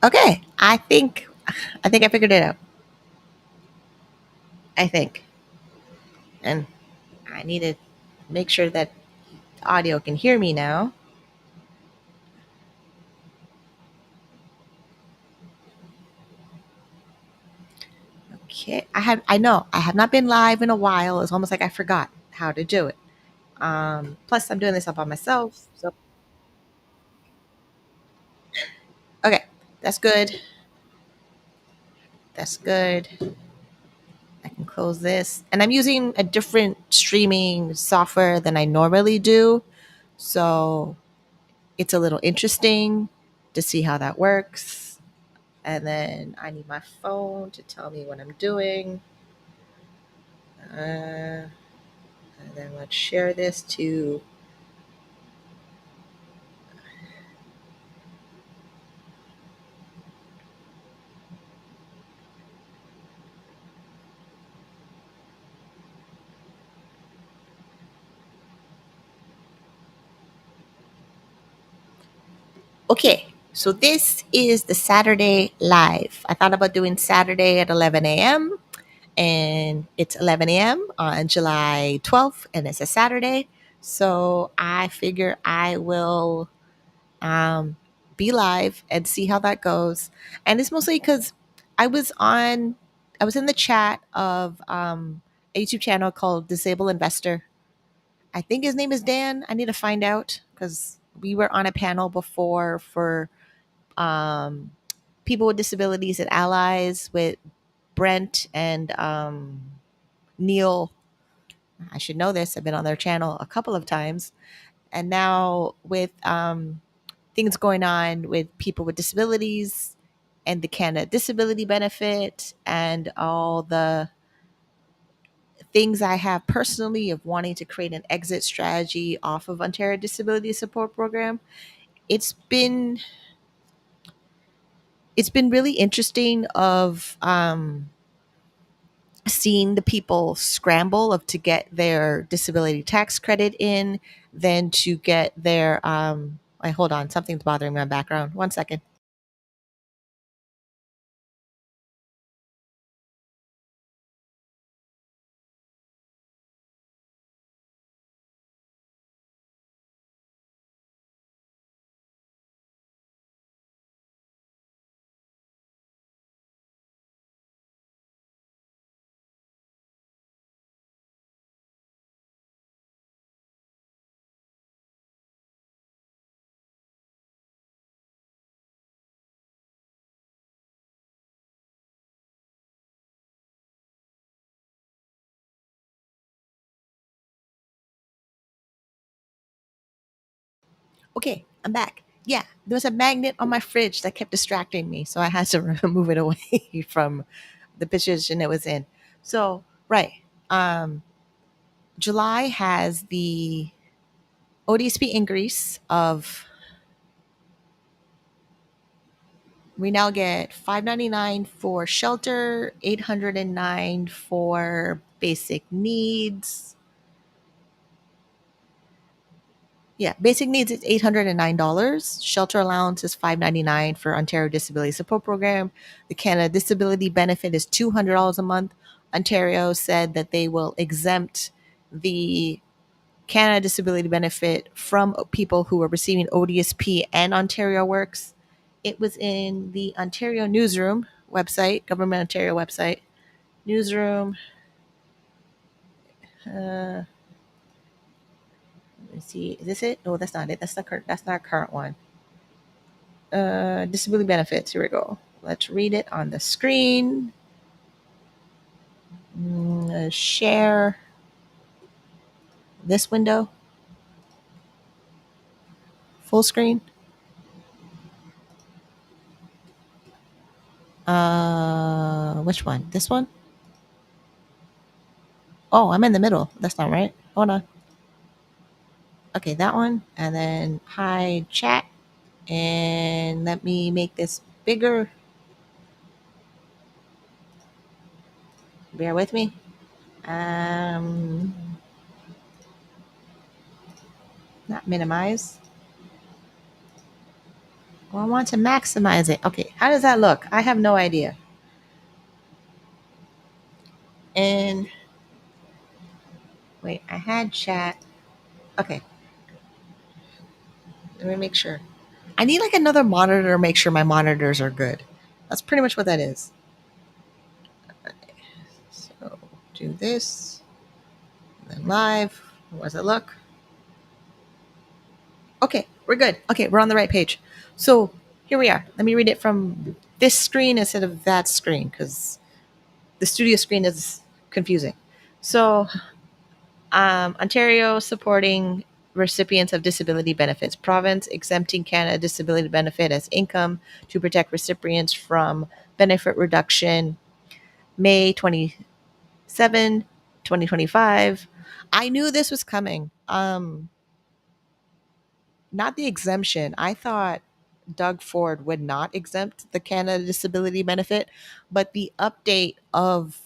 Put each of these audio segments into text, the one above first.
Okay, I think I figured it out. I think, and I need to make sure that the audio can hear me now. Okay, I know I have not been live in a while. It's almost like I forgot how to do it. Plus, I'm doing this all by myself. So okay, that's good. That's good. I can close this, and I'm using a different streaming software than I normally do. So it's a little interesting to see how that works. And then I need my phone to tell me what I'm doing. And then let's share this to. Okay, so this is the Saturday live. I thought about doing Saturday at 11 a.m. and it's 11 a.m. on July 12th, and it's a Saturday. So I figure I will um, be live and see how that goes. And it's mostly because I was on, I was in the chat of a YouTube channel called Disable Investor. I think his name is Dan. I need to find out because we were on a panel before for um, people with disabilities and allies with Brent and Neil. I should know this. I've been on their channel a couple of times. And now with things going on with people with disabilities and the Canada Disability Benefit and all the things I have personally of wanting to create an exit strategy off of Ontario Disability Support Program, it's been it's been really interesting of seeing the people scramble of to get their disability tax credit in, then to get their wait, hold on, something's bothering my background. 1 second. Okay, I'm back. Yeah, there was a magnet on my fridge that kept distracting me, so I had to move it away from the position it was in. So, right. Um, July has the ODSP increase of we now get $5.99 for shelter, $809 for basic needs. Yeah, basic needs is $809. Shelter allowance is $5.99 for Ontario Disability Support Program. The Canada Disability Benefit is $200 a month. Ontario said that they will exempt the Canada Disability Benefit from people who are receiving ODSP and Ontario Works. It was in the Ontario Newsroom website, Government Ontario website. Newsroom. Uh, let me see. Is this it? No, that's not it. That's the current. That's not a current one. Disability benefits. Here we go. Let's read it on the screen. Share this window. Full screen. Which one? This one? Oh, I'm in the middle. That's not right. Hold on. Okay, that one. And then hi chat. And let me make this bigger. Bear with me. Um, Not minimize. Well, I want to maximize it. Okay, how does that look? I have no idea. And wait, I had chat. Okay, let me make sure. I need like another monitor to make sure my monitors are good. That's pretty much what that is. So do this, then live. How does it look? Okay, we're good. Okay, we're on the right page. So here we are. Let me read it from this screen instead of that screen because the studio screen is confusing. So, Ontario supporting recipients of disability benefits. Province exempting Canada disability benefit as income to protect recipients from benefit reduction. May 27, 2025. I knew this was coming. Not the exemption. I thought Doug Ford would not exempt the Canada Disability Benefit, but the update of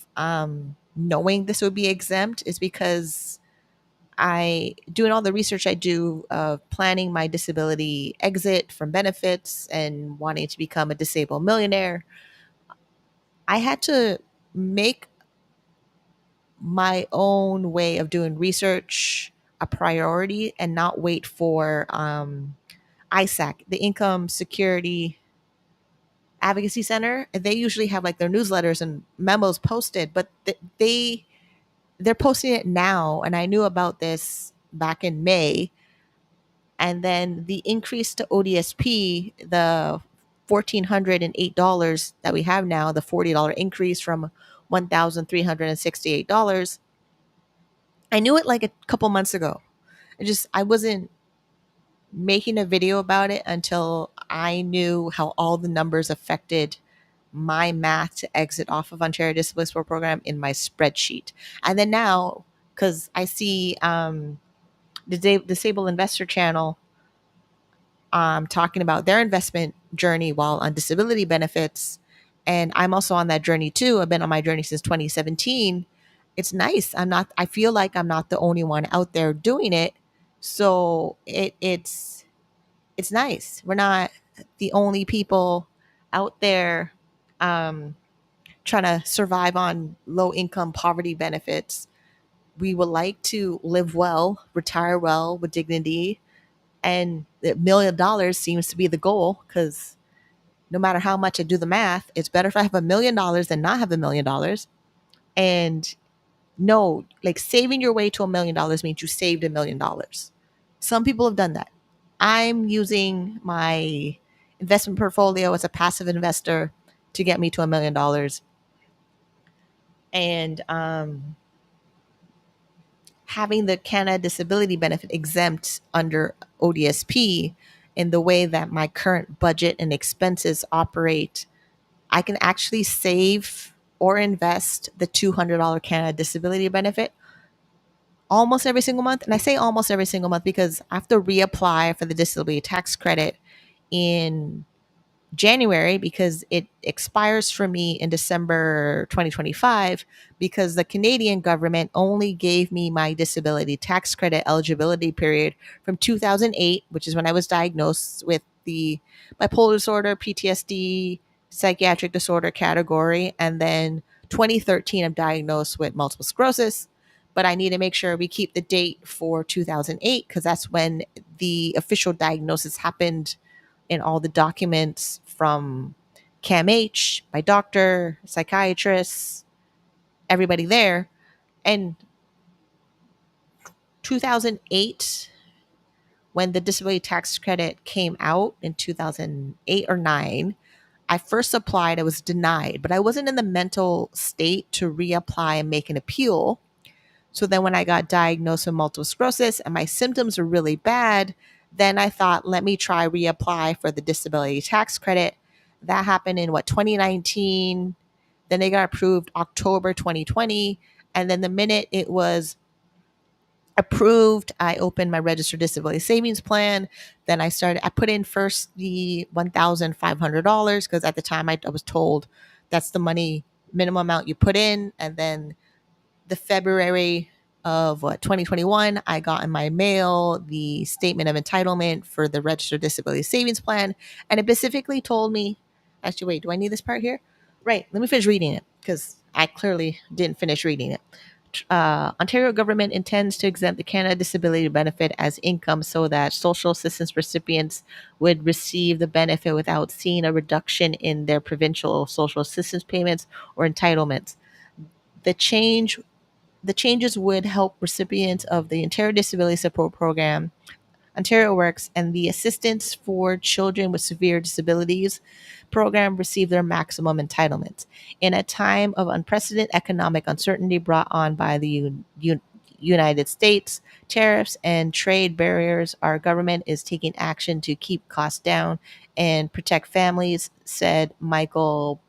knowing this would be exempt is because I doing all the research I do of planning my disability exit from benefits and wanting to become a disabled millionaire. I had to make my own way of doing research a priority and not wait for ISAC, the Income Security Advocacy Center. They usually have like their newsletters and memos posted, but they're posting it now, and I knew about this back in May. And then the increase to ODSP, the $1,408 that we have now, the $40 increase from $1,368. I knew it like a couple months ago. I wasn't making a video about it until I knew how all the numbers affected my math to exit off of Ontario Disability Support Program in my spreadsheet. And then now, because I see the Disabled Investor Channel talking about their investment journey while on disability benefits, and I'm also on that journey too. I've been on my journey since 2017. It's nice. I feel like I'm not the only one out there doing it. So it's nice. We're not the only people out there um, trying to survive on low income poverty benefits. We would like to live well, retire well with dignity, and $1 million seems to be the goal because no matter how much I do the math, it's better if I have $1 million than not have $1 million. And no, like saving your way to $1 million means you saved $1 million. Some people have done that. I'm using my investment portfolio as a passive investor to get me to $1 million. And having the Canada Disability Benefit exempt under ODSP in the way that my current budget and expenses operate, I can actually save or invest the $200 Canada Disability Benefit almost every single month. And I say almost every single month because I have to reapply for the disability tax credit in January because it expires for me in December 2025 because the Canadian government only gave me my disability tax credit eligibility period from 2008, which is when I was diagnosed with the bipolar disorder, PTSD, psychiatric disorder category, and then 2013 I'm diagnosed with multiple sclerosis. But I need to make sure we keep the date for 2008 because that's when the official diagnosis happened in all the documents from CAMH, my doctor, psychiatrist, everybody there. And 2008, when the disability tax credit came out in 2008 or 9, I first applied, I was denied, but I wasn't in the mental state to reapply and make an appeal. So then when I got diagnosed with multiple sclerosis and my symptoms were really bad, then I thought, let me try reapply for the disability tax credit. That happened in 2019. Then they got approved October 2020. And then the minute it was approved, I opened my registered disability savings plan. Then I put in first the $1,500 because at the time I was told that's the money minimum amount you put in. And then the February of 2021, I got in my mail the statement of entitlement for the registered disability savings plan, and it specifically told me, actually, wait, do I need this part here? Right, let me finish reading it because I clearly didn't finish reading it. Ontario government intends to exempt the Canada Disability Benefit as income so that social assistance recipients would receive the benefit without seeing a reduction in their provincial social assistance payments or entitlements. The change the changes would help recipients of the Ontario Disability Support Program, Ontario Works, and the Assistance for Children with Severe Disabilities program receive their maximum entitlements. In a time of unprecedented economic uncertainty brought on by the United States, tariffs, and trade barriers, our government is taking action to keep costs down and protect families, said Michael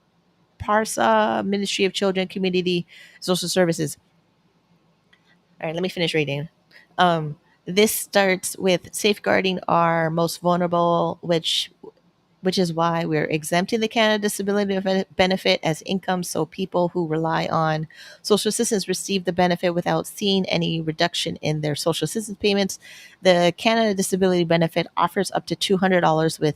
Parsa, Ministry of Children, Community, Social Services. All right, let me finish reading. Um, this starts with safeguarding our most vulnerable, which is why we're exempting the Canada Disability Benefit as income so people who rely on social assistance receive the benefit without seeing any reduction in their social assistance payments. The Canada Disability Benefit offers up to $200 with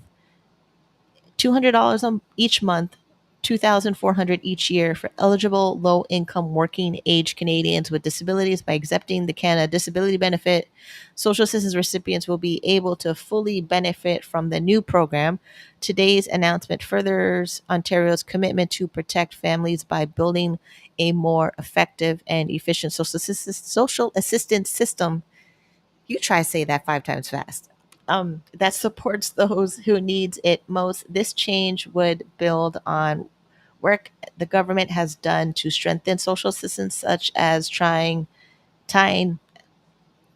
$200 each month, 2,400 each year for eligible low-income working age Canadians with disabilities. By accepting the Canada Disability Benefit, social assistance recipients will be able to fully benefit from the new program. Today's announcement furthers Ontario's commitment to protect families by building a more effective and efficient social assistance system. You try to say that 5 times fast. That supports those who needs it most. This change would build on work the government has done to strengthen social assistance, such as tying, tying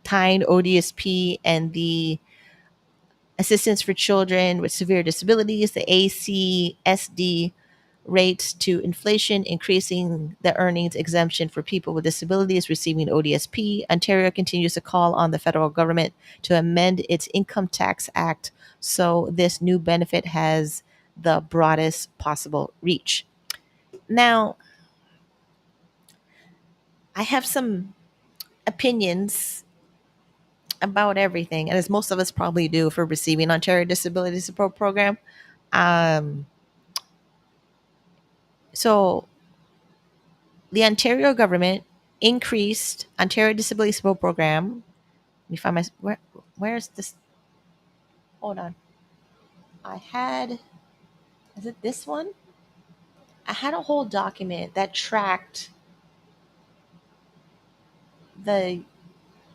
ODSP and the Assistance for Children with Severe Disabilities, the ACSD rates to inflation, increasing the earnings exemption for people with disabilities receiving ODSP. Ontario continues to call on the federal government to amend its Income Tax Act so this new benefit has the broadest possible reach. Now, I have some opinions about everything, and as most of us probably do for receiving Ontario Disability Support Program. Um, so the Ontario government increased Ontario Disability Support Program. Let me find my where's this? Hold on. I had is it this one? I had a whole document that tracked the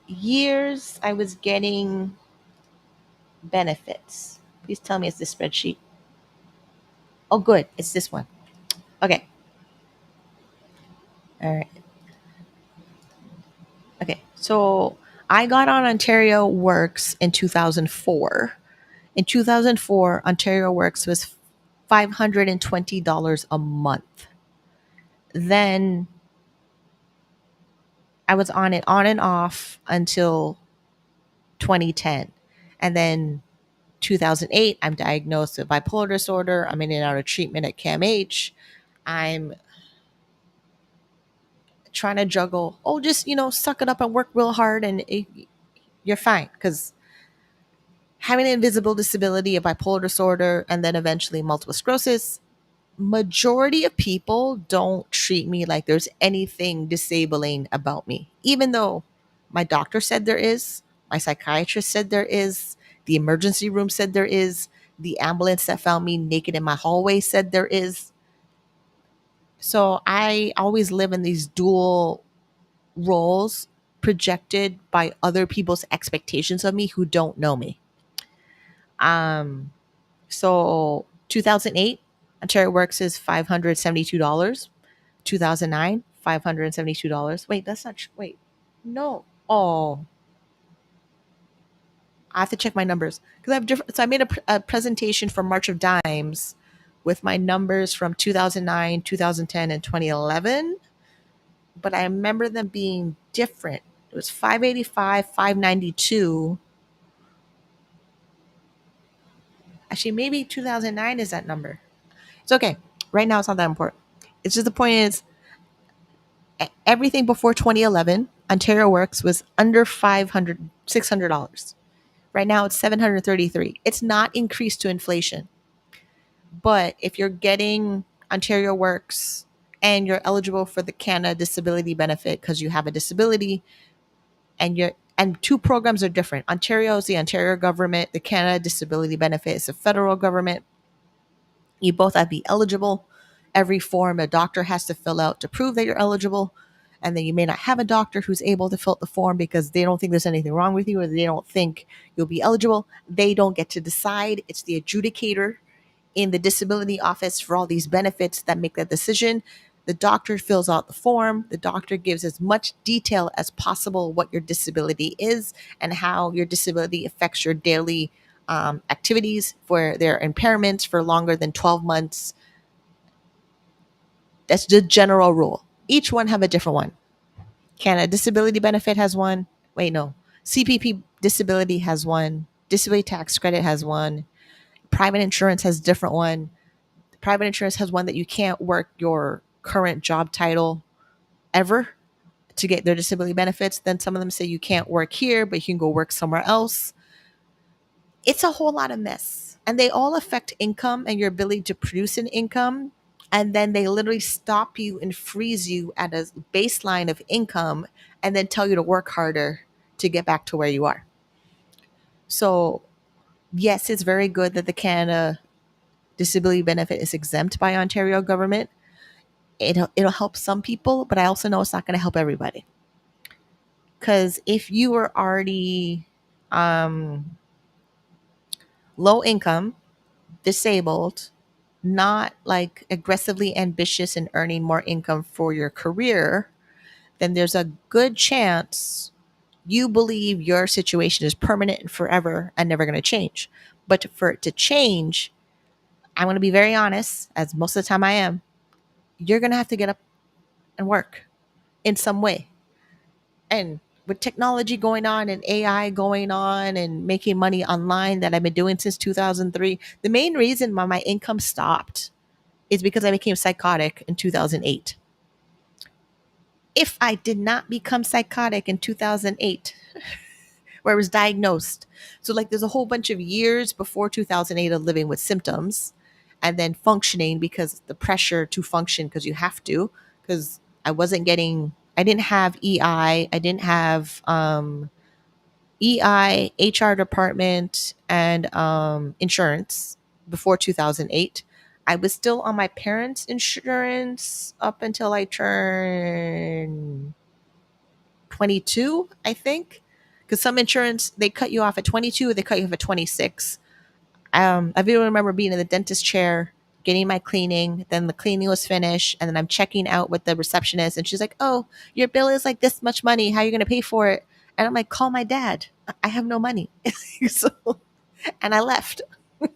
years I was getting benefits. Please tell me it's this spreadsheet. Oh, good. It's this one. Okay. All right. Okay. So I got on Ontario Works in 2004. In 2004, Ontario Works was $520 a month. Then I was on it on and off until 2010. And then 2008, I'm diagnosed with bipolar disorder. I'm in and out of treatment at CAMH. I'm trying to juggle, just, suck it up and work real hard and you're fine. Because having an invisible disability, a bipolar disorder, and then eventually multiple sclerosis, majority of people don't treat me like there's anything disabling about me, even though my doctor said there is, my psychiatrist said there is, the emergency room said there is, the ambulance that found me naked in my hallway said there is. So I always live in these dual roles projected by other people's expectations of me who don't know me. So 2008, Ontario Works is $572. 2009, $572. Wait, that's not wait. No. Oh, I have to check my numbers because I have different. So I made a presentation for March of Dimes with my numbers from 2009, 2010, and 2011. But I remember them being different. It was 585, 592. Actually, maybe 2009 is that number. It's okay. Right now, it's not that important. It's just the point is everything before 2011 Ontario Works was under $600. Right now it's 733. It's not increased to inflation. But if you're getting Ontario Works and you're eligible for the Canada Disability Benefit because you have a disability, and two programs are different. Ontario is the Ontario government. The Canada Disability Benefit is the federal government. You both have to be eligible. Every form a doctor has to fill out to prove that you're eligible. And then you may not have a doctor who's able to fill out the form because they don't think there's anything wrong with you, or they don't think you'll be eligible. They don't get to decide. It's the adjudicator in the disability office for all these benefits that make that decision. The doctor fills out the form. The doctor gives as much detail as possible what your disability is and how your disability affects your daily activities, for their impairments for longer than 12 months. That's the general rule. Each one have a different one. Canada Disability Benefit has one. Wait, no. CPP Disability has one. Disability Tax Credit has one. Private insurance has a different one. Private insurance has one that you can't work your current job title ever to get their disability benefits. Then some of them say you can't work here, but you can go work somewhere else. It's a whole lot of mess. And they all affect income and your ability to produce an income. And then they literally stop you and freeze you at a baseline of income and then tell you to work harder to get back to where you are. So, yes, it's very good that the Canada Disability Benefit is exempt by Ontario government. It'll help some people, but I also know it's not going to help everybody. Because if you were already low income, disabled, not like aggressively ambitious in earning more income for your career, then there's a good chance you believe your situation is permanent and forever and never going to change. But for it to change, I'm going to be very honest, as most of the time I am, you're going to have to get up and work in some way. And with technology going on and AI going on and making money online that I've been doing since 2003, the main reason why my income stopped is because I became psychotic in 2008. If I did not become psychotic in 2008, where I was diagnosed, so like there's a whole bunch of years before 2008 of living with symptoms and then functioning because the pressure to function, because you have to, because I didn't have I didn't have EI, HR department, and insurance before 2008. I was still on my parents' insurance up until I turned 22, I think. Because some insurance, they cut you off at 22, or they cut you off at 26. I even remember being in the dentist chair, getting my cleaning. Then the cleaning was finished, and then I'm checking out with the receptionist, and she's like, "Oh, your bill is like this much money. How are you going to pay for it?" And I'm like, "Call my dad. I have no money." So, and I left.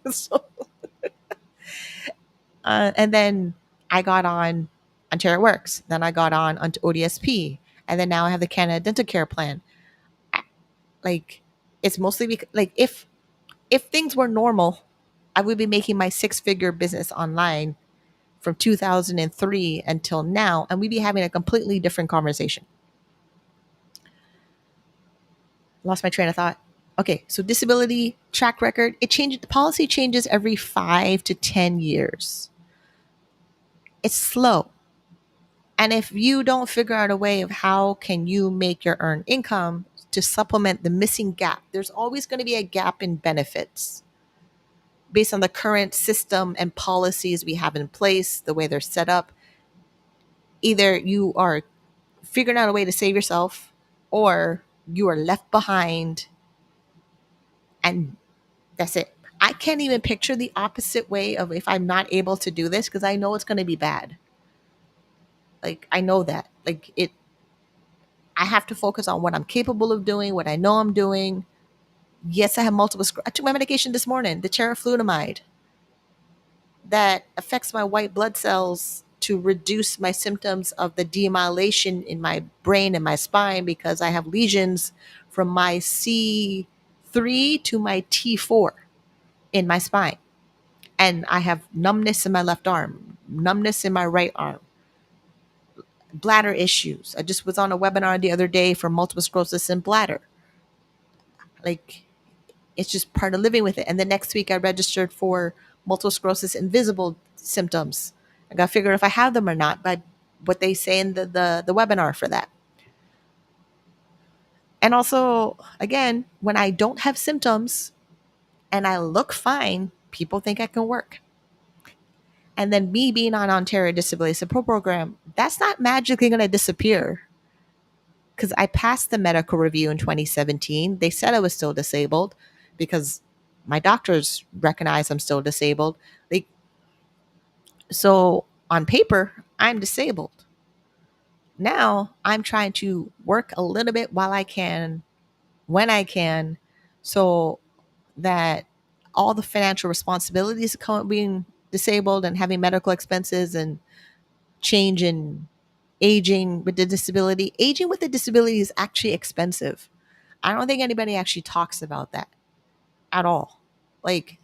So, and then I got on Ontario Works. Then I got on to ODSP, and then now I have the Canada Dental Care Plan. Like, it's mostly because, like, if things were normal, I would be making my six-figure business online from 2003 until now, and we'd be having a completely different conversation. Lost my train of thought. Okay, so disability track record, it changes. The policy changes every 5 to 10 years. It's slow. And if you don't figure out a way of how can you make your earned income to supplement the missing gap, there's always going to be a gap in benefits based on the current system and policies we have in place, the way they're set up. Either you are figuring out a way to save yourself, or you are left behind, and that's it. I can't even picture the opposite way of if I'm not able to do this, because I know it's going to be bad. Like, I know that. I have to focus on what I'm capable of doing, what I know I'm doing. Yes, I have multiple I took my medication this morning, the teriflunomide, that affects my white blood cells to reduce my symptoms of the demyelination in my brain and my spine, because I have lesions from my C3 to my T4 in my spine. And I have numbness in my left arm, numbness in my right arm. bladder issues. I just was on a webinar the other day for multiple sclerosis and bladder. Like, it's just part of living with it. And the next week I registered for multiple sclerosis invisible symptoms. I got to figure if I have them or not by what they say in the webinar for that. And also, again, when I don't have symptoms and I look fine, people think I can work. And then me being on Ontario Disability Support Program, that's not magically going to disappear. Because I passed the medical review in 2017. They said I was still disabled because my doctors recognize I'm still disabled. So on paper, I'm disabled. Now I'm trying to work a little bit while I can, when I can, so that all the financial responsibilities of being disabled and having medical expenses and change in aging with the disability. Aging with the disability is actually expensive. I don't think anybody actually talks about that at all. Like,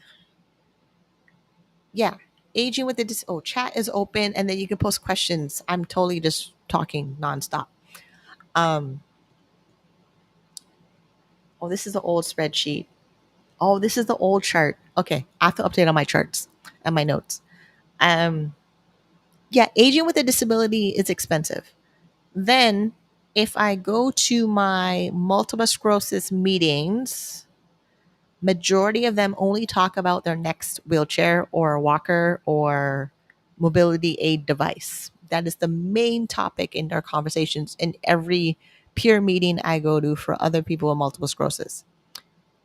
yeah, aging with the chat is open and then you can post questions. I'm totally just talking nonstop. Um, oh, this is the old spreadsheet. Oh, this is the old chart. Okay, I have to update on my charts and my notes. Um, yeah, aging with a disability is expensive. Then, if I go to my multiple sclerosis meetings, majority of them only talk about their next wheelchair or walker or mobility aid device. That is the main topic in their conversations in every peer meeting I go to for other people with multiple sclerosis.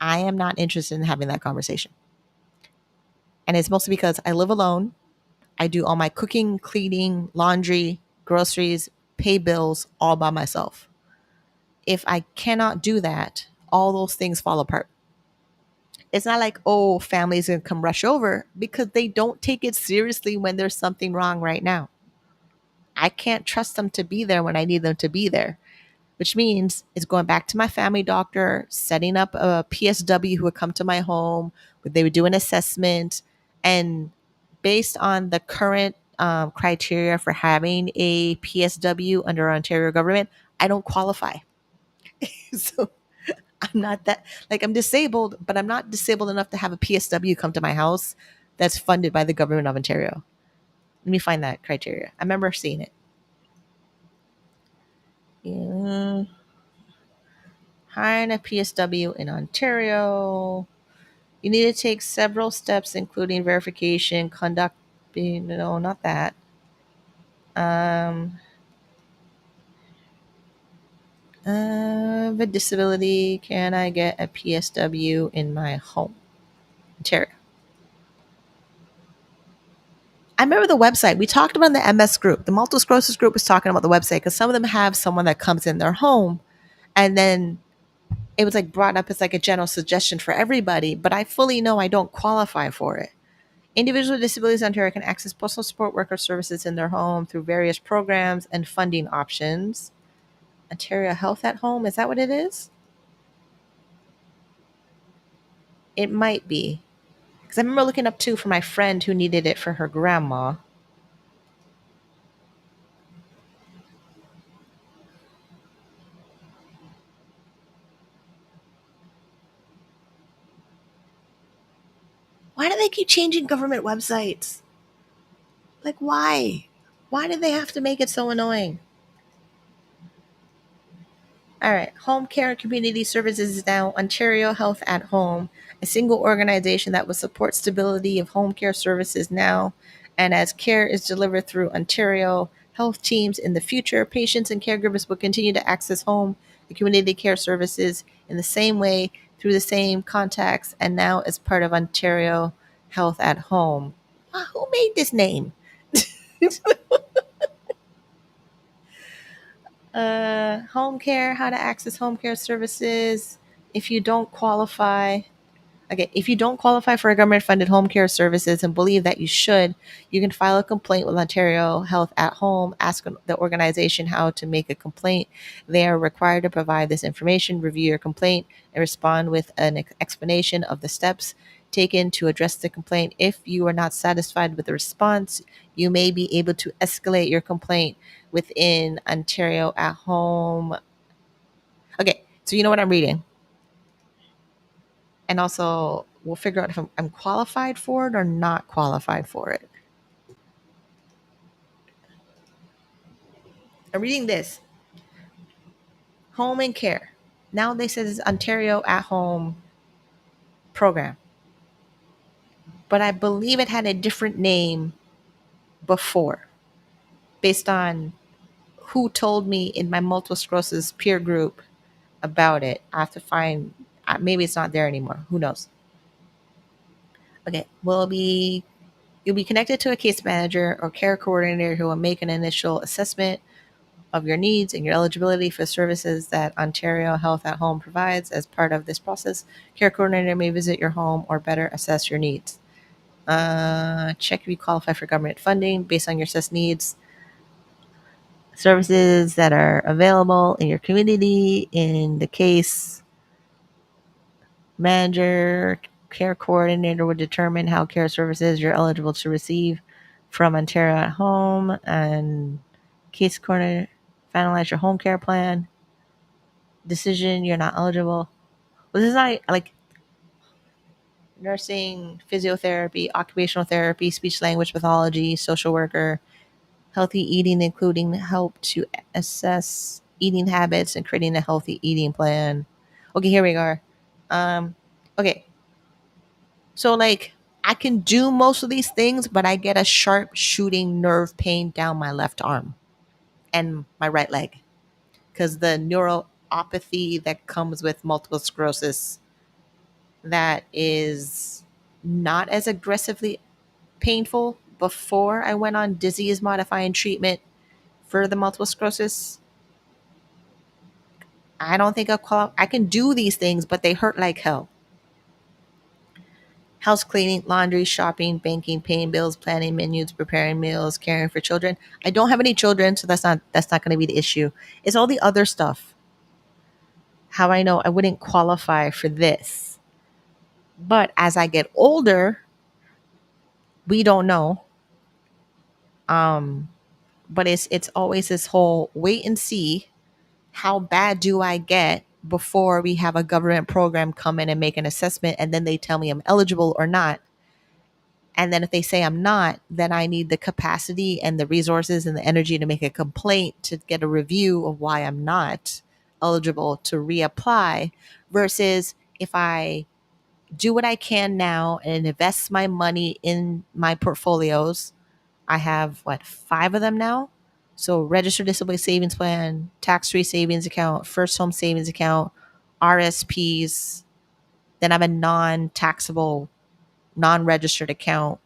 I am not interested in having that conversation. And it's mostly because I live alone. I do all my cooking, cleaning, laundry, groceries, pay bills all by myself. If I cannot do that, all those things fall apart. It's not like, oh, families gonna come rush over because they don't take it seriously when there's something wrong right now. I can't trust them to be there when I need them to be there, which means it's going back to my family doctor, setting up a PSW who would come to my home, where they would do an assessment. And based on the current criteria for having a PSW under Ontario government, I don't qualify. So I'm not that, like, I'm disabled, but I'm not disabled enough to have a PSW come to my house that's funded by the government of Ontario. Let me find that criteria. I remember seeing it. Yeah. Hiring a PSW in Ontario. You need to take several steps, including verification, conduct. No, not that. Um, with disability, can I get a PSW in my home, Ontario? I remember the website. We talked about the MS group. The multiple sclerosis group was talking about the website because some of them have someone that comes in their home, and then it was like brought up as like a general suggestion for everybody. But I fully know I don't qualify for it. Individuals with disabilities in Ontario can access postal support worker services in their home through various programs and funding options. Ontario Health at Home, is that what it is? It might be. Because I remember looking up too for my friend who needed it for her grandma. Why do they keep changing government websites? Like, why? Why do they have to make it so annoying? All right. Home Care and Community Services is now Ontario Health at Home, a single organization that will support stability of home care services now. And as care is delivered through Ontario health teams in the future, patients and caregivers will continue to access home and community care services in the same way through the same contacts and now as part of Ontario Health at Home. Wow, who made this name? Home care, how to access home care services. If you don't qualify, okay, if you don't qualify for a government funded home care services and believe that you should, you can file a complaint with Ontario Health at Home. Ask the organization how to make a complaint. They are required to provide this information, review your complaint, and respond with an explanation of the steps taken to address the complaint. If you are not satisfied with the response, you may be able to escalate your complaint within Ontario at Home. Okay, so you know what I'm reading. And also, we'll figure out if I'm qualified for it or not qualified for it. I'm reading this home and care. Now they said it's Ontario at Home program, but I believe it had a different name before based on who told me in my multiple sclerosis peer group about it. I have to find, maybe it's not there anymore. Who knows? Okay, you'll be connected to a case manager or care coordinator who will make an initial assessment of your needs and your eligibility for services that Ontario Health at Home provides. As part of this process, care coordinator may visit your home or better assess your needs. Check if you qualify for government funding based on your assessed needs. Services that are available in your community. In the case manager, care coordinator would determine how care services you're eligible to receive from Ontario at Home, and case coordinator finalize your home care plan. Decision you're not eligible. Well, this is not like nursing, physiotherapy, occupational therapy, speech language pathology, social worker, healthy eating, including help to assess eating habits and creating a healthy eating plan. Okay, here we are. Um, okay, so like I can do most of these things, but I get a sharp shooting nerve pain down my left arm and my right leg because the neuropathy that comes with multiple sclerosis that is not as aggressively painful before I went on disease modifying treatment for the multiple sclerosis. I don't think I can do these things, but they hurt like hell. House cleaning, laundry, shopping, banking, paying bills, planning menus, preparing meals, caring for children. I don't have any children, so that's not going to be the issue. It's all the other stuff. How I know I wouldn't qualify for this. But as I get older, we don't know. Um, but it's always this whole wait and see, how bad do I get before we have a government program come in and make an assessment, and then they tell me I'm eligible or not. And then if they say I'm not, then I need the capacity and the resources and the energy to make a complaint to get a review of why I'm not eligible to reapply, versus if I do what I can now and invest my money in my portfolios. I have what, 5 of them now? So registered disability savings plan, tax-free savings account, first home savings account, RSPs. Then I have a non-taxable, non-registered account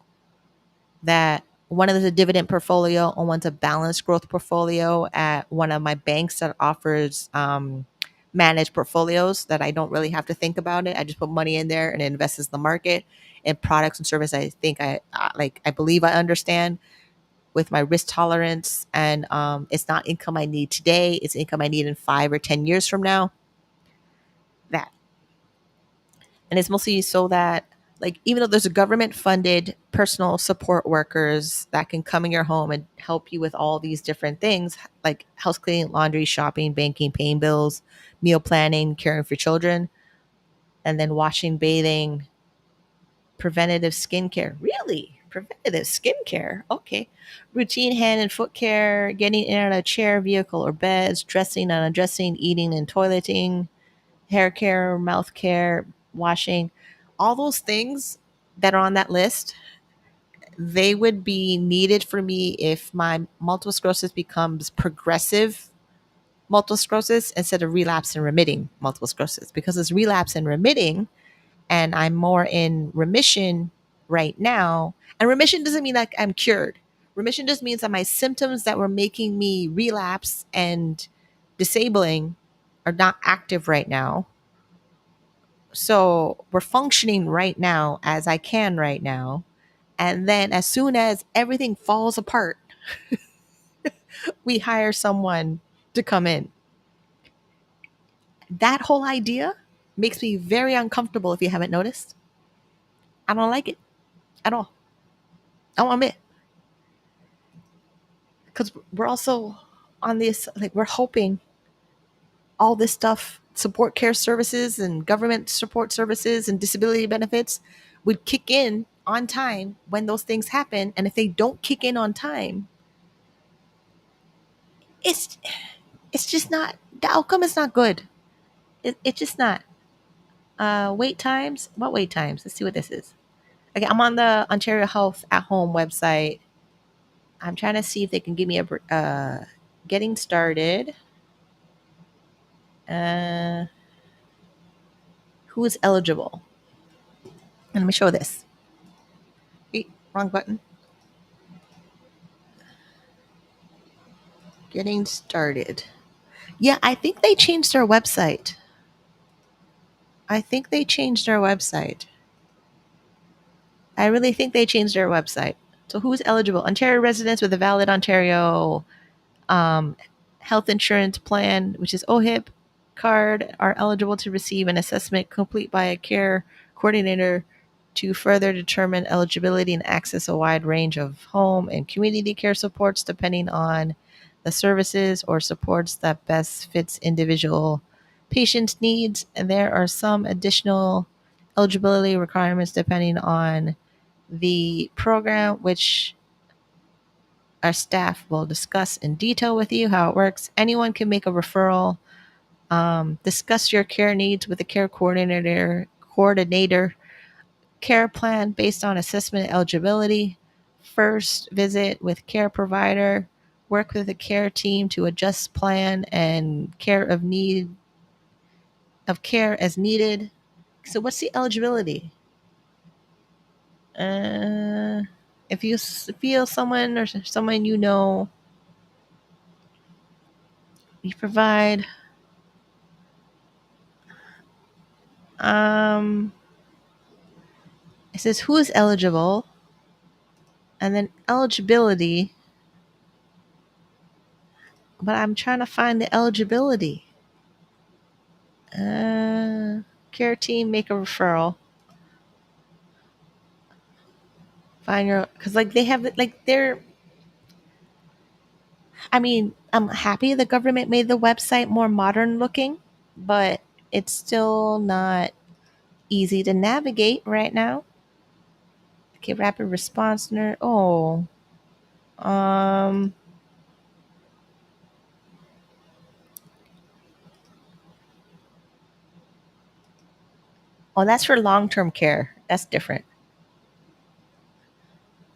that one is a dividend portfolio and one's a balanced growth portfolio at one of my banks that offers managed portfolios that I don't really have to think about it. I just put money in there and it invests in the market and products and services I think I believe I understand with my risk tolerance, and it's not income I need today, it's income I need in 5 or 10 years from now. That. And it's mostly so that, like, even though there's a government funded personal support workers that can come in your home and help you with all these different things like house cleaning, laundry, shopping, banking, paying bills, meal planning, caring for children, and then washing, bathing, preventative skincare. Really? Preventative skincare? Okay. Routine hand and foot care, getting in and out of chair, vehicle, or beds, dressing and undressing, eating and toileting, hair care, mouth care, washing. All those things that are on that list, they would be needed for me if my multiple sclerosis becomes progressive multiple sclerosis instead of relapse and remitting multiple sclerosis. Because it's relapse and remitting, and I'm more in remission right now. And remission doesn't mean like I'm cured. Remission just means that my symptoms that were making me relapse and disabling are not active right now. So we're functioning right now as I can right now. And then as soon as everything falls apart, we hire someone to come in. That whole idea makes me very uncomfortable if you haven't noticed. I don't like it at all. I won't admit, because we're also on this, like, we're hoping all this stuff, support care services and government support services and disability benefits, would kick in on time when those things happen. And if they don't kick in on time, it's it's just not, the outcome is not good. It's just not. Wait times. What wait times? Let's see what this is. Okay, I'm on the Ontario Health at Home website. I'm trying to see if they can give me a getting started. Uh, who is eligible? And let me show this. Wrong button. Getting started. Yeah, I think they changed their website. I think they changed their website. I really think they changed their website. So who's eligible? Ontario residents with a valid Ontario um, health insurance plan, which is OHIP card, are eligible to receive an assessment complete by a care coordinator to further determine eligibility and access a wide range of home and community care supports depending on the services or supports that best fits individual patients' needs. And there are some additional eligibility requirements depending on the program, which our staff will discuss in detail with you how it works. Anyone can make a referral. Discuss your care needs with a care coordinator. Care plan based on assessment eligibility. First visit with care provider. Work with the care team to adjust plan and care as needed. So what's the eligibility? Uh, if you feel someone or someone you know, you provide. Um, it says who is eligible, and then eligibility. But I'm trying to find the eligibility. Care team make a referral. Find your, because like they have like they're. I mean, I'm happy the government made the website more modern looking, but it's still not easy to navigate right now. Okay, rapid response nurse. Oh, um, oh, that's for long term care. That's different.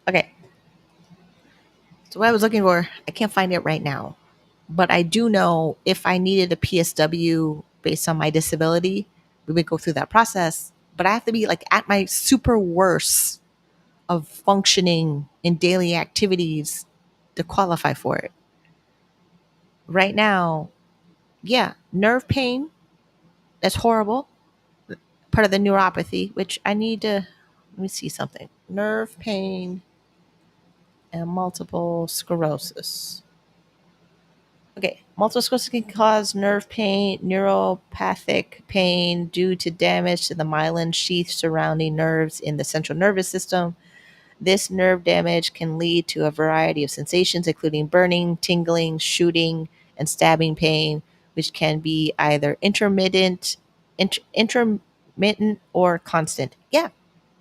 Okay, so what I was looking for, I can't find it right now, but I do know if I needed a PSW based on my disability, we would go through that process. But I have to be like at my super worst of functioning in daily activities to qualify for it. Right now, yeah, nerve pain, that's horrible. Part of the neuropathy, which I need to, let me see something. Nerve pain and multiple sclerosis. Okay, multiple sclerosis can cause nerve pain, neuropathic pain due to damage to the myelin sheath surrounding nerves in the central nervous system. This nerve damage can lead to a variety of sensations, including burning, tingling, shooting, and stabbing pain, which can be either intermittent or constant. Yeah,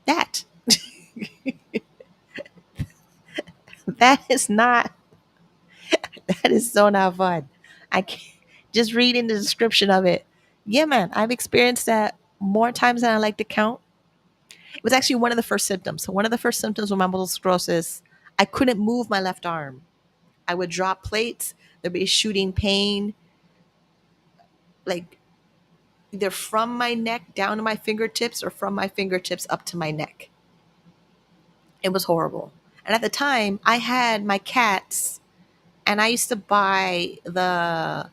that. That is not, that is so not fun. I can't, just reading the description of it. Yeah, man, I've experienced that more times than I like to count. It was actually one of the first symptoms. So one of the first symptoms with my multiple sclerosis, I couldn't move my left arm. I would drop plates. There'd be shooting pain, like either from my neck down to my fingertips or from my fingertips up to my neck. It was horrible. And at the time, I had my cats, and I used to buy the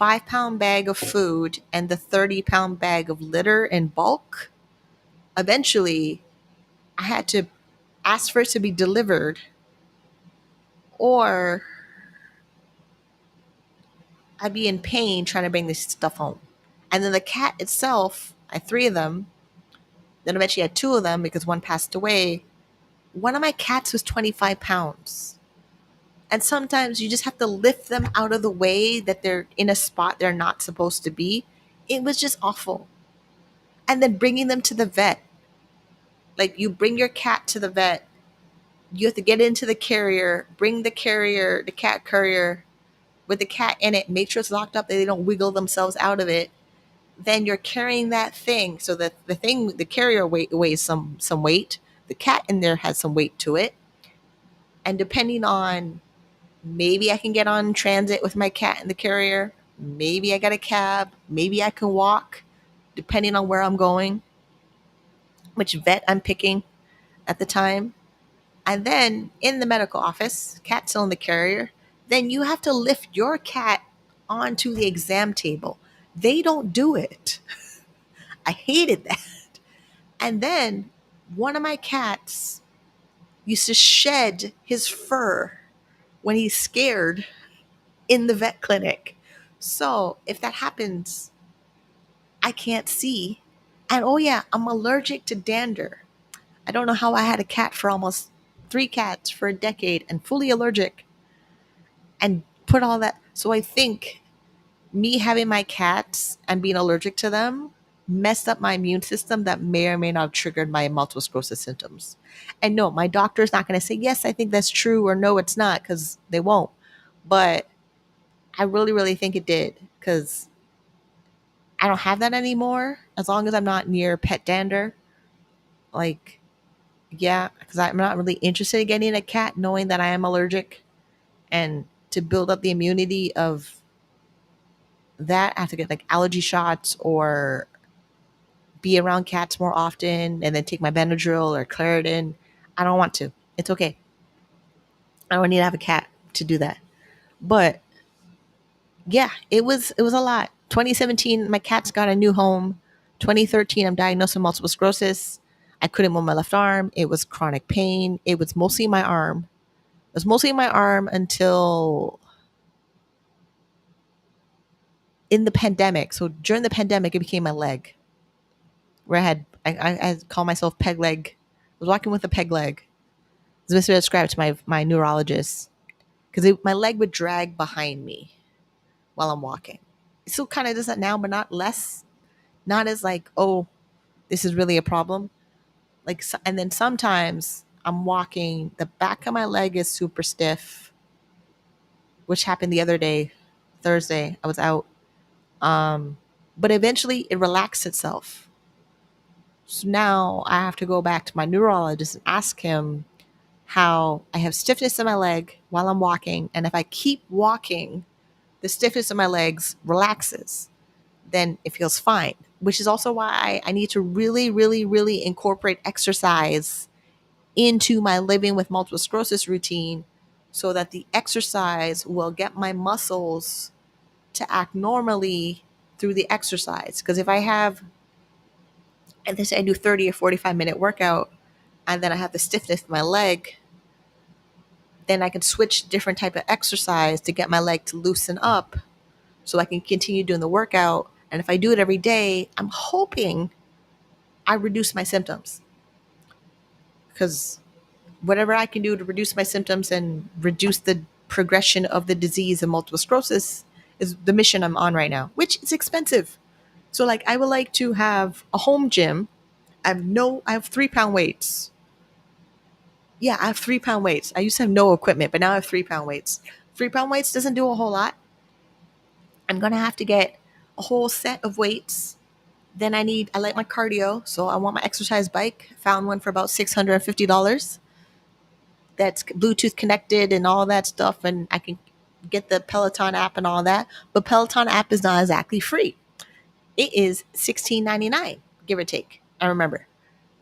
5-pound bag of food and the 30-pound bag of litter in bulk. Eventually, I had to ask for it to be delivered, or I'd be in pain trying to bring this stuff home. And then the cat itself, I had 3 of them, Then eventually I had two of them because one passed away. One of my cats was 25 pounds. And sometimes you just have to lift them out of the way that they're in a spot they're not supposed to be. It was just awful. And then bringing them to the vet. Like you bring your cat to the vet, you have to get into the carrier, bring the carrier, the cat carrier with the cat in it, make sure it's locked up, that they don't wiggle themselves out of it. Then you're carrying that thing, so that the carrier weighs some weight. The cat in there has some weight to it, and depending on, maybe I can get on transit with my cat in the carrier, maybe I got a cab, maybe I can walk, depending on where I'm going, which vet I'm picking at the time. And then in the medical office, cat's still in the carrier, then you have to lift your cat onto the exam table. They don't do it. I hated that. And then one of my cats used to shed his fur when he's scared in the vet clinic. So if that happens, I can't see. And oh, yeah, I'm allergic to dander. I don't know how I had a cat for almost 3 cats for a decade and fully allergic and put all that. So I think me having my cats and being allergic to them messed up my immune system, that may or may not have triggered my multiple sclerosis symptoms. And no, my doctor's not going to say, yes, I think that's true, or no, it's not, because they won't. But I really, really think it did, because I don't have that anymore as long as I'm not near pet dander. Like, yeah, because I'm not really interested in getting a cat knowing that I am allergic. And to build up the immunity of that, I have to get like allergy shots or be around cats more often and then take my Benadryl or Claritin. I don't want to. It's okay. I don't need to have a cat to do that. But yeah, it was a lot. 2017, my cats got a new home. 2013, I'm diagnosed with multiple sclerosis. I couldn't move my left arm. It was chronic pain. It was mostly my arm. It was mostly my arm until in the pandemic. So during the pandemic, it became my leg, where I call myself peg leg. I was walking with a peg leg. This was described to my neurologist, because my leg would drag behind me while I'm walking. It still kind of does that now, but not less. Not as like, oh, this is really a problem. Like, and then sometimes I'm walking, the back of my leg is super stiff, which happened the other day, Thursday. I was out, but eventually it relaxed itself. So now I have to go back to my neurologist and ask him how I have stiffness in my leg while I'm walking, and if I keep walking, the stiffness in my legs relaxes, then it feels fine. Which is also why I need to really, really, really incorporate exercise into my living with multiple sclerosis routine, so that the exercise will get my muscles to act normally through the exercise. Because if I have, and they say I do 30 or 45-minute workout, and then I have the stiffness in my leg, then I can switch different type of exercise to get my leg to loosen up so I can continue doing the workout. And if I do it every day, I'm hoping I reduce my symptoms, because whatever I can do to reduce my symptoms and reduce the progression of the disease of multiple sclerosis is the mission I'm on right now, which is expensive. So like, I would like to have a home gym. I have 3 pound weights. Yeah, I have 3 pound weights. I used to have no equipment, but now I have 3 pound weights. 3 pound weights doesn't do a whole lot. I'm going to have to get a whole set of weights. Then I like my cardio. So I want my exercise bike. Found one for about $650. That's Bluetooth connected and all that stuff. And I can get the Peloton app and all that. But Peloton app is not exactly free. It is $16.99, give or take. I remember.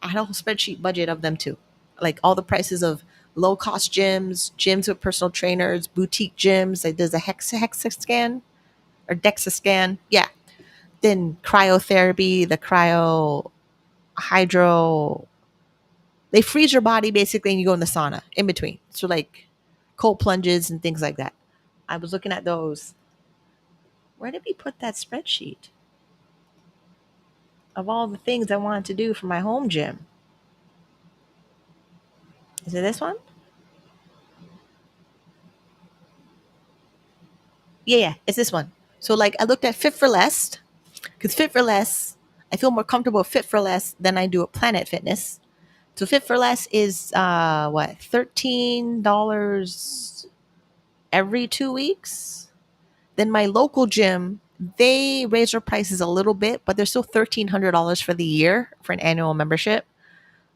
I had a whole spreadsheet budget of them too. Like all the prices of low cost gyms, gyms with personal trainers, boutique gyms. Like there's a Hexa scan or DEXA scan. Yeah. Then cryotherapy, the cryo hydro. They freeze your body basically and you go in the sauna in between. So like cold plunges and things like that. I was looking at those. Where did we put that spreadsheet? of all the things I wanted to do for my home gym. Is it this one? Yeah, it's this one. So like I looked at Fit for Less because Fit for Less, I feel more comfortable with Fit for Less than I do at Planet Fitness. So Fit for Less is what, $13 every 2 weeks. Then my local gym, they raise their prices a little bit, but they're still $1,300 for the year for an annual membership,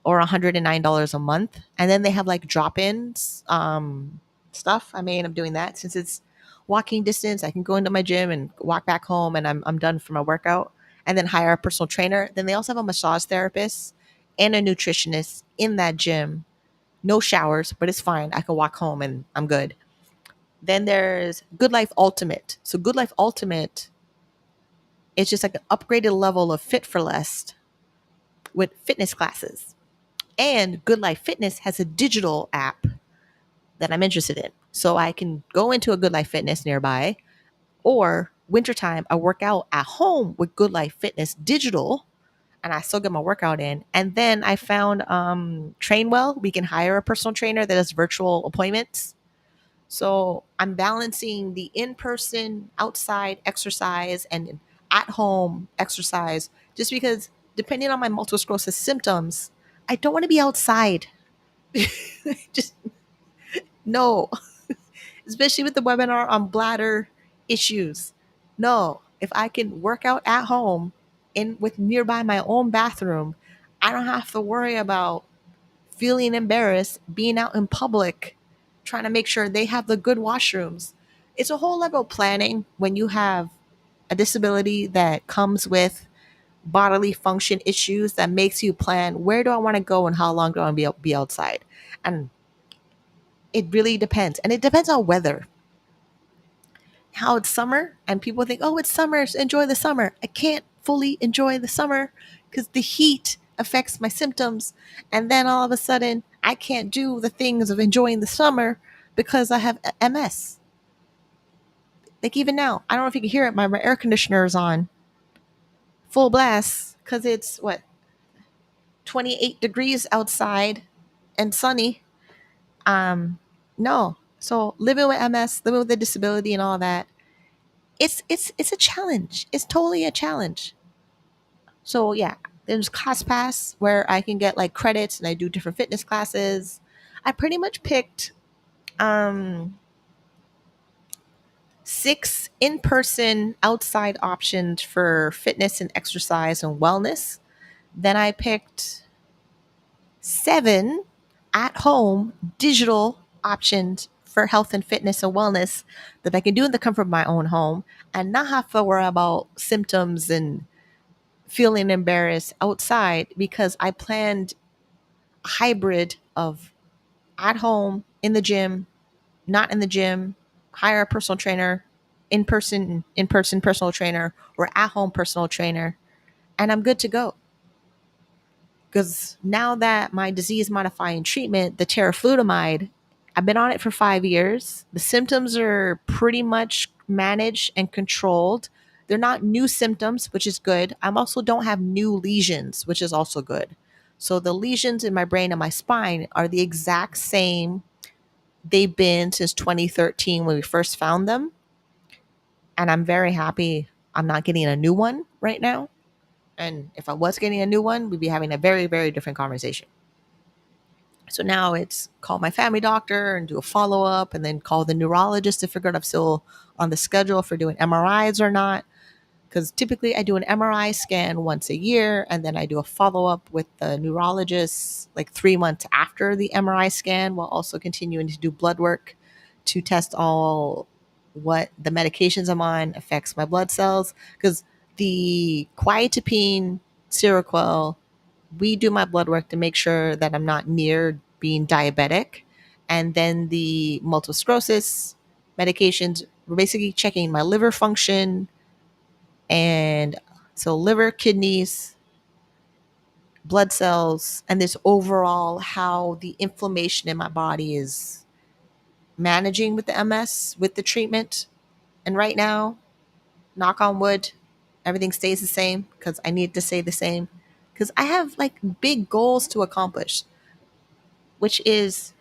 or $109 a month. And then they have like drop-ins stuff. I may end up doing that since it's walking distance. I can go into my gym and walk back home, and I'm done for my workout. And then hire a personal trainer. Then they also have a massage therapist and a nutritionist in that gym. No showers, but it's fine. I can walk home and I'm good. Then there's Good Life Ultimate. So Good Life Ultimate, it's just like an upgraded level of Fit for Less with fitness classes. And Good Life Fitness has a digital app that I'm interested in. So I can go into a Good Life Fitness nearby, or wintertime, I work out at home with Good Life Fitness digital, and I still get my workout in. And then I found Trainwell. We can hire a personal trainer that does virtual appointments. So I'm balancing the in-person outside exercise and at-home exercise, just because depending on my multiple sclerosis symptoms, I don't want to be outside. Just no, especially with the webinar on bladder issues. No, if I can work out at home in with nearby my own bathroom, I don't have to worry about feeling embarrassed being out in public, trying to make sure they have the good washrooms. It's a whole level of planning when you have a disability that comes with bodily function issues that makes you plan, where do I want to go and how long do I want to be outside? And it really depends. And it depends on weather. How it's summer and people think, oh, it's summer, so enjoy the summer. I can't fully enjoy the summer because the heat affects my symptoms. And then all of a sudden, I can't do the things of enjoying the summer because I have MS. Like even now, I don't know if you can hear it, my air conditioner is on full blast because it's what, 28 degrees outside and sunny. No. So living with MS, living with a disability and all that, it's a challenge. It's totally a challenge. So yeah, there's ClassPass where I can get like credits and I do different fitness classes. I pretty much picked um 6 in-person outside options for fitness and exercise and wellness. Then I picked 7 at home digital options for health and fitness and wellness that I can do in the comfort of my own home and not have to worry about symptoms and feeling embarrassed outside, because I planned a hybrid of at home, in the gym, not in the gym, hire a personal trainer, in person personal trainer, or at home personal trainer, and I'm good to go. Because now that my disease modifying treatment, the teriflutamide, I've been on it for 5 years. The symptoms are pretty much managed and controlled. They're not new symptoms, which is good. I also don't have new lesions, which is also good. So the lesions in my brain and my spine are the exact same they've been since 2013 when we first found them. And I'm very happy I'm not getting a new one right now. And if I was getting a new one, we'd be having a very, very different conversation. So now it's call my family doctor and do a follow up, and then call the neurologist to figure out if I'm still on the schedule for doing MRIs or not. Because typically I do an MRI scan once a year, and then I do a follow up with the neurologist like 3 months after the MRI scan, while also continuing to do blood work to test all what the medications I'm on affects my blood cells. Because the quietapine, Seroquel, we do my blood work to make sure that I'm not near being diabetic. And then the multiple sclerosis medications, we're basically checking my liver function. And so liver, kidneys, blood cells, and this overall how the inflammation in my body is managing with the MS, with the treatment. And right now, knock on wood, everything stays the same because I need to stay the same. Because I have like big goals to accomplish, which is,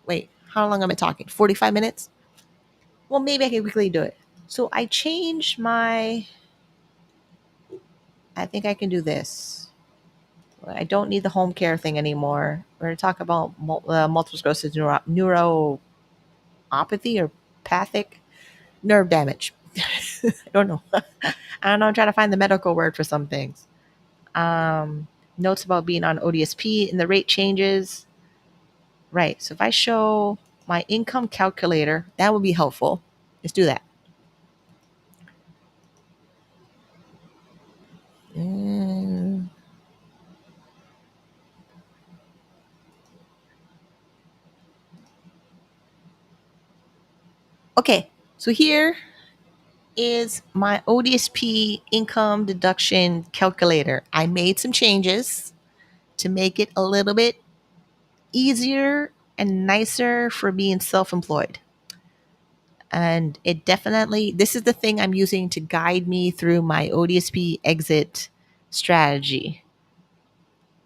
wait, how long am I talking? 45 minutes? Well, maybe I can quickly do it. So I changed my, I think I can do this. I don't need the home care thing anymore. We're going to talk about multiple sclerosis neuropathy or pathic nerve damage. I don't know. I don't know. I'm trying to find the medical word for some things. Notes about being on ODSP and the rate changes. Right. So if I show my income calculator, that would be helpful. Let's do that. Mm. Okay. So here is my ODSP income deduction calculator. I made some changes to make it a little bit easier and nicer for being self-employed. And it definitely, this is the thing I'm using to guide me through my ODSP exit strategy.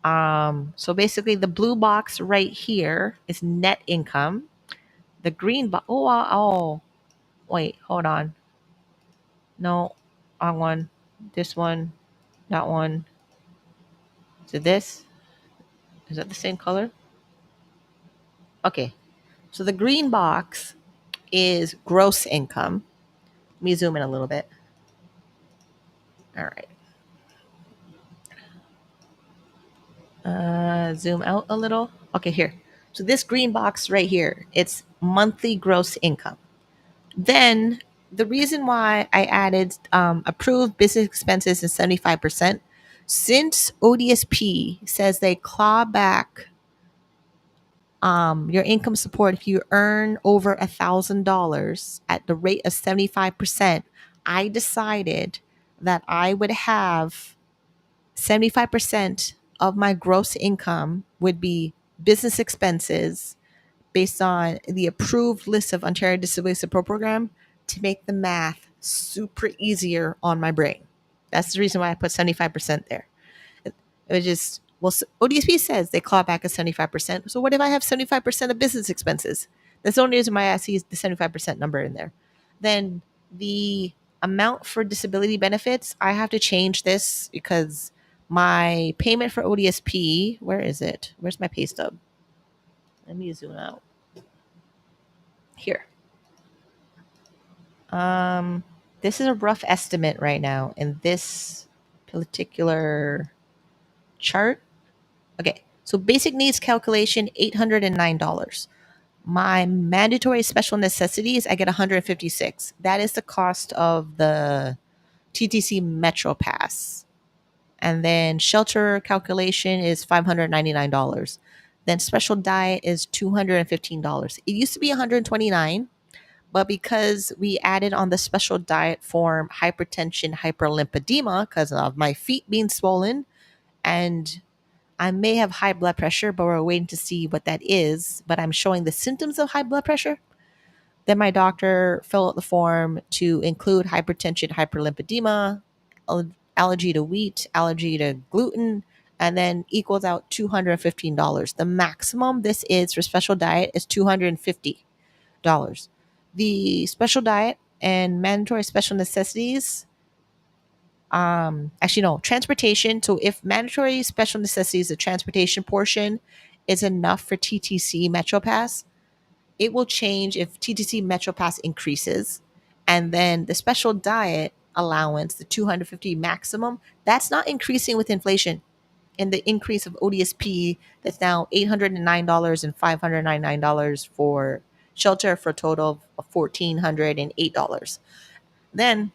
So basically the blue box right here is net income. The green box, wait, hold on. No, wrong one. This one, that one. So this, is that the same color? Okay. So the green box is gross income. Let me zoom in a little bit. All right. Zoom out a little. Okay, here. So this green box right here, it's monthly gross income. Then the reason why I added approved business expenses is 75%, since ODSP says they claw back your income support if you earn over $1,000 at the rate of 75%, I decided that I would have 75% of my gross income would be business expenses based on the approved list of Ontario Disability Support Program to make the math super easier on my brain. That's the reason why I put 75% there. It was just, well, ODSP says they claw back at 75%. So what if I have 75% of business expenses? That's the only reason why I see the 75% number in there. Then the amount for disability benefits, I have to change this because my payment for ODSP, where is it? Where's my pay stub? Let me zoom out. Here. This is a rough estimate right now in this particular chart. Okay, so basic needs calculation, $809. My mandatory special necessities, I get 156. That is the cost of the TTC Metro Pass. And then shelter calculation is $599. Then special diet is $215. It used to be $129, but because we added on the special diet form hypertension, hyperlipidemia, because of my feet being swollen, and I may have high blood pressure, but we're waiting to see what that is. But I'm showing the symptoms of high blood pressure. Then my doctor filled out the form to include hypertension, hyperlipidemia, allergy to wheat, allergy to gluten, and then equals out $215. The maximum this is for special diet is $250. The special diet and mandatory special necessities, actually no, transportation. So if mandatory special necessities, the transportation portion is enough for TTC Metro Pass, it will change if TTC Metro Pass increases. And then the special diet allowance, the 250 maximum, that's not increasing with inflation. And the increase of ODSP, that's now $809 and $599 for shelter, for a total of $1,408. Then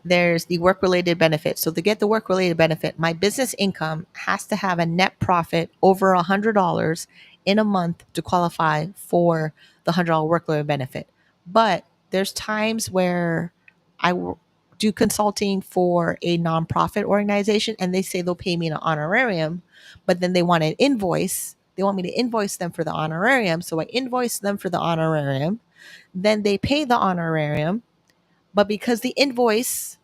there's the work-related benefit. So to get the work-related benefit, my business income has to have a net profit over $100 in a month to qualify for the $100 work-related benefit. But there's times where do consulting for a nonprofit organization, and they say they'll pay me an honorarium, but then they want an invoice. They want me to invoice them for the honorarium. So I invoice them for the honorarium. Then they pay the honorarium. But because the invoice,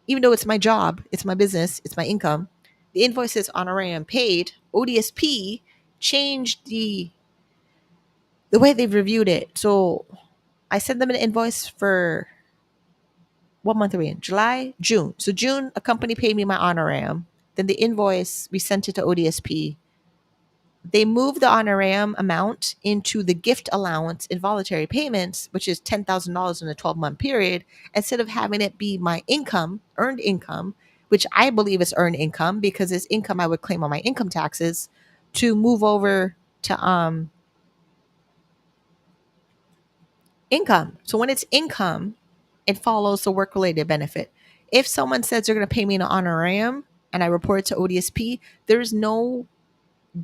even though it's my job, it's my business, it's my income, the invoice says honorarium paid, ODSP changed the way they've reviewed it. So I sent them an invoice for, what month are we in? July? June. So June, a company paid me my honorarium. Then the invoice, we sent it to ODSP. They moved the honorarium amount into the gift allowance in voluntary payments, which is $10,000 in a 12-month period, instead of having it be my income, earned income, which I believe is earned income because it's income I would claim on my income taxes, to move over to income. So when it's income, it follows the work related benefit. If someone says they're going to pay me an honorarium and I report it to ODSP, there's no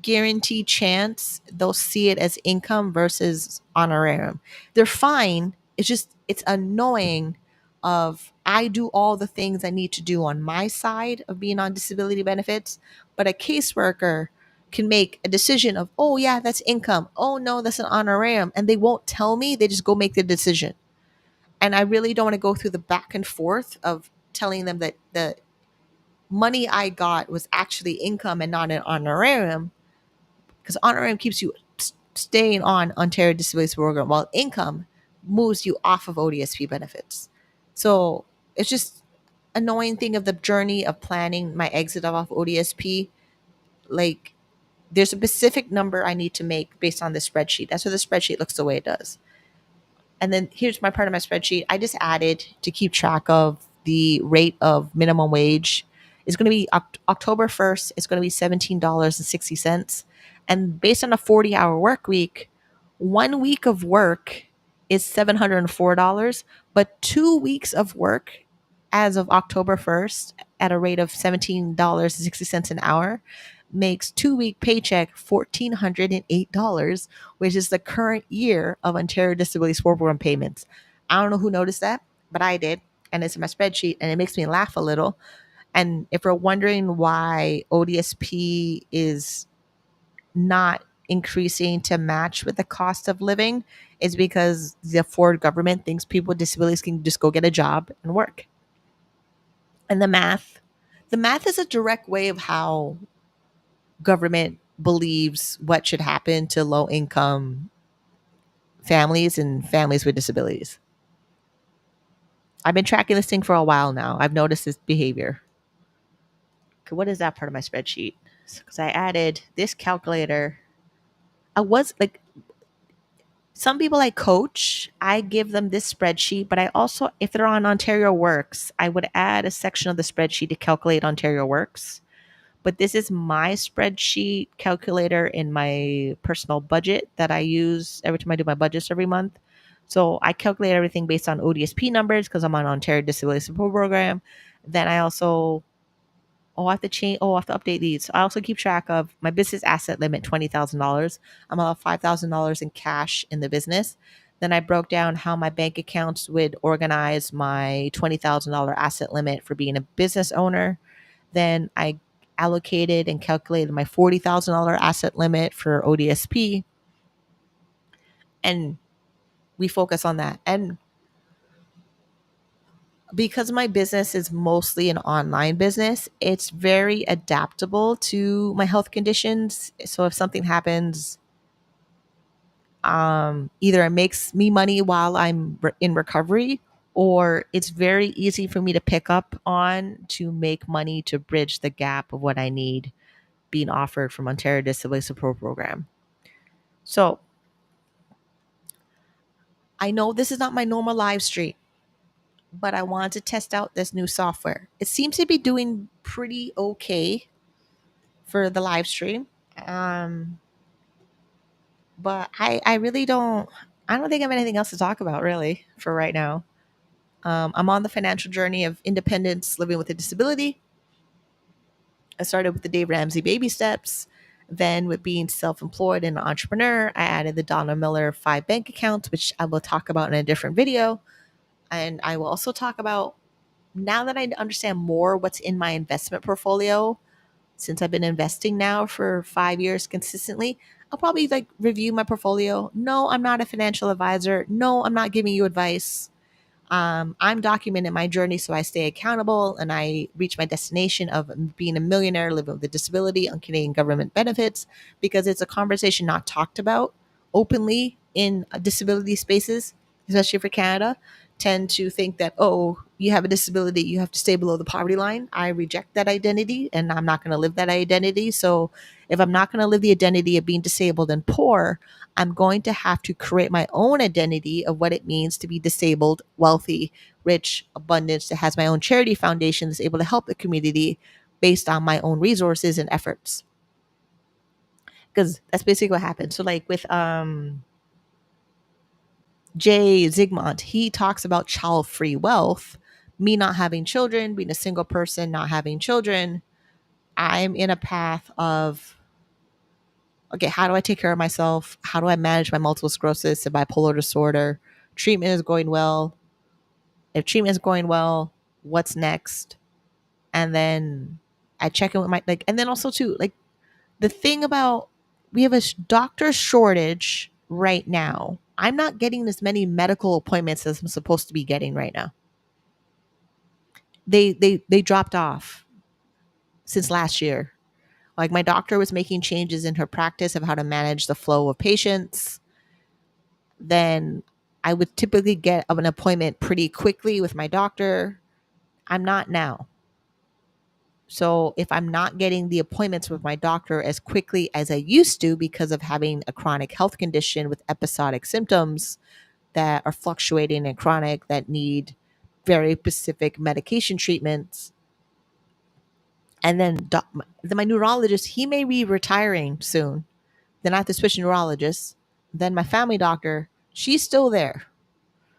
guaranteed chance they'll see it as income versus honorarium. They're fine. It's annoying of I do all the things I need to do on my side of being on disability benefits, but a caseworker can make a decision of, oh yeah, that's income. Oh no, that's an honorarium. And they won't tell me. They just go make the decision. And I really don't want to go through the back and forth of telling them that the money I got was actually income and not an honorarium, because honorarium keeps you staying on Ontario Disability Program, while income moves you off of ODSP benefits. So it's just annoying thing of the journey of planning my exit off ODSP. Like, there's a specific number I need to make based on the spreadsheet. That's why the spreadsheet looks the way it does. And then here's my part of my spreadsheet. I just added to keep track of the rate of minimum wage. It's going to be October 1st. It's going to be $17.60. And based on a 40-hour work week, 1 week of work is $704. But 2 weeks of work as of October 1st at a rate of $17.60 an hour makes 2 week paycheck $1,408, which is the current year of Ontario Disability Support Program payments. I don't know who noticed that, but I did. And it's in my spreadsheet and it makes me laugh a little. And if we're wondering why ODSP is not increasing to match with the cost of living, is because the Ford government thinks people with disabilities can just go get a job and work. And the math is a direct way of how government believes what should happen to low income families and families with disabilities. I've been tracking this thing for a while now. I've noticed this behavior. Okay, what is that part of my spreadsheet? Because I added this calculator. I was like, some people I coach, I give them this spreadsheet, but I also, if they're on Ontario Works, I would add a section of the spreadsheet to calculate Ontario Works. But this is my spreadsheet calculator in my personal budget that I use every time I do my budgets every month. So I calculate everything based on ODSP numbers because I'm on Ontario Disability Support Program. Then I also, I have to change, I have to update these. So I also keep track of my business asset limit, $20,000. I'm allowed $5,000 in cash in the business. Then I broke down how my bank accounts would organize my $20,000 asset limit for being a business owner. Then I allocated and calculated my $40,000 asset limit for ODSP. And we focus on that. And because my business is mostly an online business, it's very adaptable to my health conditions. So if something happens, either it makes me money while I'm in recovery, or it's very easy for me to pick up on to make money to bridge the gap of what I need being offered from Ontario Disability Support Program. So I know this is not my normal live stream, but I wanted to test out this new software. It seems to be doing pretty okay for the live stream. Um, but I really I don't think I have anything else to talk about really for right now. I'm on the financial journey of independence, living with a disability. I started with the Dave Ramsey baby steps. Then with being self-employed and an entrepreneur, I added the Donna Miller 5 bank accounts, which I will talk about in a different video. And I will also talk about, now that I understand more what's in my investment portfolio, since I've been investing now for 5 years consistently, I'll probably review my portfolio. No, I'm not a financial advisor. No, I'm not giving you advice. I'm documenting my journey so I stay accountable and I reach my destination of being a millionaire living with a disability on Canadian government benefits, because it's a conversation not talked about openly in disability spaces, especially for Canada. Tend to think that, oh, you have a disability, you have to stay below the poverty line. I reject that identity and I'm not going to live that identity. So if I'm not going to live the identity of being disabled and poor, I'm going to have to create my own identity of what it means to be disabled, wealthy, rich, abundance, that has my own charity foundation that's able to help the community based on my own resources and efforts. Because that's basically what happened. So like with Jay Zygmunt, he talks about child-free wealth, me not having children, being a single person, not having children. I'm in a path of, okay, how do I take care of myself? How do I manage my multiple sclerosis and bipolar disorder? Treatment is going well. If treatment is going well, what's next? And then I check in with my, like, and then also too, like, the thing about, we have a doctor shortage right now. I'm not getting as many medical appointments as I'm supposed to be getting right now. They dropped off since last year. Like, my doctor was making changes in her practice of how to manage the flow of patients. Then I would typically get an appointment pretty quickly with my doctor. I'm not now. So if I'm not getting the appointments with my doctor as quickly as I used to because of having a chronic health condition with episodic symptoms that are fluctuating and chronic that need very specific medication treatments, and then my neurologist, he may be retiring soon. Then I have to switch neurologists. Then my family doctor, she's still there.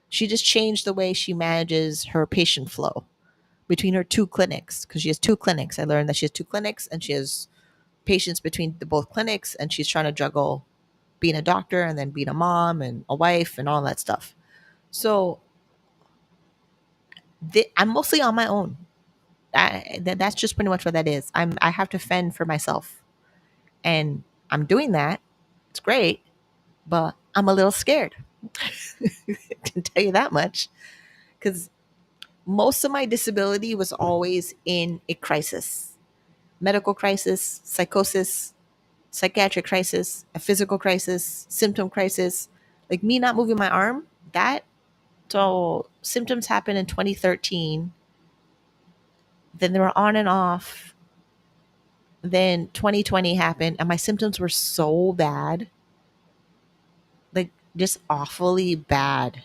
She just changed the way she manages her patient flow between her two clinics, because she has two clinics. I learned that she has two clinics and she has patients between the both clinics, and she's trying to juggle being a doctor and then being a mom and a wife and all that stuff. So I'm mostly on my own. That's just pretty much what that is. I have to fend for myself, and I'm doing that. It's great, but I'm a little scared. I can tell you that much, because most of my disability was always in a crisis: medical crisis, psychosis, psychiatric crisis, a physical crisis, symptom crisis. Like me not moving my arm, that, so symptoms happened in 2013. Then they were on and off. Then 2020 happened and my symptoms were so bad, like just awfully bad,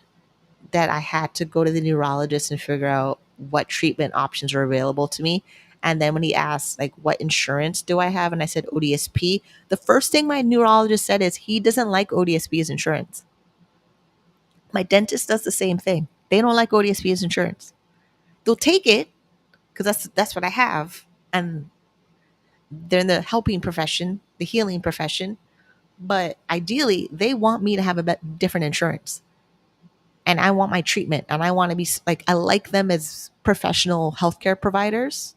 that I had to go to the neurologist and figure out what treatment options are available to me. And then when he asked, like, what insurance do I have? And I said ODSP. The first thing my neurologist said is he doesn't like ODSP as insurance. My dentist does the same thing. They don't like ODSP as insurance. They'll take it because that's what I have. And they're in the helping profession, the healing profession. But ideally, they want me to have a different insurance. And I want my treatment. And I want to be like, I like them as professional healthcare providers.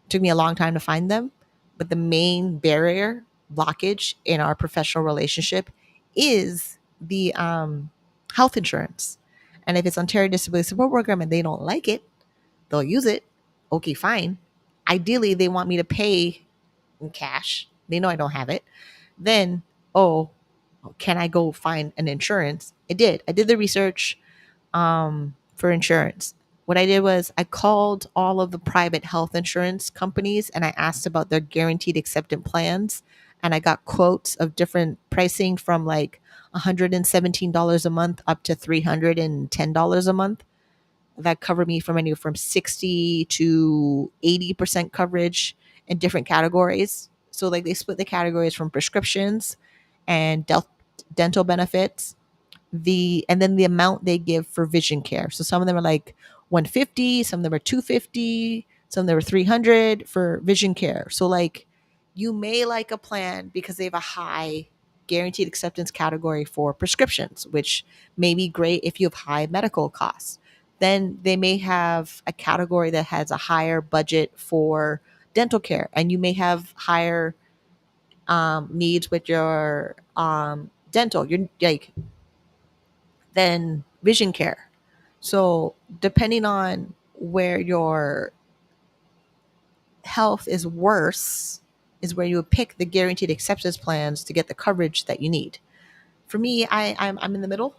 It took me a long time to find them. But the main barrier, blockage in our professional relationship is the health insurance. And if it's Ontario Disability Support Program and they don't like it, they'll use it. Okay, fine. Ideally, they want me to pay in cash. They know I don't have it. Then, oh, can I go find an insurance? I did. I did the research for insurance. What I did was I called all of the private health insurance companies and I asked about their guaranteed acceptance plans. And I got quotes of different pricing from like $117 a month up to $310 a month that cover me from anywhere from 60 to 80% coverage in different categories. So like they split the categories from prescriptions and dental benefits, and then the amount they give for vision care. So some of them are like 150, some of them are 250, some of them are 300 for vision care. So like you may like a plan because they have a high guaranteed acceptance category for prescriptions, which may be great if you have high medical costs. Then they may have a category that has a higher budget for dental care, and you may have higher needs with your dental. You're like, than vision care. So depending on where your health is worse is where you would pick the guaranteed acceptance plans to get the coverage that you need. For me, I'm in the middle.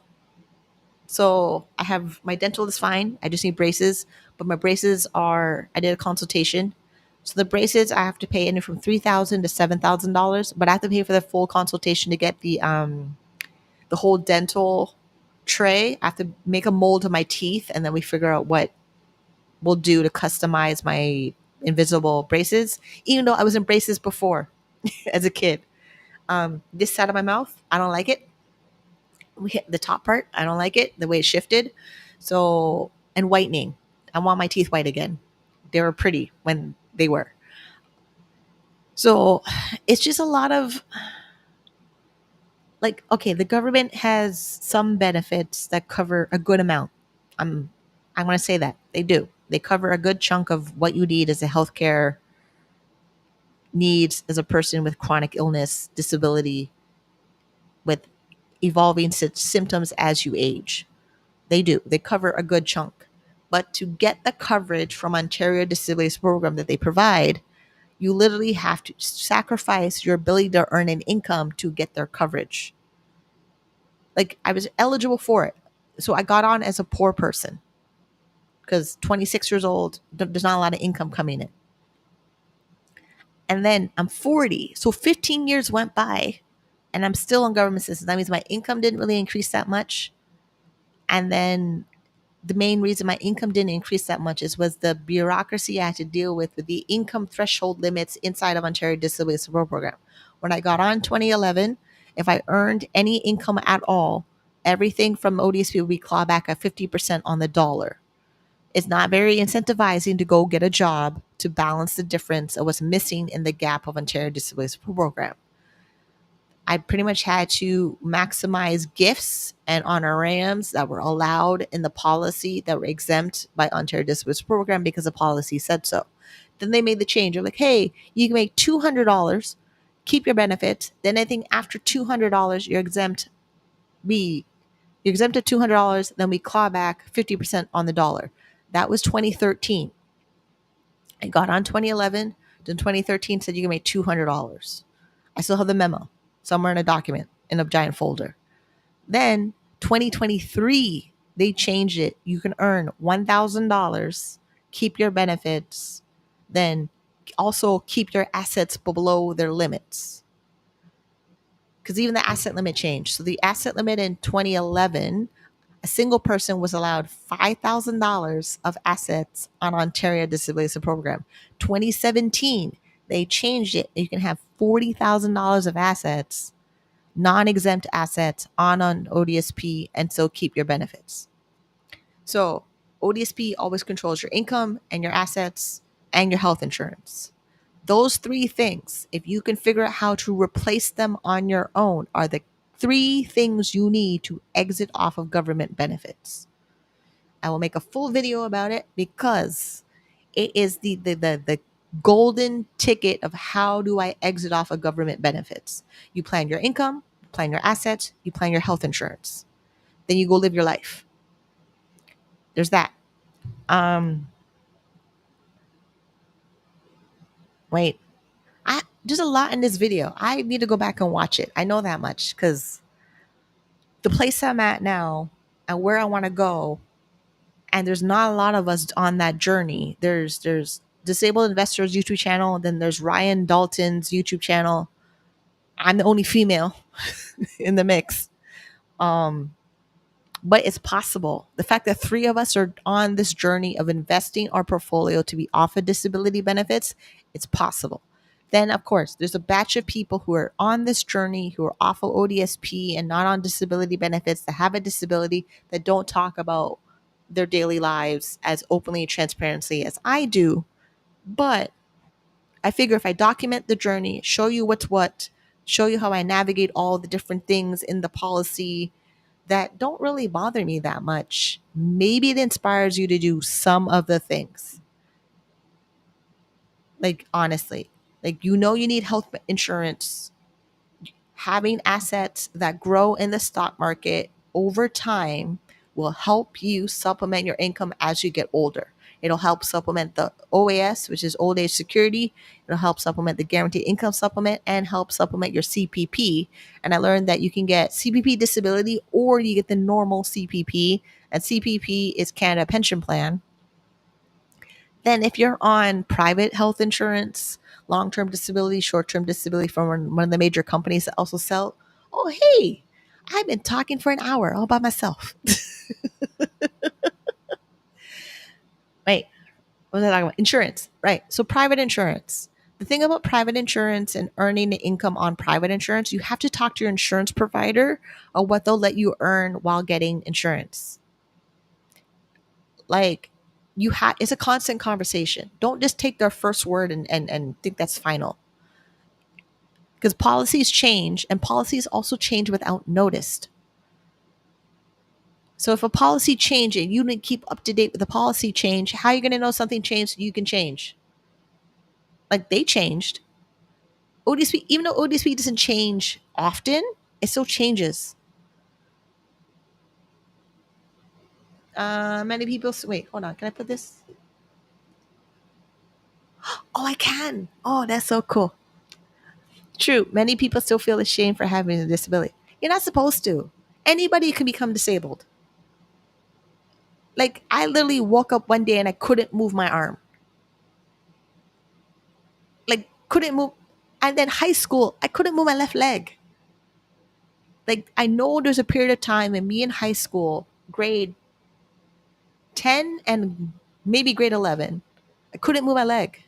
So I have my dental is fine. I just need braces, but my braces are. I did a consultation, so the braces I have to pay anywhere from $3,000 to $7,000, but I have to pay for the full consultation to get the whole dental tray. I have to make a mold of my teeth, and then we figure out what we'll do to customize my invisible braces. Even though I was in braces before as a kid, this side of my mouth I don't like it. We hit the top part. I don't like it the way it shifted. So, and whitening. I want my teeth white again. They were pretty when they were. So, it's just a lot of like, okay, the government has some benefits that cover a good amount. I'm I'm going to say that they do. They cover a good chunk of what you need as a healthcare needs as a person with chronic illness, disability, with evolving symptoms as you age. They do. They cover a good chunk. But to get the coverage from Ontario Disabilities Program that they provide, you literally have to sacrifice your ability to earn an income to get their coverage. Like I was eligible for it. So I got on as a poor person because 26 years old, there's not a lot of income coming in. And then I'm 40. So 15 years went by and I'm still on government assistance. That means my income didn't really increase that much. And then the main reason my income didn't increase that much was the bureaucracy I had to deal with the income threshold limits inside of Ontario Disability Support Program. When I got on 2011, if I earned any income at all, everything from ODSP would be clawed back at 50% on the dollar. It's not very incentivizing to go get a job to balance the difference of what's missing in the gap of Ontario Disability Support Program. I pretty much had to maximize gifts and honorariums that were allowed in the policy that were exempt by Ontario Disability Program because the policy said so. Then they made the change. They're like, hey, you can make $200, keep your benefits. Then anything after $200, you're exempt. You're exempt at $200. Then we claw back 50% on the dollar. That was 2013. I got on 2011. Then 2013 said you can make $200. I still have the memo somewhere in a document in a giant folder. Then 2023, they changed it. You can earn $1,000, keep your benefits, then also keep your assets below their limits. Because even the asset limit changed. So the asset limit in 2011, a single person was allowed $5,000 of assets on Ontario Disability Support Program. 2017, they changed it. You can have $40,000 of assets, non-exempt assets on ODSP, and so keep your benefits. So ODSP always controls your income and your assets and your health insurance. Those three things, if you can figure out how to replace them on your own, are the three things you need to exit off of government benefits. I will make a full video about it because it is the golden ticket of how do I exit off of government benefits. You plan your income, you plan your assets, you plan your health insurance. Then you go live your life. There's that. Um, wait. There's a lot in this video. I need to go back and watch it. I know that much because the place I'm at now and where I want to go, and there's not a lot of us on that journey. There's Disabled Investors YouTube channel, then there's Ryan Dalton's YouTube channel. I'm the only female in the mix. Um, but it's possible. The fact that three of us are on this journey of investing our portfolio to be off of disability benefits, it's possible. Then, of course, there's a batch of people who are on this journey, who are off of ODSP and not on disability benefits, that have a disability, that don't talk about their daily lives as openly and transparently as I do. But I figure if I document the journey, show you what's what, show you how I navigate all the different things in the policy that don't really bother me that much, maybe it inspires you to do some of the things. Like, honestly, like, you need health insurance. Having assets that grow in the stock market over time will help you supplement your income as you get older. It'll help supplement the OAS, which is old age security. It'll help supplement the guaranteed income supplement and help supplement your CPP. And I learned that you can get CPP disability or you get the normal CPP. And CPP is Canada Pension Plan. Then if you're on private health insurance, long-term disability, short-term disability from one of the major companies that also sell, oh, hey, I've been talking for an hour all by myself. Wait, what was I talking about? Insurance, right? So private insurance. The thing about private insurance and earning the income on private insurance, you have to talk to your insurance provider on what they'll let you earn while getting insurance. Like it's a constant conversation. Don't just take their first word and think that's final. Because policies change and policies also change without notice. So if a policy changes and you didn't keep up to date with the policy change, how are you going to know something changed so you can change? Like they changed. ODSP, even though ODSP doesn't change often, it still changes. Many people, wait, hold on. Can I put this? Oh, I can. Oh, that's so cool. True. Many people still feel ashamed for having a disability. You're not supposed to. Anybody can become disabled. Like I literally woke up one day and I couldn't move my arm. Like couldn't move. And then high school, I couldn't move my left leg. Like I know there's a period of time in me in high school, grade 10 and maybe grade 11, I couldn't move my leg.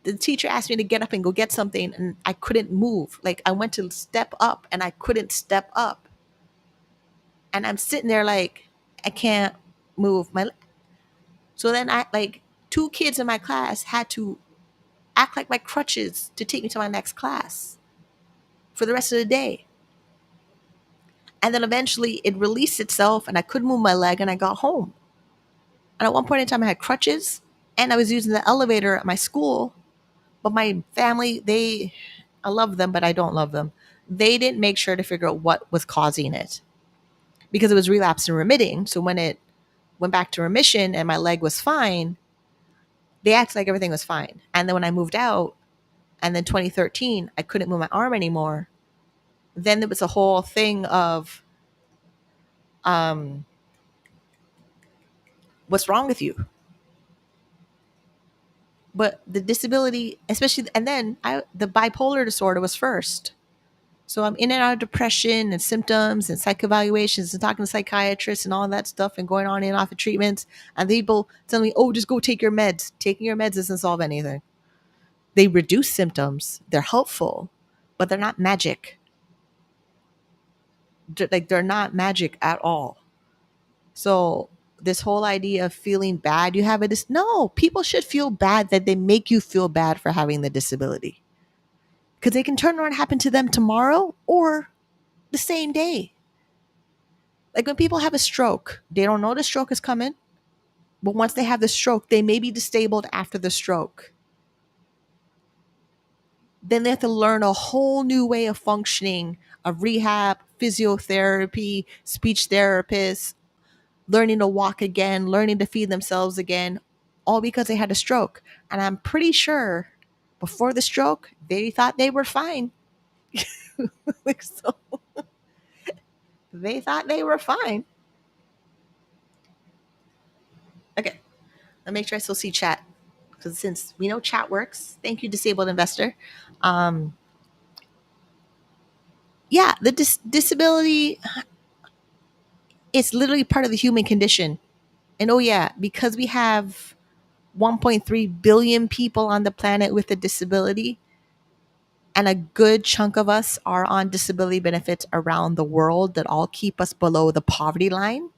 The teacher asked me to get up and go get something and I couldn't move. Like I went to step up and I couldn't step up. And I'm sitting there like I can't move my leg. So then I like two kids in my class had to act like my crutches to take me to my next class for the rest of the day. And then eventually it released itself and I couldn't move my leg and I got home. And at one point in time I had crutches and I was using the elevator at my school. But my family, I love them, but I don't love them. They didn't make sure to figure out what was causing it because it was relapse and remitting. So when it went back to remission and my leg was fine, they acted like everything was fine. And then when I moved out and then 2013, I couldn't move my arm anymore. Then there was a whole thing of, what's wrong with you? But the disability, especially, and then the bipolar disorder was first. So I'm in and out of depression and symptoms and psych evaluations and talking to psychiatrists and all that stuff and going on and off of treatments. And people tell me, oh, just go take your meds. Taking your meds doesn't solve anything. They reduce symptoms. They're helpful, but they're not magic. They're not magic at all. So this whole idea of feeling bad, you have it. No, people should feel bad that they make you feel bad for having the disability. Because they can turn around and happen to them tomorrow or the same day. Like when people have a stroke, they don't know the stroke is coming. But once they have the stroke, they may be disabled after the stroke. Then they have to learn a whole new way of functioning, of rehab, physiotherapy, speech therapists, learning to walk again, learning to feed themselves again, all because they had a stroke. And I'm pretty sure before the stroke, they thought they were fine. Like, so they thought they were fine. Okay, I'll make sure I still see chat. Because since we know chat works, thank you, disabled investor. Um, yeah, the disability is literally part of the human condition. And oh, yeah, because we have 1.3 billion people on the planet with a disability, and a good chunk of us are on disability benefits around the world that all keep us below the poverty line.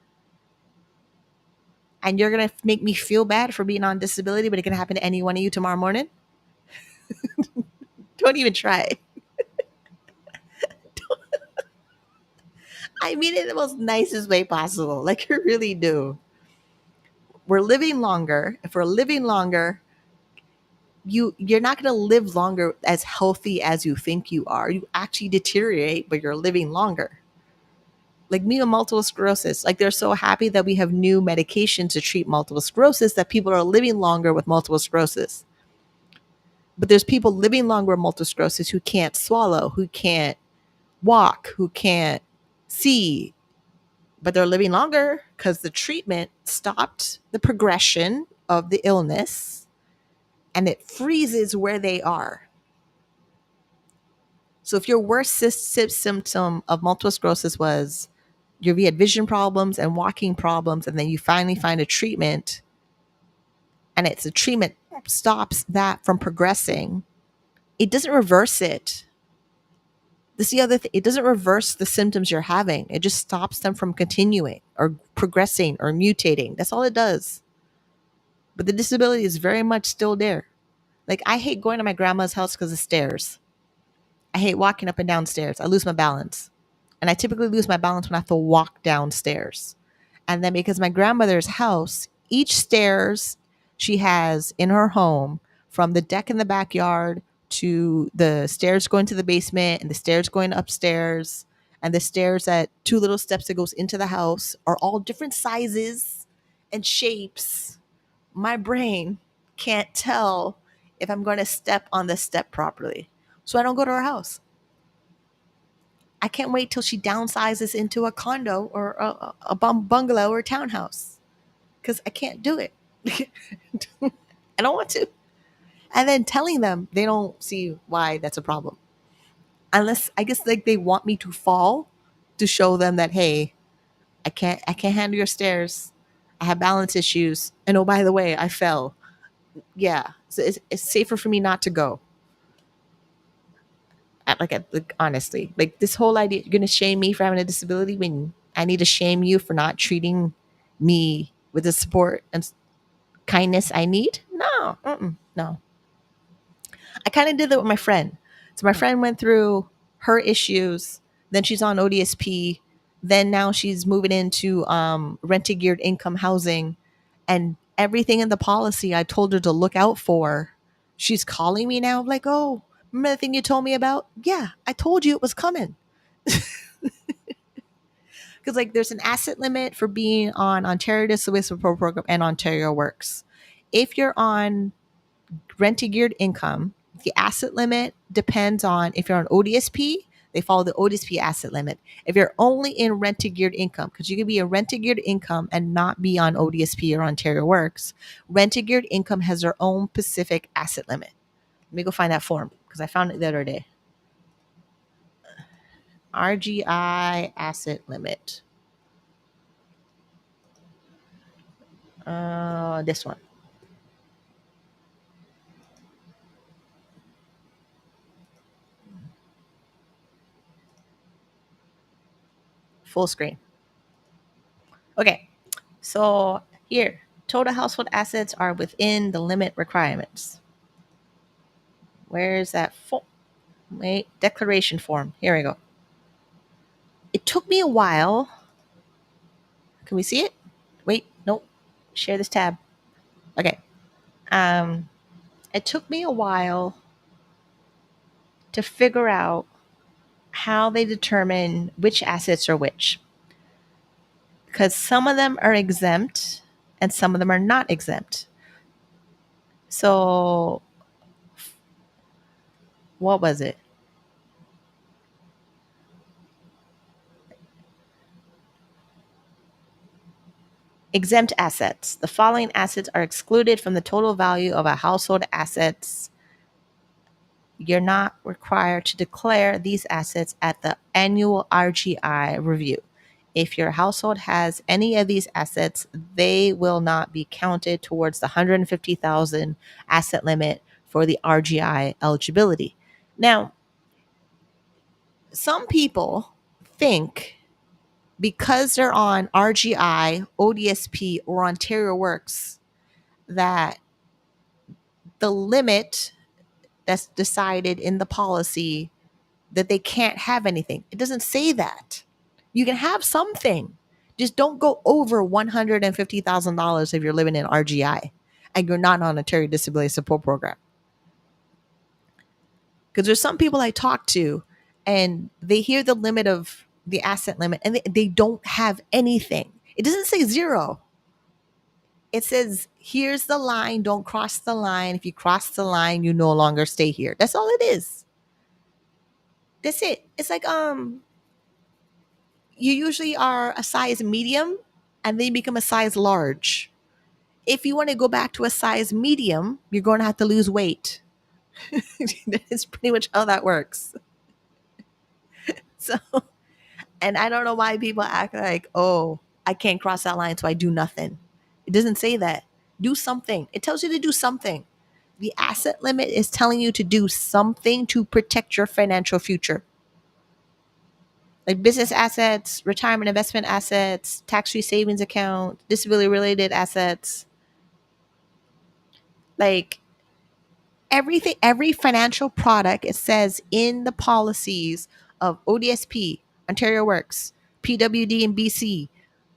And you're going to make me feel bad for being on disability, but it can happen to any one of you tomorrow morning? Don't even try. I mean it in the most nicest way possible. Like you really do. We're living longer. If we're living longer, you're not going to live longer as healthy as you think you are. You actually deteriorate, but you're living longer. Like me with multiple sclerosis, like they're so happy that we have new medication to treat multiple sclerosis that people are living longer with multiple sclerosis. But there's people living longer with multiple sclerosis who can't swallow, who can't walk, who can't see, but they're living longer because the treatment stopped the progression of the illness and it freezes where they are. So if your worst symptom of multiple sclerosis was you had vision problems and walking problems, and then you finally find a treatment, and it's a treatment stops that from progressing, it doesn't reverse it. This is the other thing. It doesn't reverse the symptoms you're having. It just stops them from continuing or progressing or mutating. That's all it does. But the disability is very much still there. Like I hate going to my grandma's house because of stairs. I hate walking up and down stairs. I lose my balance. And I typically lose my balance when I have to walk downstairs. And then because my grandmother's house, each stairs she has in her home, from the deck in the backyard to the stairs going to the basement and the stairs going upstairs and the stairs at two little steps that goes into the house, are all different sizes and shapes. My brain can't tell if I'm going to step on the step properly. So I don't go to her house. I can't wait till she downsizes into a condo or a bungalow or a townhouse because I can't do it. I don't want to. And then telling them, they don't see why that's a problem. Unless I guess like they want me to fall to show them that, hey, I can't handle your stairs. I have balance issues. And oh, by the way, I fell. Yeah. So it's safer for me not to go. Like honestly, like this whole idea, you're gonna shame me for having a disability when I need to shame you for not treating me with the support and kindness I need. No, no. I kind of did that with my friend. So my friend went through her issues, then she's on ODSP, then now she's moving into rented geared income housing, and everything in the policy I told her to look out for. She's calling me now, like, oh, remember the thing you told me about? Yeah, I told you it was coming. Because like there's an asset limit for being on Ontario Disability Support Program and Ontario Works. If you're on rented geared income, the asset limit depends on if you're on ODSP, they follow the ODSP asset limit. If you're only in rented geared income, because you can be a rented geared income and not be on ODSP or Ontario Works, rented geared income has their own specific asset limit. Let me go find that form because I found it the other day. RGI asset limit. This one. Full screen. Okay. So here, total household assets are within the limit requirements. Where is that? Wait, declaration form. Here we go. It took me a while. Can we see it? Wait, nope. Share this tab. Okay. It took me a while to figure out how they determine which assets are which. Because some of them are exempt and some of them are not exempt. So, what was it? Exempt assets. The following assets are excluded from the total value of a household assets. You're not required to declare these assets at the annual RGI review. If your household has any of these assets, they will not be counted towards the 150,000 asset limit for the RGI eligibility. Now, some people think because they're on RGI, ODSP, or Ontario Works, that the limit that's decided in the policy, that they can't have anything. It doesn't say that. You can have something. Just don't go over $150,000 if you're living in RGI and you're not on a Ontario Disability Support Program. Because there's some people I talk to and they hear the limit of the asset limit, and they don't have anything. It doesn't say zero. It says, here's the line, don't cross the line. If you cross the line, you no longer stay here. That's all it is. That's it. It's like you usually are a size medium and then you become a size large. If you want to go back to a size medium, you're going to have to lose weight. That's pretty much how that works. So, and I don't know why people act like, oh, I can't cross that line, so I do nothing. It doesn't say that. Do something. It tells you to do something. The asset limit is telling you to do something to protect your financial future. Like business assets, retirement investment assets, tax-free savings account, disability related assets. Like everything, every financial product, it says in the policies of ODSP, Ontario Works, PWD in BC,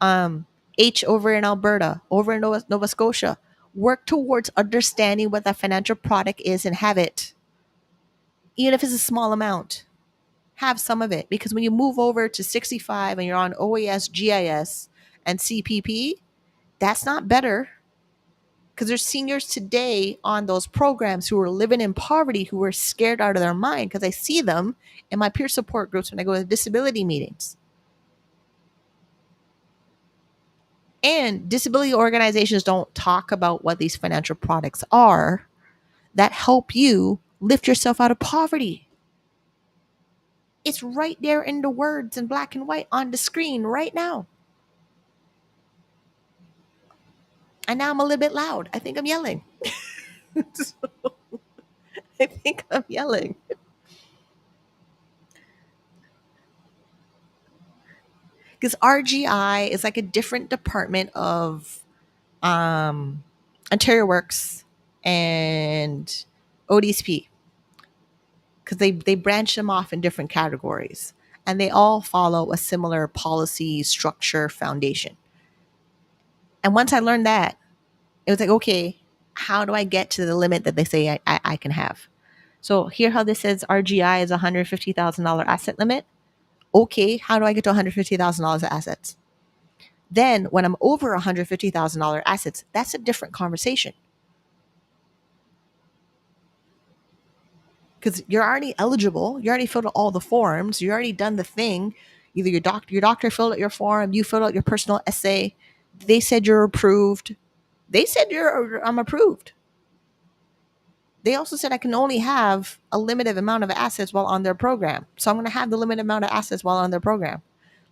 um, H over in Alberta, over in Nova Scotia, work towards understanding what that financial product is and have it, even if it's a small amount. Have some of it, because when you move over to 65 and you're on OAS, GIS, and CPP, that's not better, because there's seniors today on those programs who are living in poverty, who are scared out of their mind, because I see them in my peer support groups when I go to disability meetings. And disability organizations don't talk about what these financial products are that help you lift yourself out of poverty. It's right there in the words in black and white on the screen right now. And now I'm a little bit loud. I think I'm yelling. I think I'm yelling. Because RGI is like a different department of um, Ontario Works and ODSP, because they branch them off in different categories, and they all follow a similar policy structure foundation. And once I learned that, it was like, okay, how do I get to the limit that they say I can have? So here, how this says RGI is $150,000 asset limit. Okay, how do I get to $150,000 of assets? Then when I'm over $150,000 assets, that's a different conversation, because you're already eligible. You already filled out all the forms. You already done the thing. Either your doctor filled out your form, you filled out your personal essay. They said you're approved. They said I'm approved. They also said I can only have a limited amount of assets while on their program. So I'm going to have the limited amount of assets while on their program.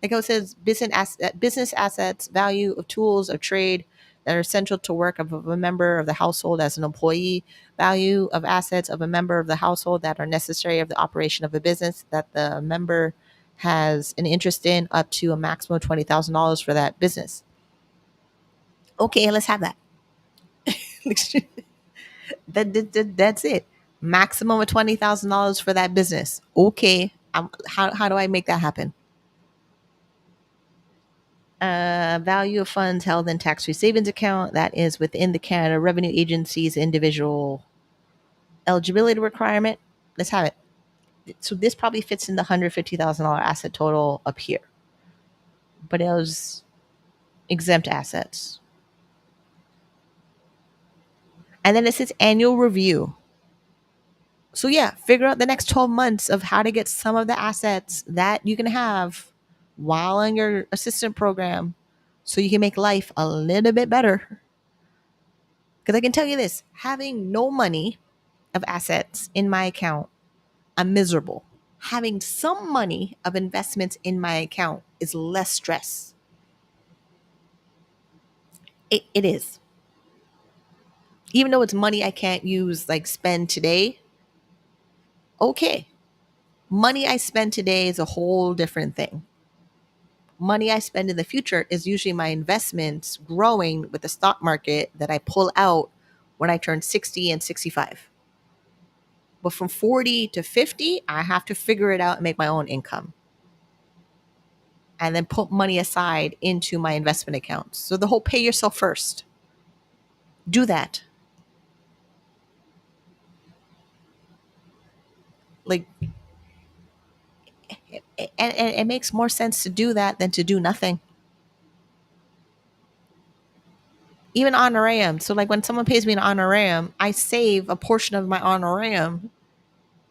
Like it says, business assets, value of tools of trade that are essential to work of a member of the household as an employee, value of assets of a member of the household that are necessary of the operation of a business that the member has an interest in, up to a maximum of $20,000 for that business. Okay, let's have that. That's it. Maximum of $20,000 for that business. Okay, how do I make that happen? Value of funds held in tax-free savings account that is within the Canada Revenue Agency's individual eligibility requirement. Let's have it. So this probably fits in the $150,000 asset total up here, but it was exempt assets. And then it says annual review. So yeah, figure out the next 12 months of how to get some of the assets that you can have while on your assistant program, so you can make life a little bit better. Because I can tell you this, having no money of assets in my account, I'm miserable. Having some money of investments in my account is less stress. It is. Even though it's money I can't use, like spend today, okay. Money I spend today is a whole different thing. Money I spend in the future is usually my investments growing with the stock market that I pull out when I turn 60 and 65. But from 40 to 50, I have to figure it out and make my own income, and then put money aside into my investment accounts. So the whole pay yourself first. Do that. Like And it makes more sense to do that than to do nothing. Even honorarium. So like when someone pays me an honorarium, I save a portion of my honorarium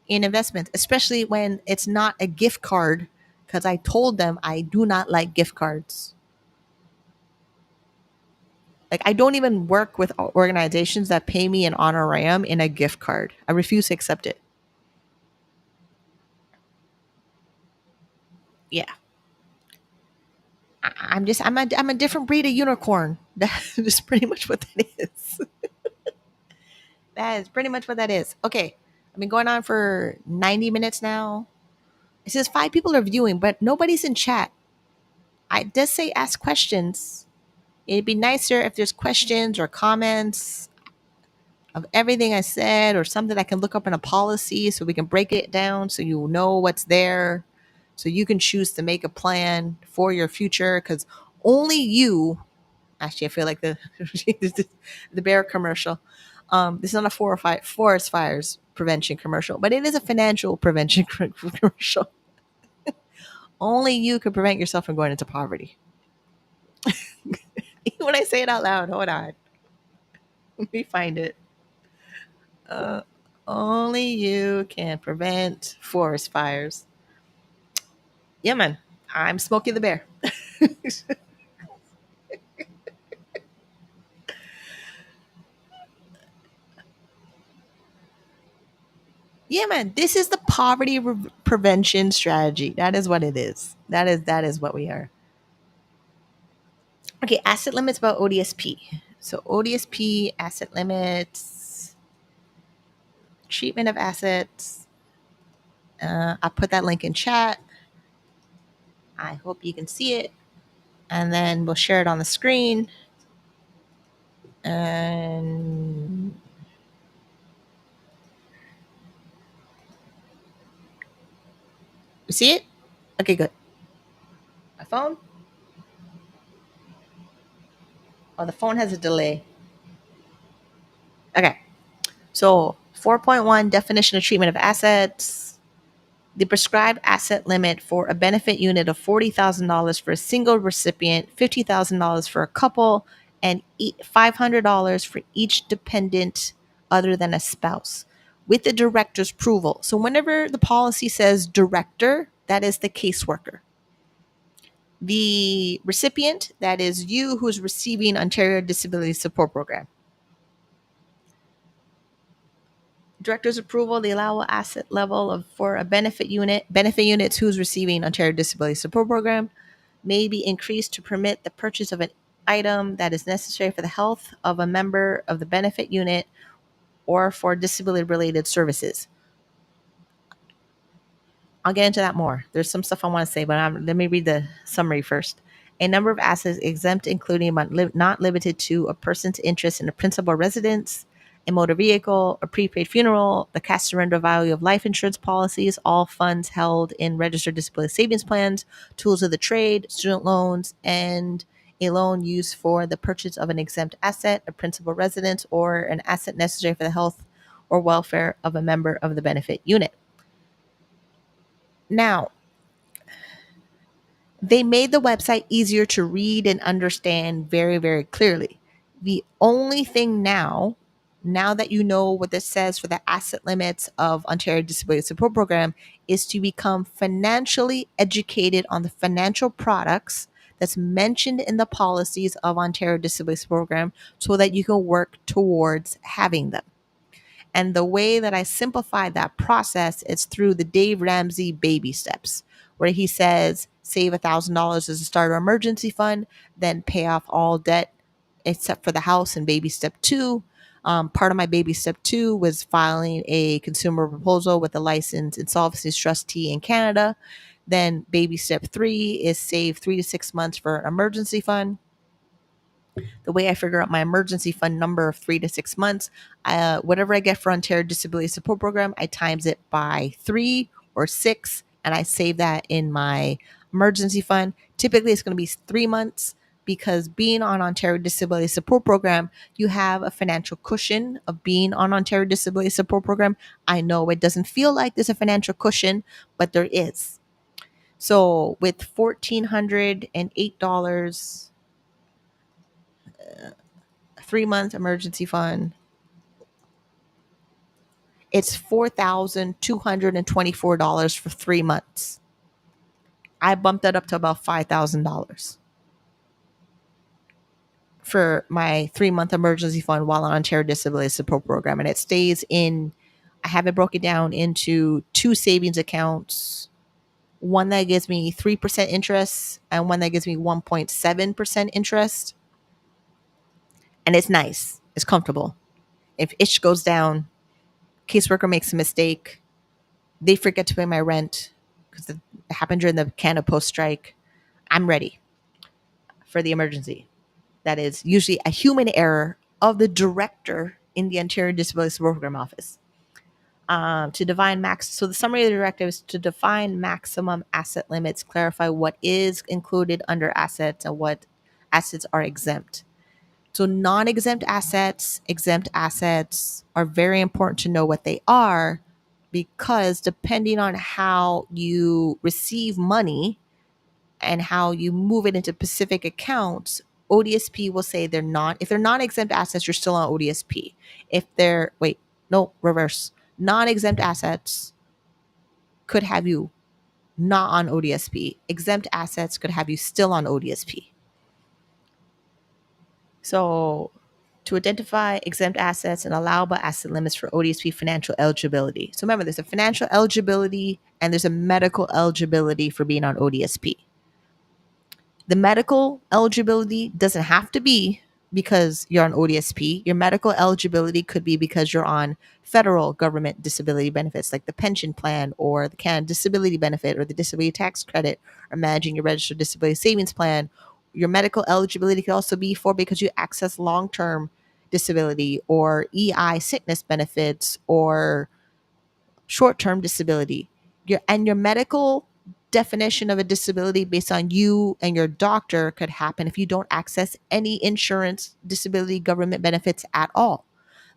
in investments, especially when it's not a gift card, because I told them I do not like gift cards. Like I don't even work with organizations that pay me an honorarium in a gift card. I refuse to accept it. Yeah. I'm a different breed of unicorn. That is pretty much what that is. That is pretty much what that is. Okay. I've been going on for 90 minutes now. It says 5 people are viewing, but nobody's in chat. I does say ask questions. It'd be nicer if there's questions or comments of everything I said or something I can look up in a policy so we can break it down so you know what's there. So you can choose to make a plan for your future because only you, actually, I feel like the bear commercial. This is not a forest fires prevention commercial, but it is a financial prevention commercial. Only you can prevent yourself from going into poverty. When I say it out loud, hold on. Let me find it. Uh, Only you can prevent forest fires. Yeah, man. I'm Smokey the Bear. Yeah, man. This is the poverty prevention strategy. That is what it is. That is what we are. Okay, asset limits about ODSP. So ODSP asset limits, treatment of assets. I'll put that link in chat. I hope you can see it, and then we'll share it on the screen. And you see it? Okay, good. My phone? Oh, the phone has a delay. Okay. So 4.1 definition of treatment of assets. The prescribed asset limit for a benefit unit of $40,000 for a single recipient, $50,000 for a couple, and $500 for each dependent other than a spouse with the director's approval. So whenever the policy says director, that is the caseworker. The recipient, that is you who's receiving Ontario Disability Support Program. Director's approval, the allowable asset level of for a benefit units who's receiving Ontario Disability Support Program may be increased to permit the purchase of an item that is necessary for the health of a member of the benefit unit or for disability related services. I'll get into that more. There's some stuff I want to say, but let me read the summary first. A number of assets exempt, including but not limited to a person's interest in a principal residence, a motor vehicle, a prepaid funeral, the cash surrender value of life insurance policies, all funds held in registered disability savings plans, tools of the trade, student loans, and a loan used for the purchase of an exempt asset, a principal residence, or an asset necessary for the health or welfare of a member of the benefit unit. Now, they made the website easier to read and understand very, very clearly. The only thing now that you know what this says for the asset limits of Ontario Disability Support Program, is to become financially educated on the financial products that's mentioned in the policies of Ontario Disability Support Program so that you can work towards having them. And the way that I simplify that process is through the Dave Ramsey baby steps, where he says, save $1,000 as a starter emergency fund, then pay off all debt except for the house in baby step 2. Part of my baby step 2 was filing a consumer proposal with a licensed insolvency trustee in Canada. Then baby step 3 is save 3 to 6 months for an emergency fund. The way I figure out my emergency fund number of 3 to 6 months, whatever I get for Ontario Disability Support Program, I times it by 3 or 6, and I save that in my emergency fund. Typically, it's going to be 3 months because being on Ontario Disability Support Program, you have a financial cushion of being on Ontario Disability Support Program. I know it doesn't feel like there's a financial cushion, but there is. So with $1,408, 3 month emergency fund, it's $4,224 for 3 months. I bumped that up to about $5,000 for my 3 month emergency fund while on Ontario Disability Support Program. And it stays in, I have it broken down into two savings accounts, one that gives me 3% interest and one that gives me 1.7% interest. And it's nice, it's comfortable. If itch goes down, caseworker makes a mistake, they forget to pay my rent because it happened during the Canada Post strike, I'm ready for the emergency. That is usually a human error of the director in the Ontario Disability Support Program office. To define max, so the summary of the directive is to define maximum asset limits, clarify what is included under assets and what assets are exempt. So non-exempt assets, exempt assets are very important to know what they are, because depending on how you receive money and how you move it into specific accounts, ODSP will say they're not, if they're non-exempt assets, you're still on ODSP. If they're, wait, no, reverse. Non-exempt assets could have you not on ODSP. Exempt assets could have you still on ODSP. So to identify exempt assets and allowable asset limits for ODSP financial eligibility. So remember, there's a financial eligibility and there's a medical eligibility for being on ODSP. The medical eligibility doesn't have to be because you're on ODSP. Your medical eligibility could be because you're on federal government disability benefits like the pension plan or the Canada Disability Benefit or the disability tax credit, or managing your registered disability savings plan. Your medical eligibility could also be for because you access long-term disability or EI sickness benefits or short-term disability. Your medical definition of a disability based on you and your doctor could happen if you don't access any insurance disability government benefits at all.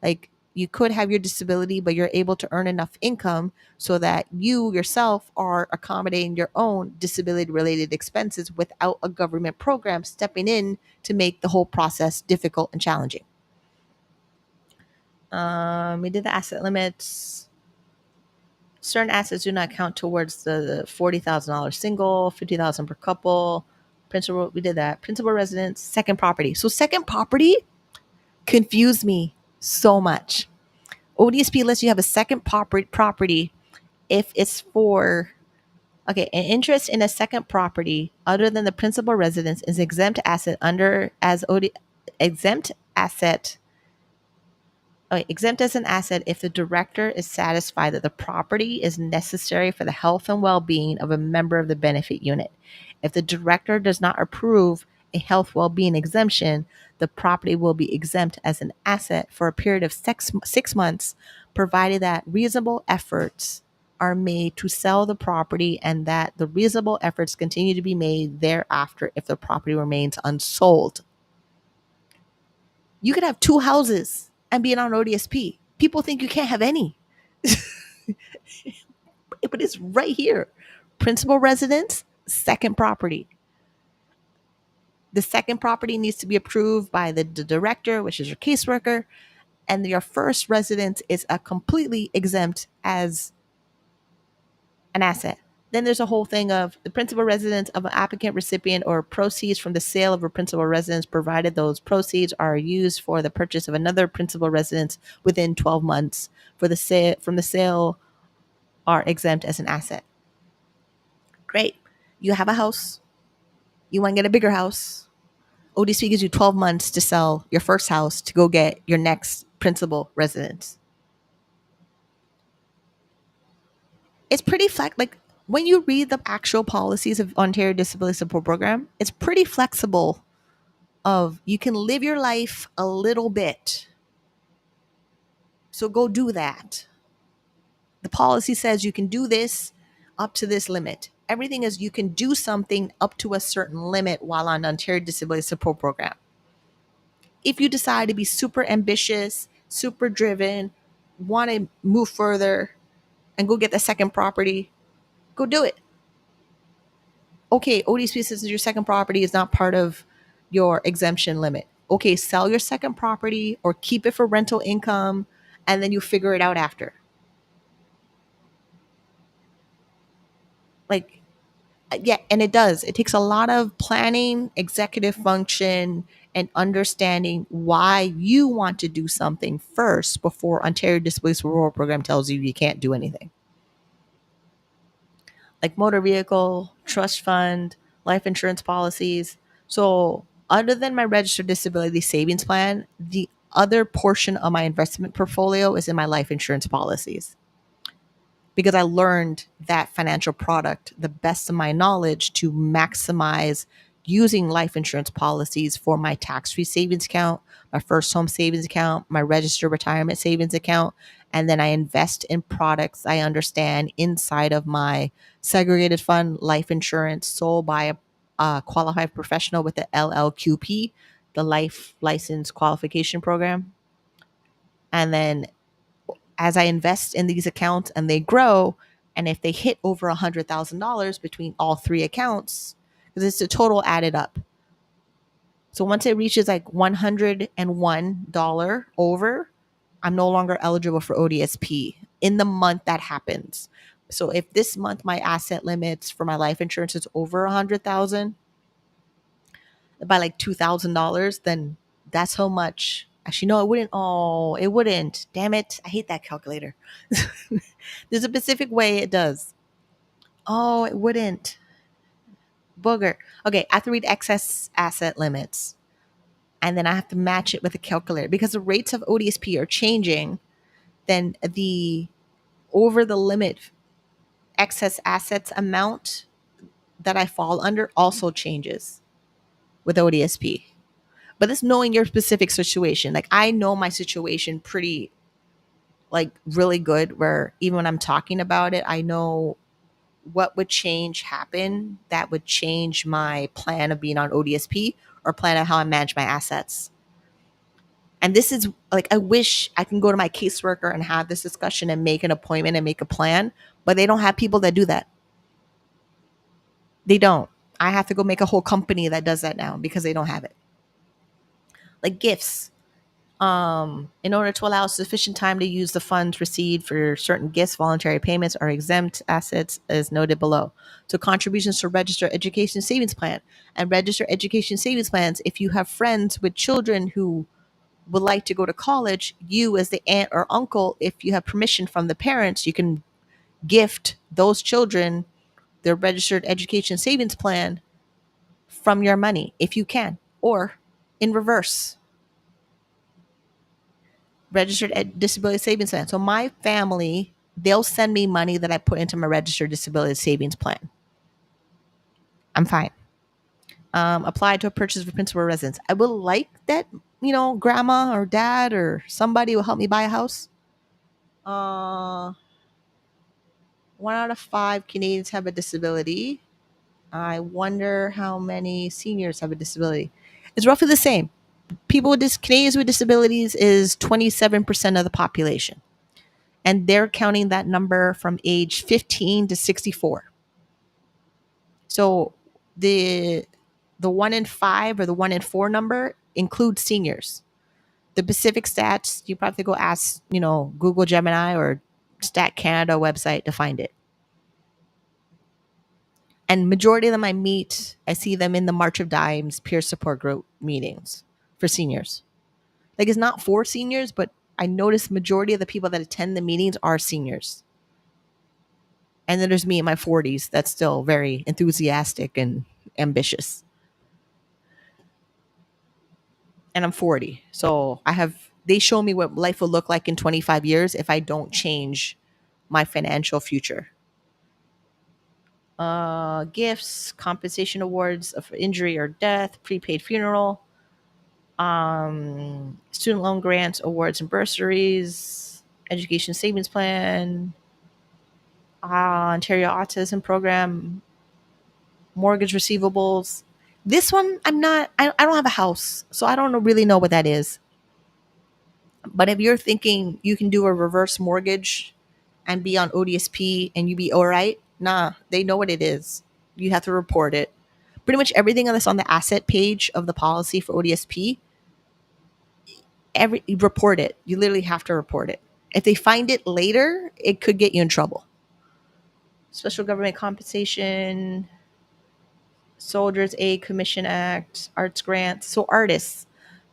Like, you could have your disability, but you're able to earn enough income so that you yourself are accommodating your own disability related expenses without a government program stepping in to make the whole process difficult and challenging. We did the asset limits. Certain assets do not count towards the $40,000 single, $50,000 per couple. Principal, we did that. Principal residence, second property. So second property confused me so much. ODSP lets you have a second property if it's for, okay, an interest in a second property other than the principal residence is exempt asset under as exempt asset. Okay, exempt as an asset if the director is satisfied that the property is necessary for the health and well-being of a member of the benefit unit. If the director does not approve a health well-being exemption, the property will be exempt as an asset for a period of 6 months, provided that reasonable efforts are made to sell the property and that the reasonable efforts continue to be made thereafter if the property remains unsold. You could have two houses and be on ODSP. People think you can't have any. But it's right here. Principal residence, second property. The second property needs to be approved by the director, which is your caseworker. And your first residence is a completely exempt as an asset. Then there's a whole thing of the principal residence of an applicant, recipient, or proceeds from the sale of a principal residence, provided those proceeds are used for the purchase of another principal residence within 12 months for the sale from the sale, are exempt as an asset. Great. You have a house. You want to get a bigger house. ODC gives you 12 months to sell your first house to go get your next principal residence. It's pretty like when you read the actual policies of Ontario Disability Support Program, it's pretty flexible of you can live your life a little bit. So go do that. The policy says you can do this up to this limit. Everything is you can do something up to a certain limit while on Ontario Disability Support Program. If you decide to be super ambitious, super driven, want to move further and go get the second property, go do it. Okay, ODSP says your second property is not part of your exemption limit. Okay, sell your second property or keep it for rental income, and then you figure it out after. Like, yeah, and it does. It takes a lot of planning, executive function, and understanding why you want to do something first before Ontario Disability Referral Program tells you you can't do anything. Like motor vehicle, trust fund, life insurance policies. So, other than my registered disability savings plan, the other portion of my investment portfolio is in my life insurance policies, because I learned that financial product the best of my knowledge to maximize using life insurance policies for my tax-free savings account, my first home savings account, my registered retirement savings account, and then I invest in products I understand inside of my segregated fund life insurance sold by a qualified professional with the LLQP, the Life License Qualification Program. And then as I invest in these accounts and they grow, and if they hit over $100,000 between all three accounts, because it's the total added up. So once it reaches like $101 over, I'm no longer eligible for ODSP in the month that happens. So if this month my asset limits for my life insurance is over 100,000 by like $2,000, then that's how much. Actually, no, it wouldn't. Oh, it wouldn't. Damn it. I hate that calculator. There's a specific way it does. Oh, it wouldn't. Booger. Okay, I have to read excess asset limits. And then I have to match it with a calculator because the rates of ODSP are changing. Then the over the limit excess assets amount that I fall under also changes with ODSP. But that's knowing your specific situation. Like I know my situation pretty like really good where even when I'm talking about it, I know what would change happen that would change my plan of being on ODSP or plan of how I manage my assets. And this is like, I wish I can go to my caseworker and have this discussion and make an appointment and make a plan, but they don't have people that do that. They don't. I have to go make a whole company that does that now because they don't have it. Like gifts. In order to allow sufficient time to use the funds received for certain gifts, voluntary payments are exempt assets as noted below. So contributions to registered education savings plan and registered education savings plans. If you have friends with children who would like to go to college, you as the aunt or uncle, if you have permission from the parents, you can gift those children their registered education savings plan from your money if you can, or in reverse registered disability savings plan. So my family, they'll send me money that I put into my registered disability savings plan. I'm fine. Applied to a purchase of principal residence. I would like that, grandma or dad or somebody will help me buy a house. 1 out of 5 Canadians have a disability. I wonder how many seniors have a disability. It's roughly the same. People with Canadians with disabilities is 27% of the population. And they're counting that number from age 15 to 64. So the 1 in 5 or the 1 in 4 number includes seniors. The specific stats, you probably go ask, Google Gemini or Stat Canada website to find it. And majority of them I meet, I see them in the March of Dimes peer support group meetings for seniors. Like it's not for seniors, but I notice majority of the people that attend the meetings are seniors. And then there's me in my 40s that's still very enthusiastic and ambitious. And I'm 40. So they show me what life will look like in 25 years if I don't change my financial future. Gifts, compensation awards for injury or death, prepaid funeral, student loan grants, awards and bursaries, education savings plan, Ontario Autism Program, mortgage receivables. This one, I don't have a house, so I don't really know what that is. But if you're thinking you can do a reverse mortgage and be on ODSP and you be all right, nah, they know what it is. You have to report it. Pretty much everything that's on the asset page of the policy for ODSP, you report it. You literally have to report it. If they find it later, it could get you in trouble. Special government compensation, Soldiers Aid Commission Act, arts grants. So artists.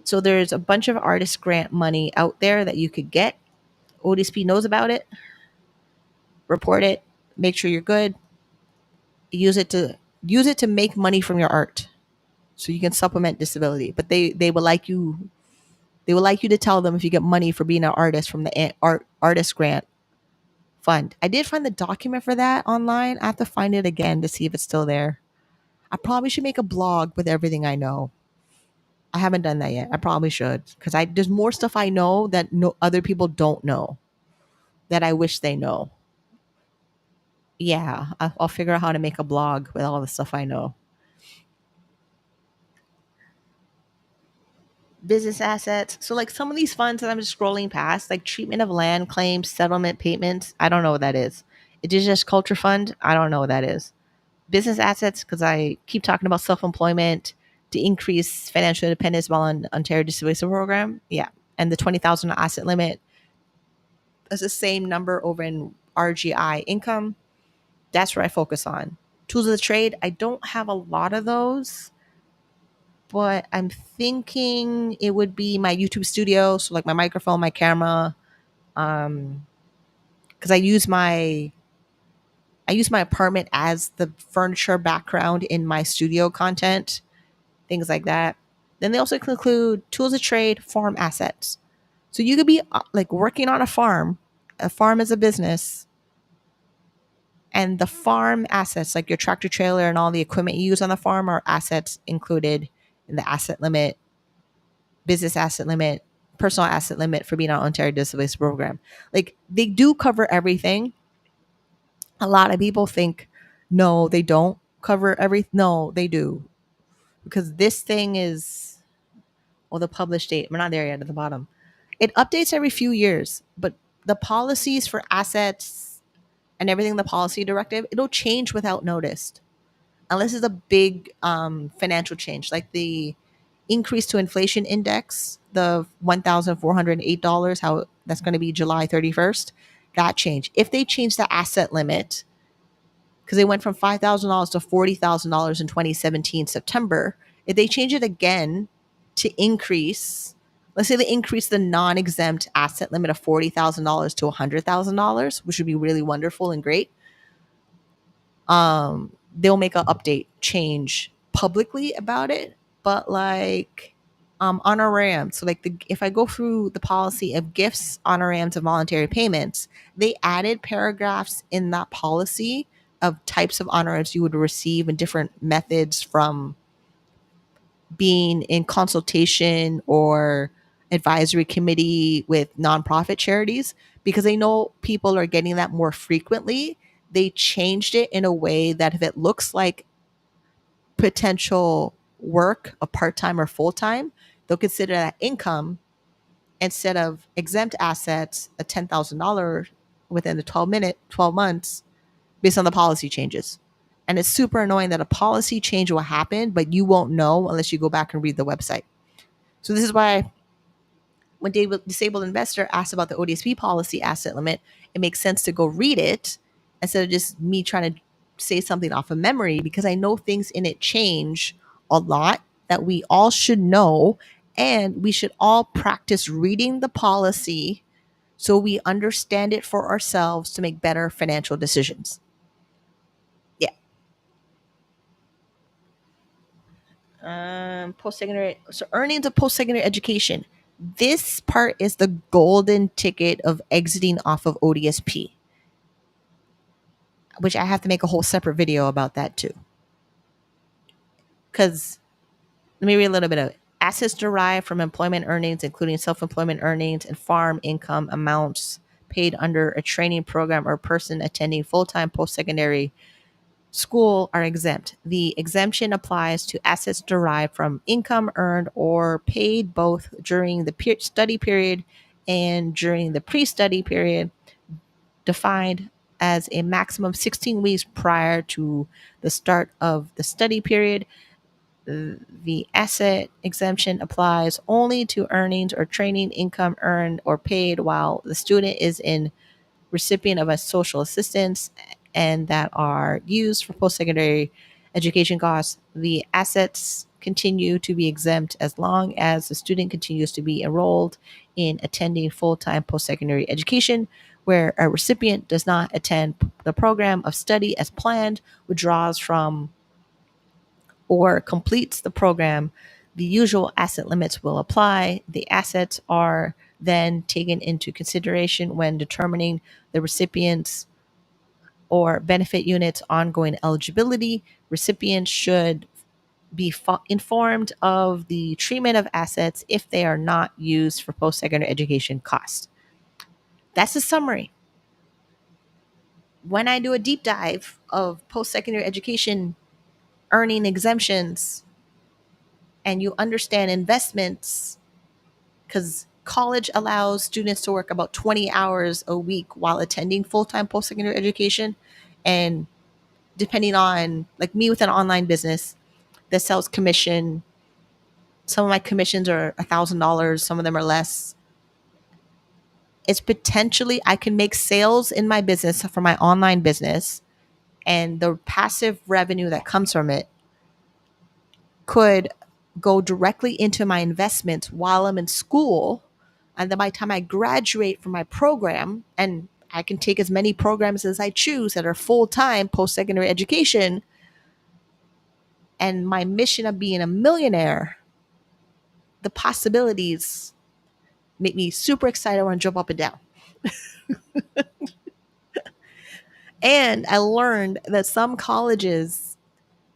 So there's a bunch of artist grant money out there that you could get. ODSP knows about it. Report it. Make sure you're good. Use it to make money from your art, so you can supplement disability. But they would like you to tell them if you get money for being an artist from the artist grant fund. I did find the document for that online. I have to find it again to see if it's still there. I probably should make a blog with everything I know. I haven't done that yet. I probably should, because there's more stuff I know that no other people don't know that I wish they know. Yeah, I'll figure out how to make a blog with all the stuff I know. Business assets. So like some of these funds that I'm just scrolling past, like treatment of land claims, settlement payments. I don't know what that is. Indigenous Culture Fund. I don't know what that is. Business assets, because I keep talking about self-employment to increase financial independence while on Ontario Disability Program. Yeah. And the 20,000 asset limit is the same number over in RGI income. That's where I focus on. Tools of the trade. I don't have a lot of those, but I'm thinking it would be my YouTube studio. So like my microphone, my camera, because I use my apartment as the furniture background in my studio content, things like that. Then they also include tools of trade, farm assets. So you could be like working on a farm. A farm is a business, and the farm assets, like your tractor trailer and all the equipment you use on the farm, are assets included in the asset limit, business asset limit, personal asset limit for being on Ontario Disability Program. Like they do cover everything. A lot of people think no, they don't cover everything. No, they do, because this thing is, well, the published date. We're not there yet at the bottom. It updates every few years, but the policies for assets and everything in the policy directive, it'll change without notice, unless it's a big financial change, like the increase to inflation index, the $1,408, how that's going to be July 31st. That change. If they change the asset limit, because they went from $5,000 to $40,000 in 2017 September, if they change it again to increase, let's say they increase the non-exempt asset limit of $40,000 to $100,000, which would be really wonderful and great. They'll make an update change publicly about it. But like honorarium, so like if I go through the policy of gifts, honorariums, and voluntary payments, they added paragraphs in that policy of types of honorariums you would receive and different methods, from being in consultation or advisory committee with nonprofit charities, because they know people are getting that more frequently. They changed it in a way that if it looks like potential work, a part-time or full-time, they'll consider that income instead of exempt assets, a $10,000 within the 12 months based on the policy changes. And it's super annoying that a policy change will happen, but you won't know unless you go back and read the website. So this is why when Disabled Investor asks about the ODSP policy asset limit, it makes sense to go read it instead of just me trying to say something off of memory, because I know things in it change a lot that we all should know, and we should all practice reading the policy so we understand it for ourselves to make better financial decisions. Yeah. Post-secondary, so earnings of post-secondary education. This part is the golden ticket of exiting off of ODSP, which I have to make a whole separate video about that too. Because let me read a little bit of it. Assets derived from employment earnings, including self-employment earnings and farm income amounts paid under a training program or person attending full-time post-secondary school, are exempt. The exemption applies to assets derived from income earned or paid both during the study period and during the pre-study period, defined as a maximum 16 weeks prior to the start of the study period. The asset exemption applies only to earnings or training income earned or paid while the student is in recipient of a social assistance and that are used for post-secondary education costs. The assets continue to be exempt as long as the student continues to be enrolled in attending full-time post-secondary education. Where a recipient does not attend the program of study as planned, withdraws from or completes the program, the usual asset limits will apply. The assets are then taken into consideration when determining the recipient's or benefit unit's ongoing eligibility. Recipients should be informed of the treatment of assets if they are not used for post-secondary education costs. That's a summary. When I do a deep dive of post-secondary education earning exemptions and you understand investments, because college allows students to work about 20 hours a week while attending full-time post-secondary education. And depending on, like me with an online business that sells commission, some of my commissions are $1,000, some of them are less. It's potentially, I can make sales in my business for my online business, and the passive revenue that comes from it could go directly into my investments while I'm in school. And then by the time I graduate from my program, and I can take as many programs as I choose that are full-time post-secondary education, and my mission of being a millionaire, the possibilities make me super excited. I want to jump up and down. And I learned that some colleges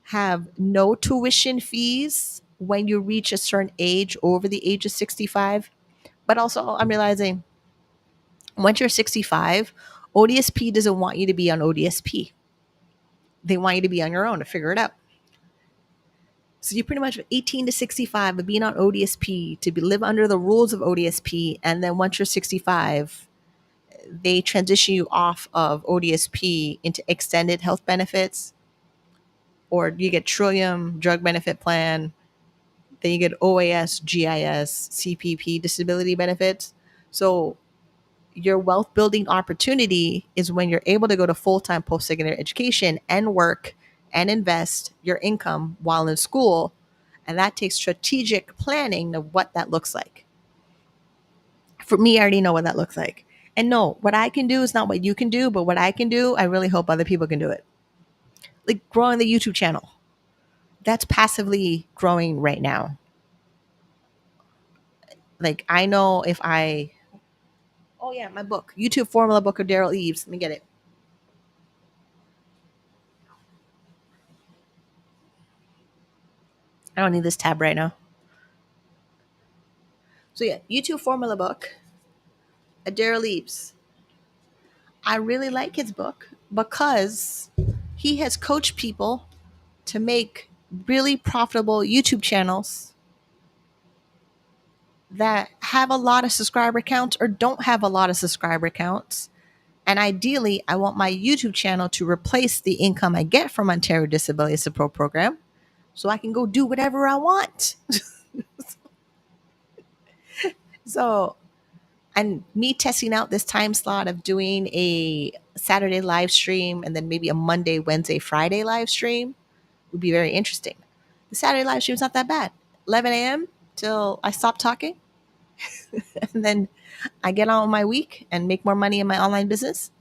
have no tuition fees when you reach a certain age over the age of 65. But also, I'm realizing once you're 65, ODSP doesn't want you to be on ODSP. They want you to be on your own to figure it out. So you pretty much have 18 to 65 of being on ODSP to live under the rules of ODSP. And then once you're 65, they transition you off of ODSP into extended health benefits, or you get Trillium drug benefit plan. Then you get OAS, GIS, CPP disability benefits. So your wealth building opportunity is when you're able to go to full-time post-secondary education and work and invest your income while in school. And that takes strategic planning of what that looks like. For me, I already know what that looks like. And no, what I can do is not what you can do, but what I can do, I really hope other people can do it. Like growing the YouTube channel. That's passively growing right now. Like I know if I, oh yeah, my book, YouTube Formula book of Daryl Eves. Let me get it. I don't need this tab right now. So yeah, YouTube Formula book, Daryl Eves. I really like his book because he has coached people to make really profitable YouTube channels that have a lot of subscriber counts or don't have a lot of subscriber counts. And ideally, I want my YouTube channel to replace the income I get from Ontario Disability Support Program so I can go do whatever I want. So, and me testing out this time slot of doing a Saturday live stream and then maybe a Monday, Wednesday, Friday live stream would be very interesting. The Saturday live stream is not that bad. 11 a.m. till I stop talking. And then I get on with my week and make more money in my online business.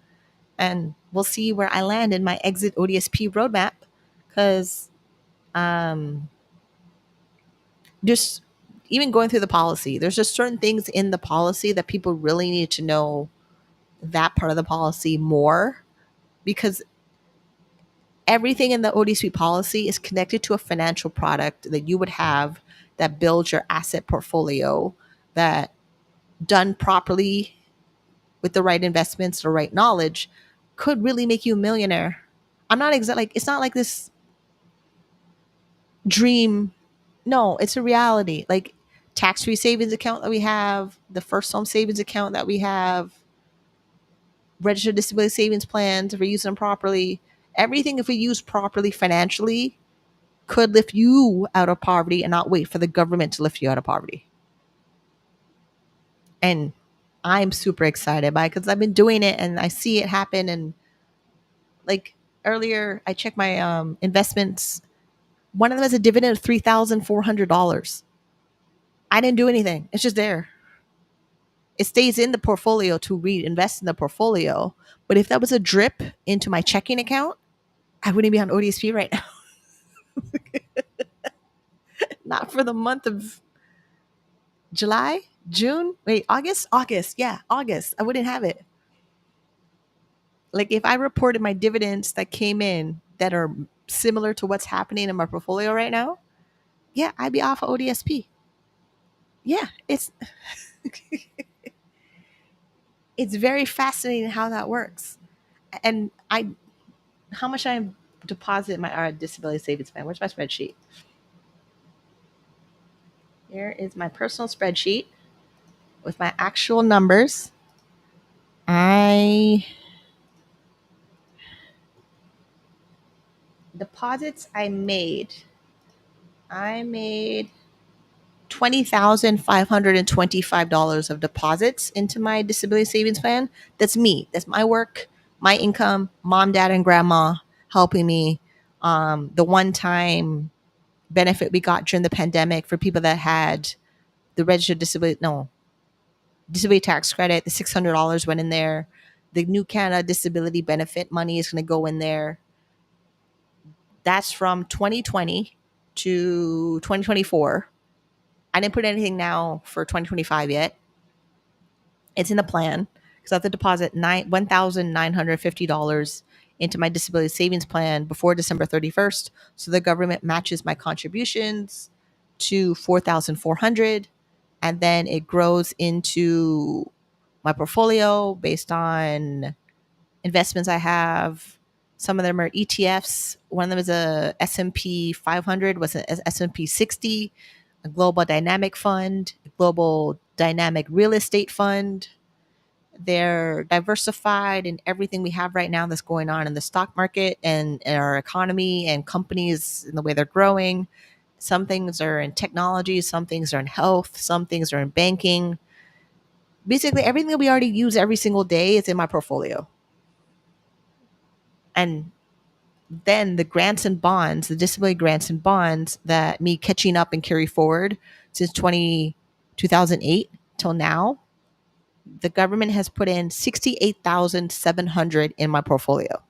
And we'll see where I land in my exit ODSP roadmap. Because just even going through the policy, there's just certain things in the policy that people really need to know that part of the policy more, because everything in the ODSP policy is connected to a financial product that you would have that builds your asset portfolio, that done properly with the right investments, the right knowledge, could really make you a millionaire. I'm not like it's not like this dream. No, it's a reality. Like tax-free savings account that we have, the first home savings account that we have, registered disability savings plans, if we use them properly, everything, if we use properly financially, could lift you out of poverty and not wait for the government to lift you out of poverty. And I'm super excited by it because I've been doing it and I see it happen. And like earlier, I checked my investments. One of them has a dividend of $3,400. I didn't do anything. It's just there. It stays in the portfolio to reinvest in the portfolio. But if that was a drip into my checking account, I wouldn't be on ODSP right now. Not for the month of July, June, wait, August. Yeah, August. I wouldn't have it. Like if I reported my dividends that came in that are similar to what's happening in my portfolio right now, yeah, I'd be off of ODSP. Yeah, it's very fascinating how that works. And how much I deposit in my disability savings plan. Where's my spreadsheet? Here is my personal spreadsheet with my actual numbers. I deposits I made $20,525 of deposits into my disability savings plan. That's me. That's my work, my income, mom, dad, and grandma helping me. The one time benefit we got during the pandemic for people that had the registered disability tax credit, the $600 went in there. The new Canada disability benefit money is going to go in there. That's from 2020 to 2024. I didn't put anything now for 2025 yet. It's in the plan because I have to deposit $1,950 into my disability savings plan before December 31st. So the government matches my contributions to 4,400, and then it grows into my portfolio based on investments I have. Some of them are ETFs. One of them is a S&P 500, was an S&P 60, a global dynamic fund, a global dynamic real estate fund. They're diversified in everything we have right now that's going on in the stock market and in our economy and companies and the way they're growing. Some things are in technology, some things are in health, some things are in banking. Basically, everything that we already use every single day is in my portfolio. And then the grants and bonds, the disability grants and bonds that me catching up and carry forward since 2008 till now, the government has put in 68,700 in my portfolio,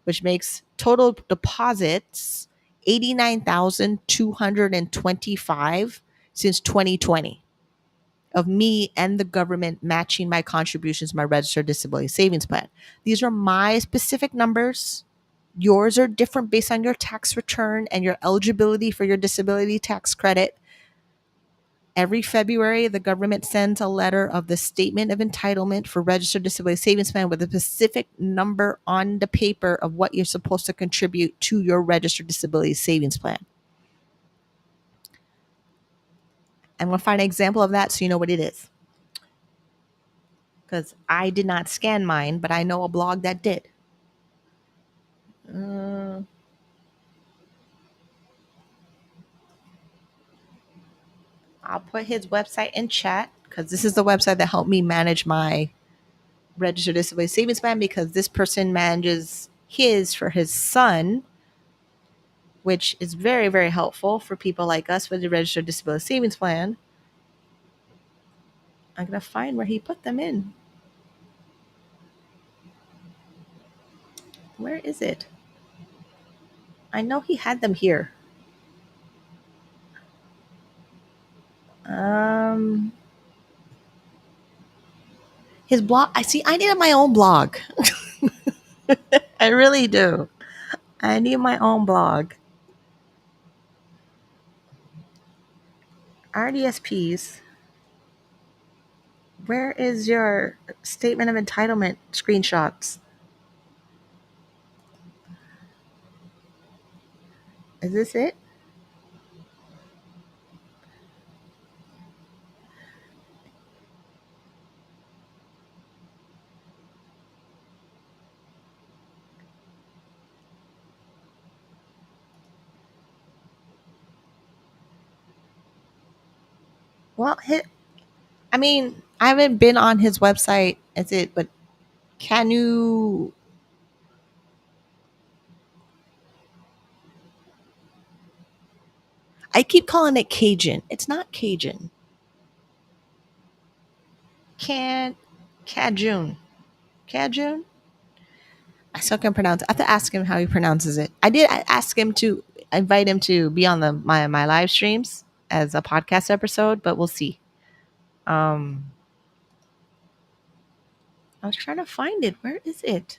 which makes total deposits 89,225 since 2020 of me and the government matching my contributions to my registered disability savings plan. These are my specific numbers. Yours are different based on your tax return and your eligibility for your disability tax credit. Every February, the government sends a letter of the statement of entitlement for registered disability savings plan with a specific number on the paper of what you're supposed to contribute to your registered disability savings plan. I'm going to find an example of that so you know what it is. Because I did not scan mine, but I know a blog that did. I'll put his website in chat because this is the website that helped me manage my registered disability savings plan, because this person manages his for his son, which is very, very helpful for people like us with the registered disability savings plan. I'm going to find where he put them in. Where is it? I know he had them here. His blog. I needed my own blog. I really do. I need my own blog. RDSPs. Where is your statement of entitlement screenshots? Is this it? Well, I mean, I haven't been on his website as it, but can you? I keep calling it Cajun. It's not Cajun. Can Cajun. Cajun? I still can pronounce it. I have to ask him how he pronounces it. I did ask him to invite him to be on my live streams as a podcast episode, but we'll see. Um, I was trying to find it. Where is it?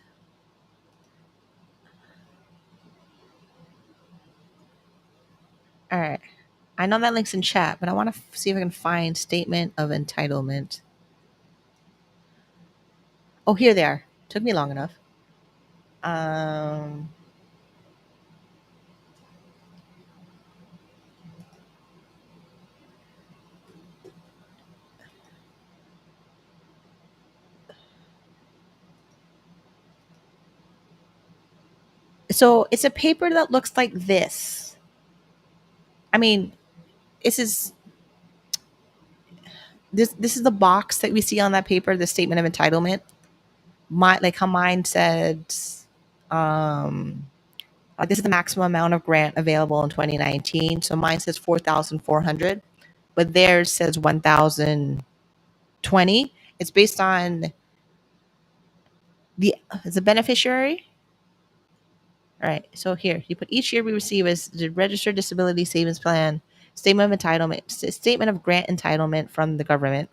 All right. I know that link's in chat, but I want to see if I can find statement of entitlement. Oh, here they are. Took me long enough. Um, so it's a paper that looks like this. I mean, this is this is the box that we see on that paper, the statement of entitlement. My like how mine said, um, this is the maximum amount of grant available in 2019. So mine says 4,400, but theirs says 1,020. It's based on the as a beneficiary. All right. So here you put each year we receive is the registered disability savings plan statement of entitlement, statement of grant entitlement from the government.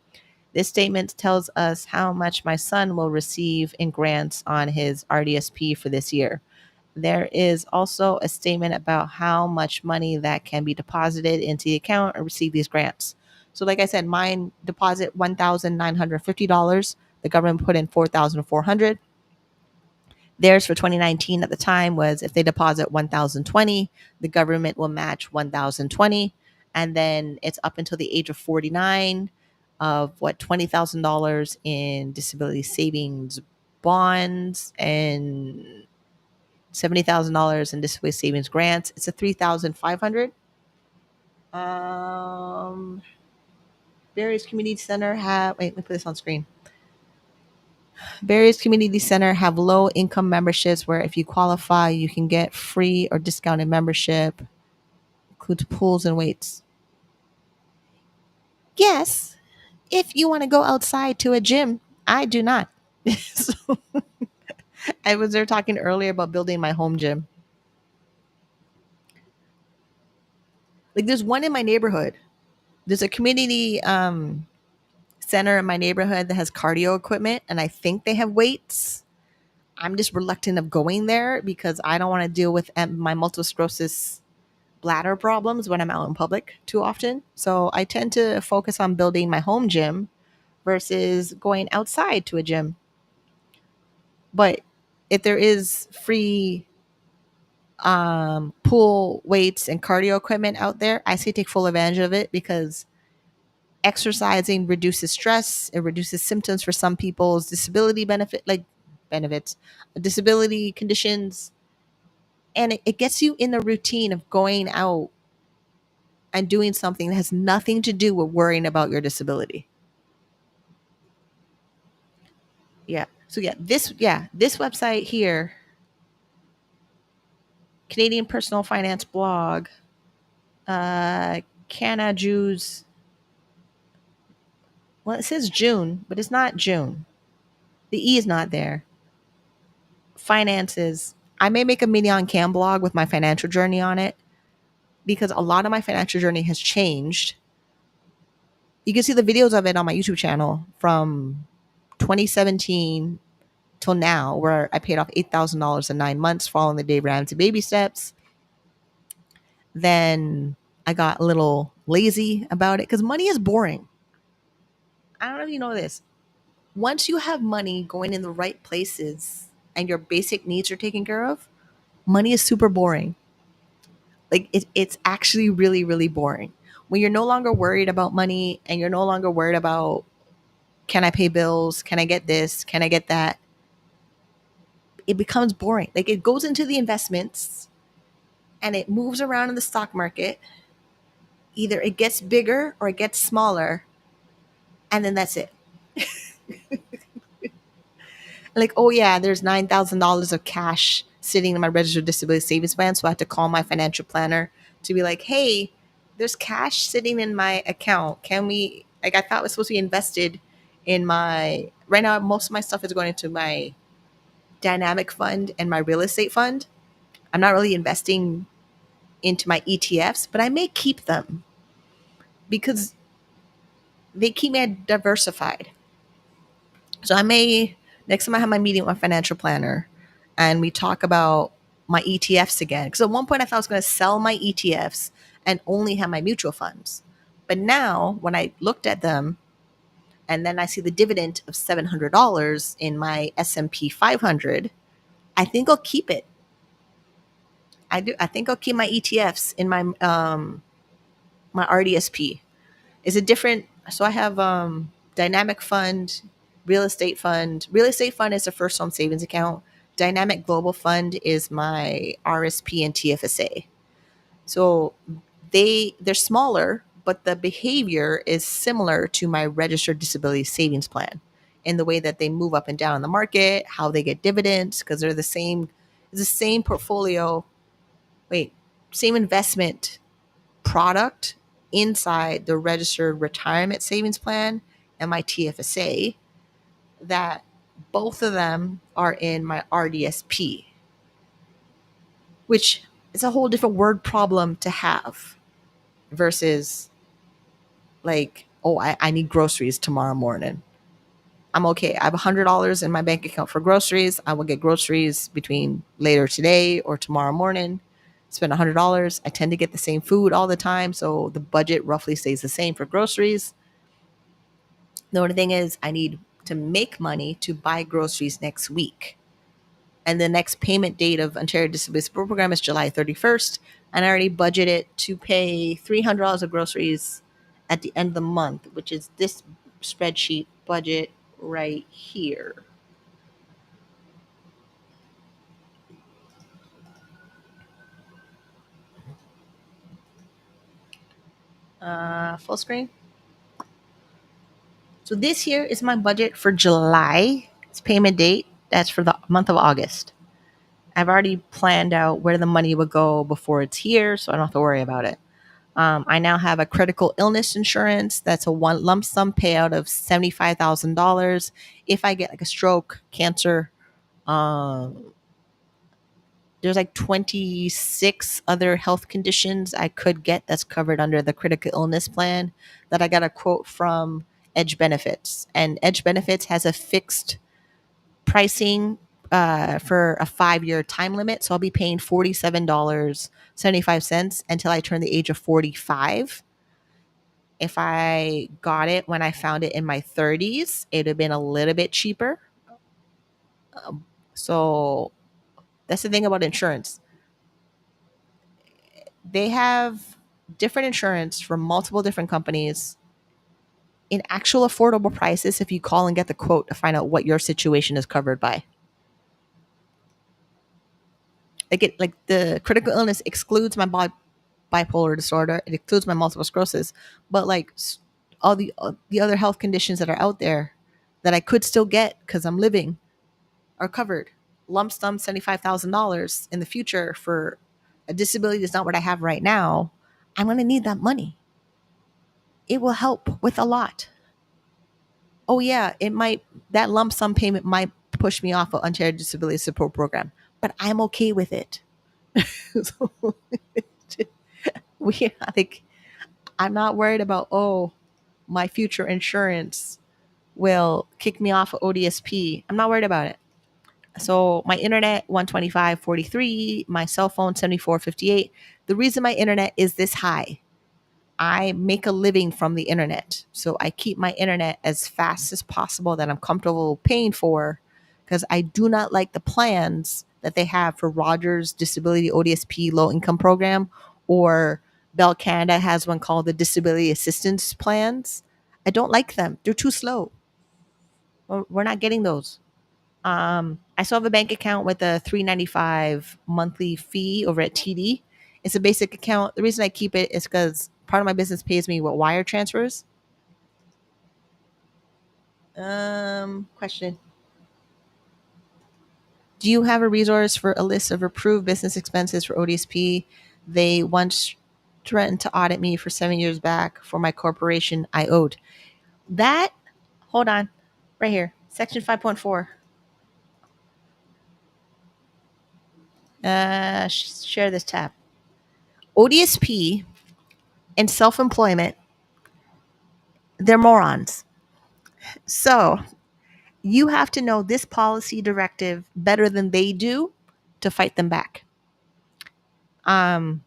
This statement tells us how much my son will receive in grants on his RDSP for this year. There is also a statement about how much money that can be deposited into the account or receive these grants. So, like I said, mine deposit $1,950. The government put in 4,400. Theirs for 2019 at the time was if they deposit 1,020, the government will match 1,020, and then it's up until the age of 49 of what $20,000 in disability savings bonds and $70,000 in disability savings grants. It's a 3,500. Um, various community center have wait. Let me put this on screen. Various community center have low income memberships where if you qualify, you can get free or discounted membership. Includes pools and weights. Yes, if you want to go outside to a gym, I do not. So, I was there talking earlier about building my home gym. Like there's one in my neighborhood. There's a community center in my neighborhood that has cardio equipment, and I think they have weights. I'm just reluctant of going there because I don't want to deal with my multiple sclerosis bladder problems when I'm out in public too often. So I tend to focus on building my home gym versus going outside to a gym. But if there is free pool weights and cardio equipment out there, I say take full advantage of it because exercising reduces stress, it reduces symptoms for some people's disability benefits, disability conditions, and it gets you in the routine of going out and doing something that has nothing to do with worrying about your disability. Yeah. So this website here, Canadian Personal Finance Blog, Canada Jews. Well, it says June, but it's not June. The E is not there. Finances. I may make a mini on Cam blog with my financial journey on it because a lot of my financial journey has changed. You can see the videos of it on my YouTube channel from 2017 till now, where I paid off $8,000 in 9 months following the Dave Ramsey baby steps. Then I got a little lazy about it because money is boring. I don't know if you know this. Once you have money going in the right places and your basic needs are taken care of, money is super boring. Like it's actually really, really boring. When you're no longer worried about money and you're no longer worried about can I pay bills? Can I get this? Can I get that? It becomes boring. Like it goes into the investments and it moves around in the stock market Either it gets bigger or it gets smaller, and then that's it. Like, oh yeah, there's $9,000 of cash sitting in my registered disability savings plan. So I had to call my financial planner to be like, hey, there's cash sitting in my account. Can we, like, I thought it was supposed to be invested in my, right now, most of my stuff is going into my dynamic fund and my real estate fund. I'm not really investing into my ETFs, but I may keep them because they keep me diversified. So I may, next time I have my meeting with my financial planner and we talk about my ETFs again. Because at one point I thought I was going to sell my ETFs and only have my mutual funds. But now when I looked at them and then I see the dividend of $700 in my S&P 500, I think I'll keep it. I do. I think I'll keep my ETFs in my RDSP. Is it different? So I have dynamic fund, real estate fund. Real estate fund is a first home savings account. Dynamic global fund is my RSP and TFSA. So they're smaller, but the behavior is similar to my registered disability savings plan in the way that they move up and down in the market, how they get dividends, because they're the same. It's the same portfolio. Wait, same investment product inside the registered retirement savings plan and my TFSA, that both of them are in my RDSP, which is a whole different word problem to have versus like, oh, I need groceries tomorrow morning. I'm okay. I have $100 in my bank account for groceries. I will get groceries between later today or tomorrow morning. Spend $100. I tend to get the same food all the time, so the budget roughly stays the same for groceries. The only thing is I need to make money to buy groceries next week. And the next payment date of Ontario Disability Support Program is July 31st. And I already budgeted to pay $300 of groceries at the end of the month, which is this spreadsheet budget right here. Full screen. So this here is my budget for July. It's payment date. That's for the month of August. I've already planned out where the money would go before it's here, so I don't have to worry about it. I now have a critical illness insurance. That's a one lump sum payout of $75,000 if I get like a stroke, cancer. Um, there's like 26 other health conditions I could get that's covered under the critical illness plan that I got a quote from Edge Benefits. And Edge Benefits has a fixed pricing for a 5-year time limit. So I'll be paying $47.75 until I turn the age of 45. If I got it when I found it in my 30s, it would have been a little bit cheaper. So that's the thing about insurance. They have different insurance from multiple different companies in actual affordable prices if you call and get the quote to find out what your situation is covered by. Like the critical illness excludes my bipolar disorder. It includes my multiple sclerosis, but like all the other health conditions that are out there that I could still get because I'm living are covered. Lump sum $75,000 in the future for a disability that's not what I have right now. I'm going to need that money. It will help with a lot. Oh yeah, it might, that lump sum payment might push me off of Ontario Disability Support Program, but I'm okay with it. So, we like, I'm not worried about, oh, my future insurance will kick me off of ODSP. I'm not worried about it. So my internet 125.43, my cell phone 74.58. The reason my internet is this high, I make a living from the internet. So I keep my internet as fast as possible that I'm comfortable paying for, because I do not like the plans that they have for Rogers Disability ODSP Low Income Program, or Bell Canada has one called the Disability Assistance Plans. I don't like them. They're too slow. We're not getting those. I still have a bank account with a $3.95 monthly fee over at TD. It's a basic account. The reason I keep it is because part of my business pays me with wire transfers. Question. Do you have a resource for a list of approved business expenses for ODSP? They once threatened to audit me for 7 years back for my corporation I owed. That, hold on, right here, section 5.4. Share this tab. ODSP and self-employment, they're morons. So you have to know this policy directive better than they do to fight them back. Because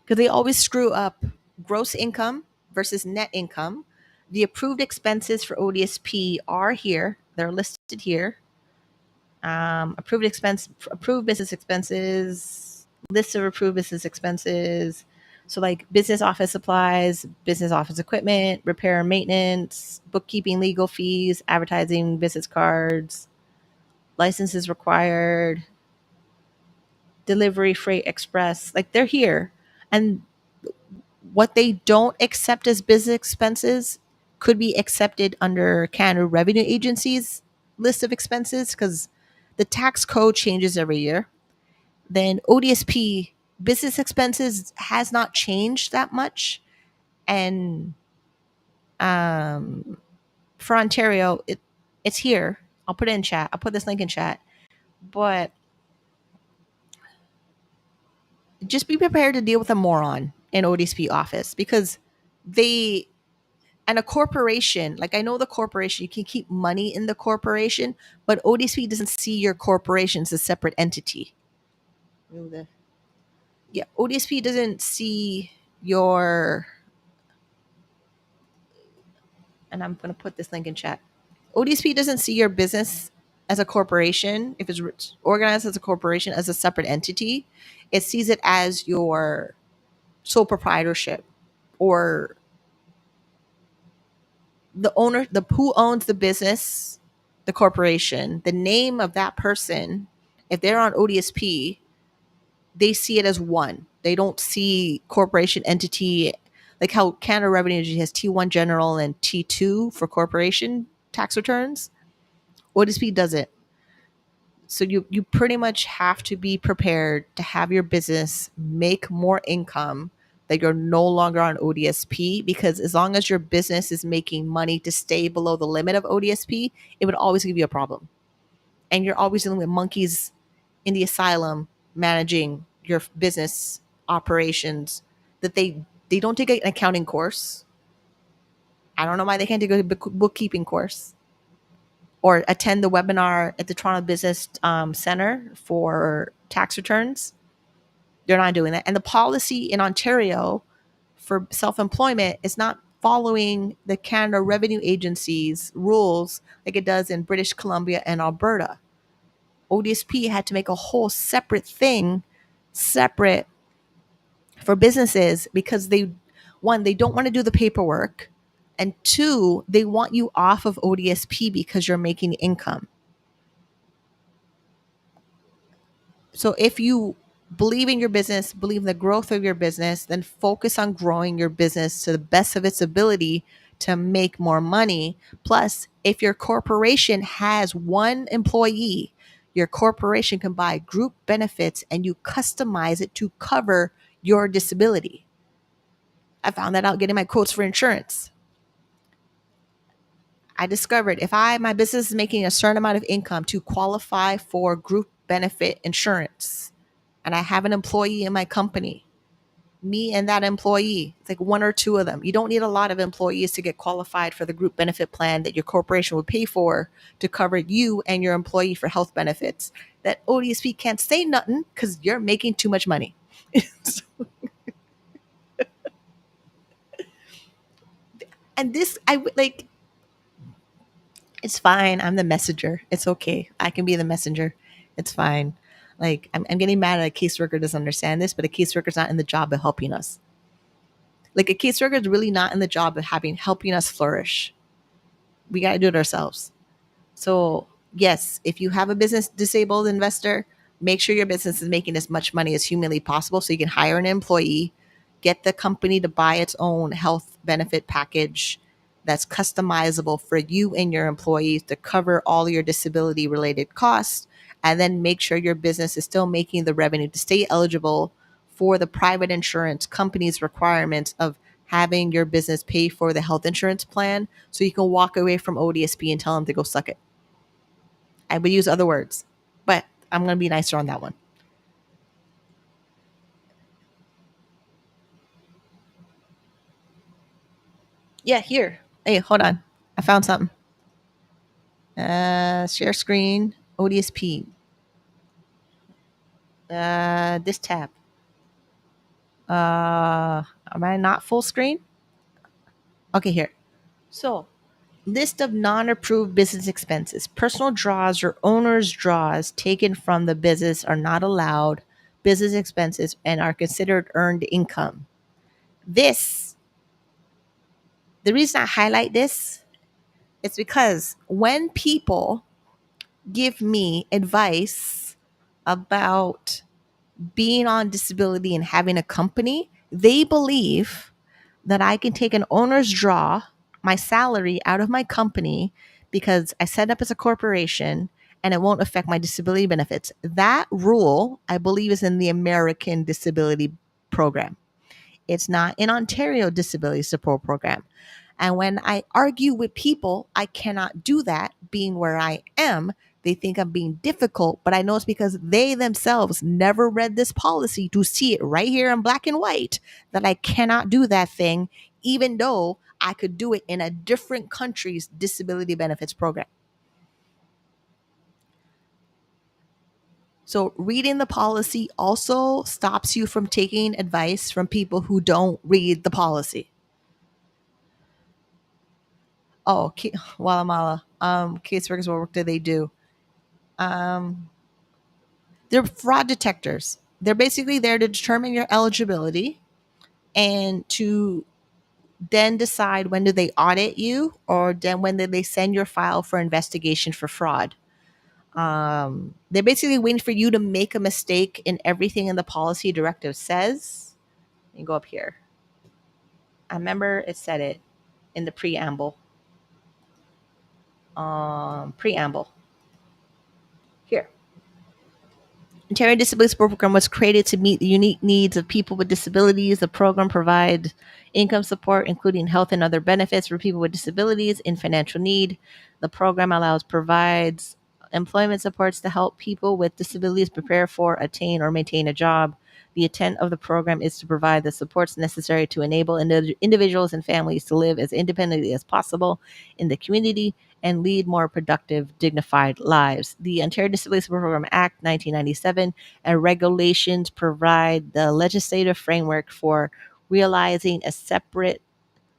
they always screw up gross income versus net income. The approved expenses for ODSP are here. They're listed here. Approved business expenses, list of approved business expenses. So like business office supplies, business office equipment, repair and maintenance, bookkeeping, legal fees, advertising, business cards, licenses required, delivery, freight, express. Like they're here. And what they don't accept as business expenses could be accepted under Canada Revenue Agency's list of expenses because the tax code changes every year. Then ODSP business expenses has not changed that much. And for Ontario, it's here. I'll put it in chat. I'll put this link in chat. But just be prepared to deal with a moron in ODSP office because they and a corporation, like I know the corporation, you can keep money in the corporation, but ODSP doesn't see your corporation as a separate entity. Yeah, ODSP doesn't see your, and I'm going to put this link in chat. ODSP doesn't see your business as a corporation, if it's organized as a corporation, as a separate entity. It sees it as your sole proprietorship or the owner, the who owns the business, the corporation, the name of that person. If they're on ODSP, they see it as one. They don't see corporation entity like how Canada Revenue Agency has T1 General and T2 for corporation tax returns. ODSP doesn't. So you pretty much have to be prepared to have your business make more income that you're no longer on ODSP, because as long as your business is making money to stay below the limit of ODSP, it would always give you a problem. And you're always dealing with monkeys in the asylum managing your business operations that they don't take an accounting course. I don't know why they can't take a bookkeeping course or attend the webinar at the Toronto Business Center for tax returns. They're not doing that. And the policy in Ontario for self-employment is not following the Canada Revenue Agency's rules like it does in British Columbia and Alberta. ODSP had to make a whole separate thing, separate for businesses, because they don't want to do the paperwork, and two, they want you off of ODSP because you're making income. So if you believe in your business, believe in the growth of your business, then focus on growing your business to the best of its ability to make more money. Plus, if your corporation has one employee, your corporation can buy group benefits and you customize it to cover your disability. I found that out getting my quotes for insurance. I discovered if my business is making a certain amount of income to qualify for group benefit insurance, and I have an employee in my company, me and that employee, it's like one or two of them. You don't need a lot of employees to get qualified for the group benefit plan that your corporation would pay for to cover you and your employee for health benefits. That ODSP can't say nothing because you're making too much money. And this, I would like, it's fine. I'm the messenger. It's okay. I can be the messenger. It's fine. Like, I'm getting mad at a caseworker doesn't understand this, but a caseworker's not in the job of helping us. Like, a caseworker is really not in the job of helping us flourish. We got to do it ourselves. So yes, if you have a business disabled investor, Make sure your business is making as much money as humanly possible so you can hire an employee, get the company to buy its own health benefit package that's customizable for you and your employees to cover all your disability related costs, and then make sure your business is still making the revenue to stay eligible for the private insurance company's requirements of having your business pay for the health insurance plan so you can walk away from ODSP and tell them to go suck it. I would use other words, but I'm going to be nicer on that one. Yeah, here. Hey, hold on. I found something. Share screen, ODSP. This tab. Am I not full screen? Okay, here. So, list of non-approved business expenses. Personal draws or owner's draws taken from the business are not allowed business expenses and are considered earned income. This, the reason I highlight this is because when people give me advice about being on disability and having a company, they believe that I can take an owner's draw, my salary out of my company because I set up as a corporation and it won't affect my disability benefits. That rule, I believe, is in the American Disability Program. It's not in Ontario Disability Support Program. And when I argue with people, I cannot do that being where I am. They think I'm being difficult, but I know it's because they themselves never read this policy to see it right here in black and white that I cannot do that thing, even though I could do it in a different country's disability benefits program. So, reading the policy also stops you from taking advice from people who don't read the policy. Oh, Guatemala. Caseworkers, what work do they do? Um, they're fraud detectors. They're basically there to determine your eligibility and to then decide when do they audit you or then when do they send your file for investigation for fraud. They're basically waiting for you to make a mistake in everything in the policy directive says. You go up here. I remember it said it in the preamble. Preamble. Here. Ontario Disability Support Program was created to meet the unique needs of people with disabilities. The program provides income support, including health and other benefits for people with disabilities in financial need. The program provides employment supports to help people with disabilities prepare for, attain, or maintain a job. The intent of the program is to provide the supports necessary to enable individuals and families to live as independently as possible in the community and lead more productive, dignified lives. The Ontario Disability Support Program Act 1997 and regulations provide the legislative framework for realizing a separate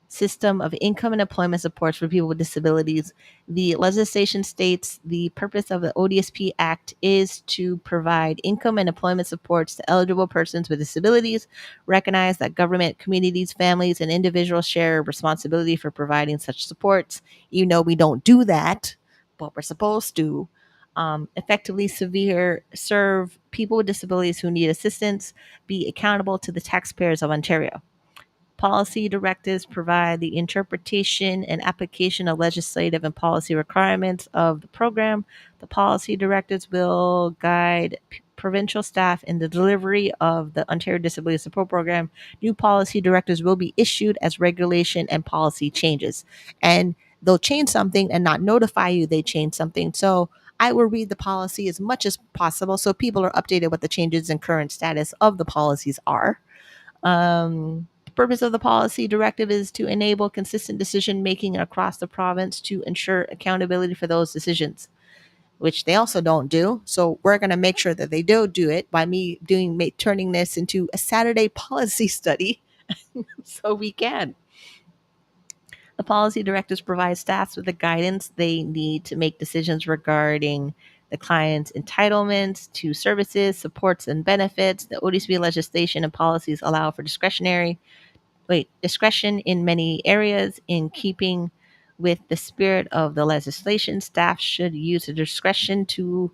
system of income and employment supports for people with disabilities. The legislation states the purpose of the ODSP Act is to provide income and employment supports to eligible persons with disabilities, recognize that government, communities, families, and individuals share responsibility for providing such supports. You know, we don't do that, but we're supposed to. Effectively serve people with disabilities who need assistance, be accountable to the taxpayers of Ontario. Policy directives provide the interpretation and application of legislative and policy requirements of the program. The policy directives will guide provincial staff in the delivery of the Ontario Disability Support Program. New policy directives will be issued as regulation and policy changes. And they'll change something and not notify you they changed something. So I will read the policy as much as possible so people are updated what the changes and current status of the policies are. The purpose of the policy directive is to enable consistent decision making across the province to ensure accountability for those decisions, which they also don't do. So we're going to make sure that they do it by me turning this into a Saturday policy study, so we can. The policy directives provide staff with the guidance they need to make decisions regarding the client's entitlements to services, supports, and benefits. The ODSP legislation and policies allow for discretion in many areas. In keeping with the spirit of the legislation, staff should use the discretion to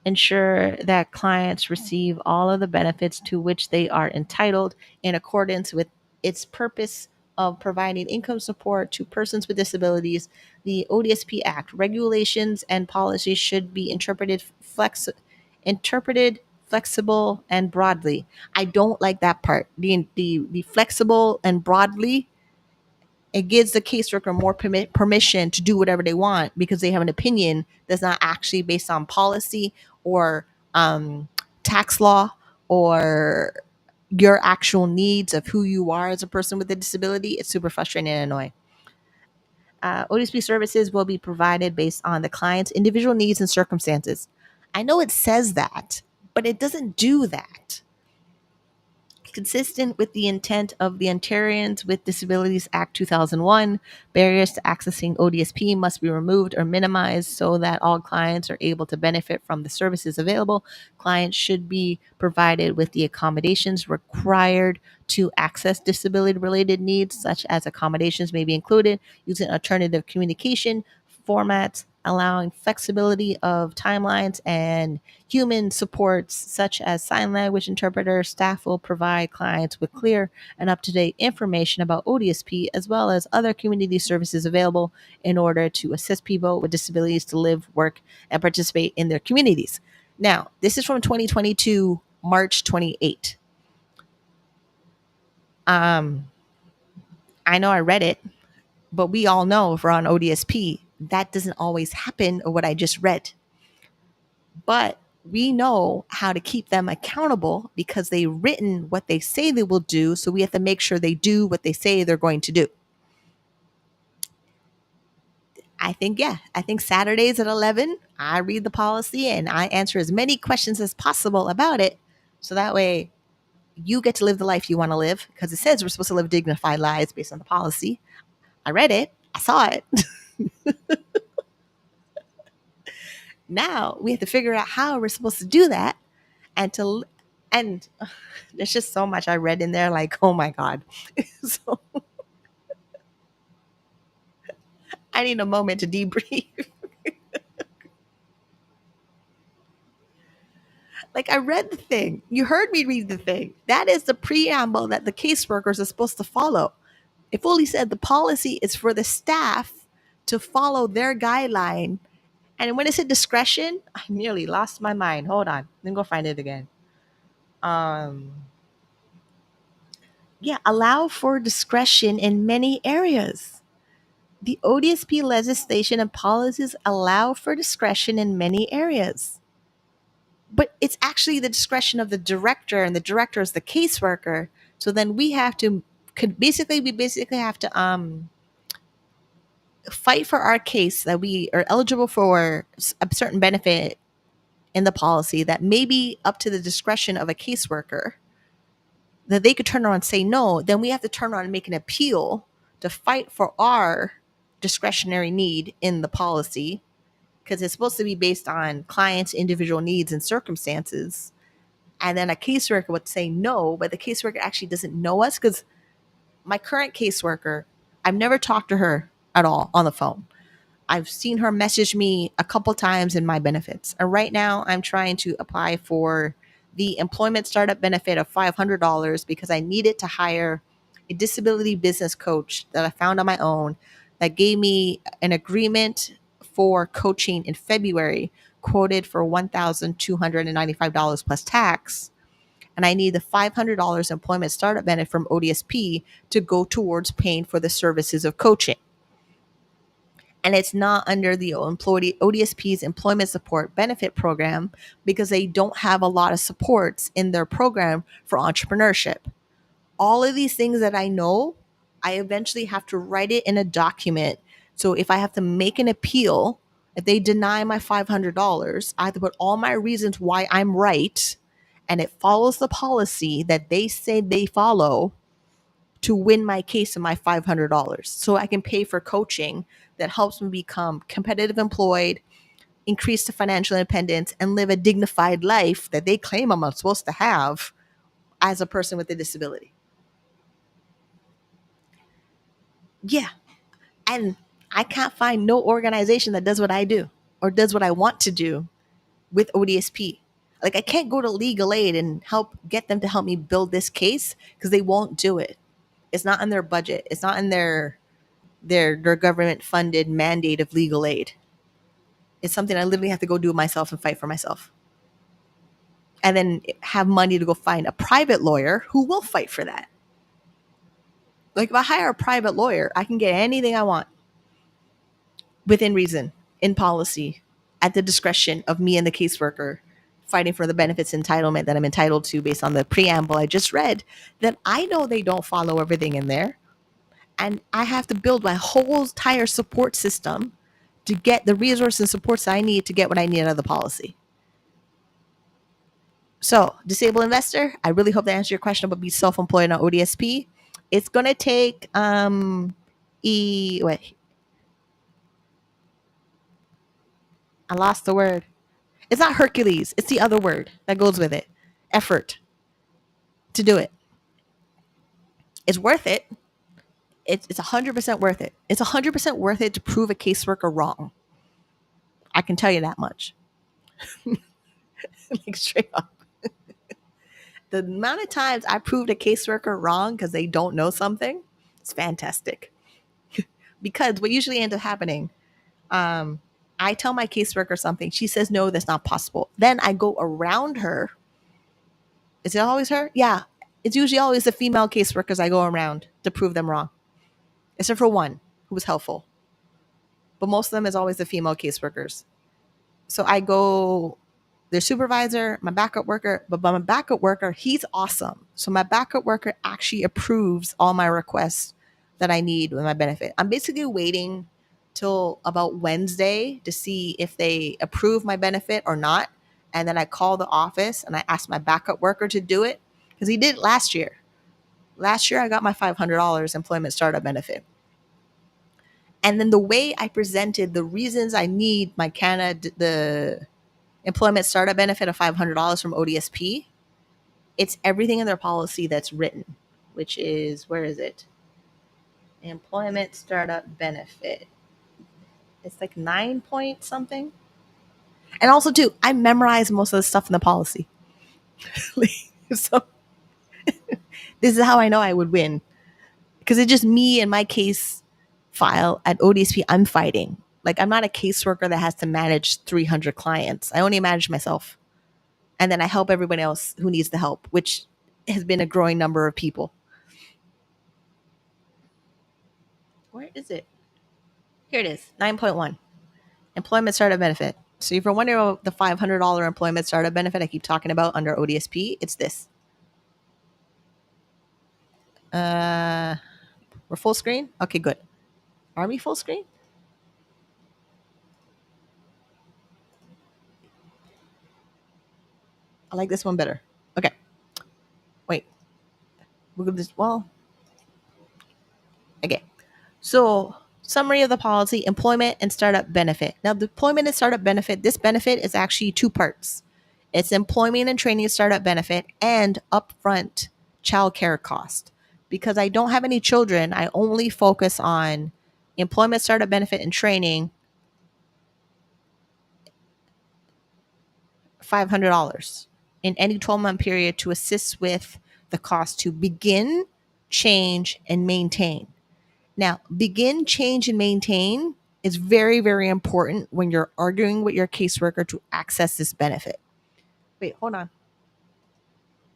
ensure that clients receive all of the benefits to which they are entitled in accordance with its purpose of providing income support to persons with disabilities. The ODSP Act regulations and policies should be interpreted flexible and broadly. I don't like that part. The flexible and broadly, it gives the caseworker more permission to do whatever they want because they have an opinion that's not actually based on policy or um, tax law or your actual needs of who you are as a person with a disability. It's super frustrating and annoying. ODSP services will be provided based on the client's individual needs and circumstances. I know it says that, but it doesn't do that. Consistent with the intent of the Ontarians with Disabilities Act 2001, barriers to accessing ODSP must be removed or minimized so that all clients are able to benefit from the services available. Clients should be provided with the accommodations required to access disability related needs, such as accommodations may be included using alternative communication formats, allowing flexibility of timelines and human supports such as sign language interpreter. Staff will provide clients with clear and up-to-date information about ODSP as well as other community services available in order to assist people with disabilities to live, work, and participate in their communities. Now, this is from 2022, March 28. Um, I know I read it, but we all know if we're on ODSP, that doesn't always happen or what I just read. But we know how to keep them accountable because they've written what they say they will do. So we have to make sure they do what they say they're going to do. I think Saturdays at 11, I read the policy and I answer as many questions as possible about it. So that way you get to live the life you want to live because it says we're supposed to live dignified lives based on the policy. I read it. I saw it. Now we have to figure out how we're supposed to do that and to and there's just so much I read in there like, oh my God. So I need a moment to debrief. Like I read the thing. You heard me read the thing. That is the preamble that the caseworkers are supposed to follow. It fully said the policy is for the staff to follow their guideline. And when it said discretion, I nearly lost my mind. Hold on. Let me go find it again. Um yeah, allow for discretion in many areas. The ODSP legislation and policies allow for discretion in many areas. But it's actually the discretion of the director, and the director is the caseworker. So then we have to we basically have to fight for our case that we are eligible for a certain benefit in the policy that may be up to the discretion of a caseworker, that they could turn around and say no. Then we have to turn around and make an appeal to fight for our discretionary need in the policy because it's supposed to be based on clients' individual needs and circumstances. And then a caseworker would say no, but the caseworker actually doesn't know us because my current caseworker, I've never talked to her at all on the phone. I've seen her message me a couple times in my benefits. And right now I'm trying to apply for the employment startup benefit of $500 because I needed to hire a disability business coach that I found on my own that gave me an agreement for coaching in February, quoted for $1,295 plus tax. And I need the $500 employment startup benefit from ODSP to go towards paying for the services of coaching. And it's not under the employee ODSP's employment support benefit program because they don't have a lot of supports in their program for entrepreneurship. All of these things that I know, I eventually have to write it in a document. So if I have to make an appeal, if they deny my $500, I have to put all my reasons why I'm right, and it follows the policy that they say they follow to win my case and my $500 so I can pay for coaching that helps me become competitive employed, increase the financial independence, and live a dignified life that they claim I'm supposed to have as a person with a disability. Yeah. And I can't find no organization that does what I do or does what I want to do with ODSP. Like I can't go to legal aid and get them to help me build this case because they won't do it. It's not in their budget. It's not in their government funded mandate of legal aid. It's something I literally have to go do myself and fight for myself. And then have money to go find a private lawyer who will fight for that. Like if I hire a private lawyer, I can get anything I want within reason, in policy, at the discretion of me and the caseworker, fighting for the benefits entitlement that I'm entitled to based on the preamble I just read, that I know they don't follow everything in there. And I have to build my whole entire support system to get the resources and supports I need to get what I need out of the policy. So, disabled investor, I really hope that answered your question about being self-employed on ODSP. It's going to take wait, I lost the word. It's not Hercules. It's the other word that goes with it. Effort to do it. It's worth it. It's 100% worth it. It's 100% worth it to prove a caseworker wrong. I can tell you that much. Like straight up. The amount of times I proved a caseworker wrong because they don't know something, it's fantastic. Because what usually ends up happening, I tell my caseworker something. She says, no, that's not possible. Then I go around her. Is it always her? Yeah. It's usually always the female caseworkers I go around to prove them wrong. Except for one who was helpful. But most of them is always the female caseworkers. So I go, their supervisor, my backup worker, but my backup worker, he's awesome. So my backup worker actually approves all my requests that I need with my benefit. I'm basically waiting till about Wednesday to see if they approve my benefit or not. And then I call the office and I ask my backup worker to do it because he did it last year. Last year, I got my $500 employment startup benefit. And then the way I presented the reasons I need my the employment startup benefit of $500 from ODSP, it's everything in their policy that's written, which is, where is it? Employment startup benefit. It's like 9 point something. And also, too, I memorized most of the stuff in the policy. So this is how I know I would win. Because it's just me and my case file at ODSP I'm fighting. Like I'm not a caseworker that has to manage 300 clients. I only manage myself. And then I help everyone else who needs the help, which has been a growing number of people. Where is it? Here it is, 9.1. Employment startup benefit. So if you're wondering about the $500 employment startup benefit I keep talking about under ODSP, it's this. We're full screen? Okay, good. Are we full screen? I like this one better. Okay. Wait. We'll give this, well, okay. So, summary of the policy, employment and startup benefit. Now, the employment and startup benefit, this benefit is actually two parts. It's employment and training startup benefit and upfront childcare cost. Because I don't have any children, I only focus on employment startup benefit and training, $500 in any 12-month period to assist with the cost to begin, change, and maintain. Now, begin, change, and maintain is very, very important when you're arguing with your caseworker to access this benefit. Wait, hold on.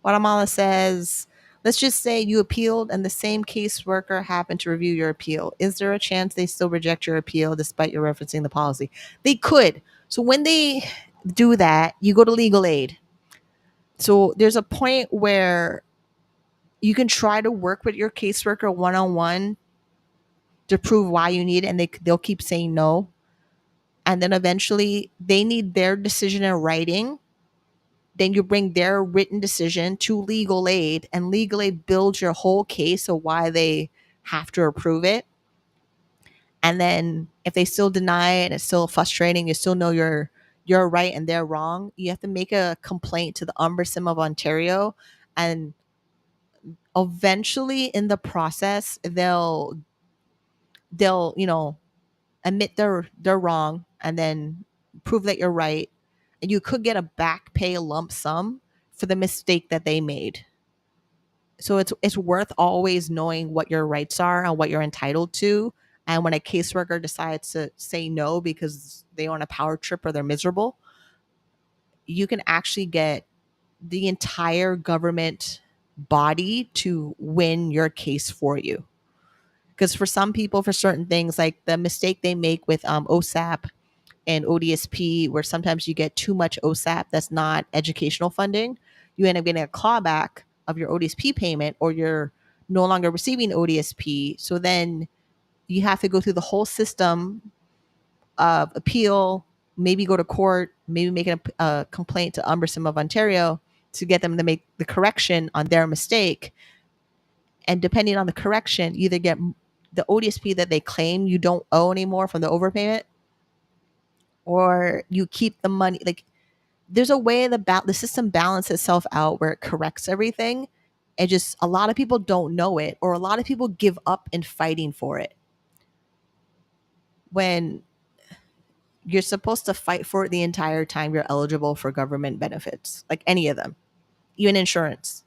Guatemala says, let's just say you appealed and the same caseworker happened to review your appeal. Is there a chance they still reject your appeal despite you referencing the policy? They could. So when they do that, you go to legal aid. So there's a point where you can try to work with your caseworker one-on-one to prove why you need it, and they'll keep saying no. And then eventually they need their decision in writing. Then you bring their written decision to legal aid, and legal aid builds your whole case of why they have to approve it. And then if they still deny it and it's still frustrating, you still know you're right and they're wrong, you have to make a complaint to the Ombudsman of Ontario, and eventually in the process they'll admit they're wrong and then prove that you're right. and you could get a back pay lump sum for the mistake that they made. So it's worth always knowing what your rights are and what you're entitled to. And when a caseworker decides to say no because they on a power trip or they're miserable, you can actually get the entire government body to win your case for you. Because for some people, for certain things, like the mistake they make with OSAP and ODSP, where sometimes you get too much OSAP that's not educational funding, you end up getting a clawback of your ODSP payment, or you're no longer receiving ODSP. So then you have to go through the whole system of appeal, maybe go to court, maybe make a complaint to Ombudsman of Ontario to get them to make the correction on their mistake. And depending on the correction, you either get the ODSP that they claim you don't owe anymore from the overpayment, or you keep the money. Like, there's a way the system balances itself out where it corrects everything. And just a lot of people don't know it, or a lot of people give up in fighting for it, when you're supposed to fight for it the entire time you're eligible for government benefits, like any of them, even insurance.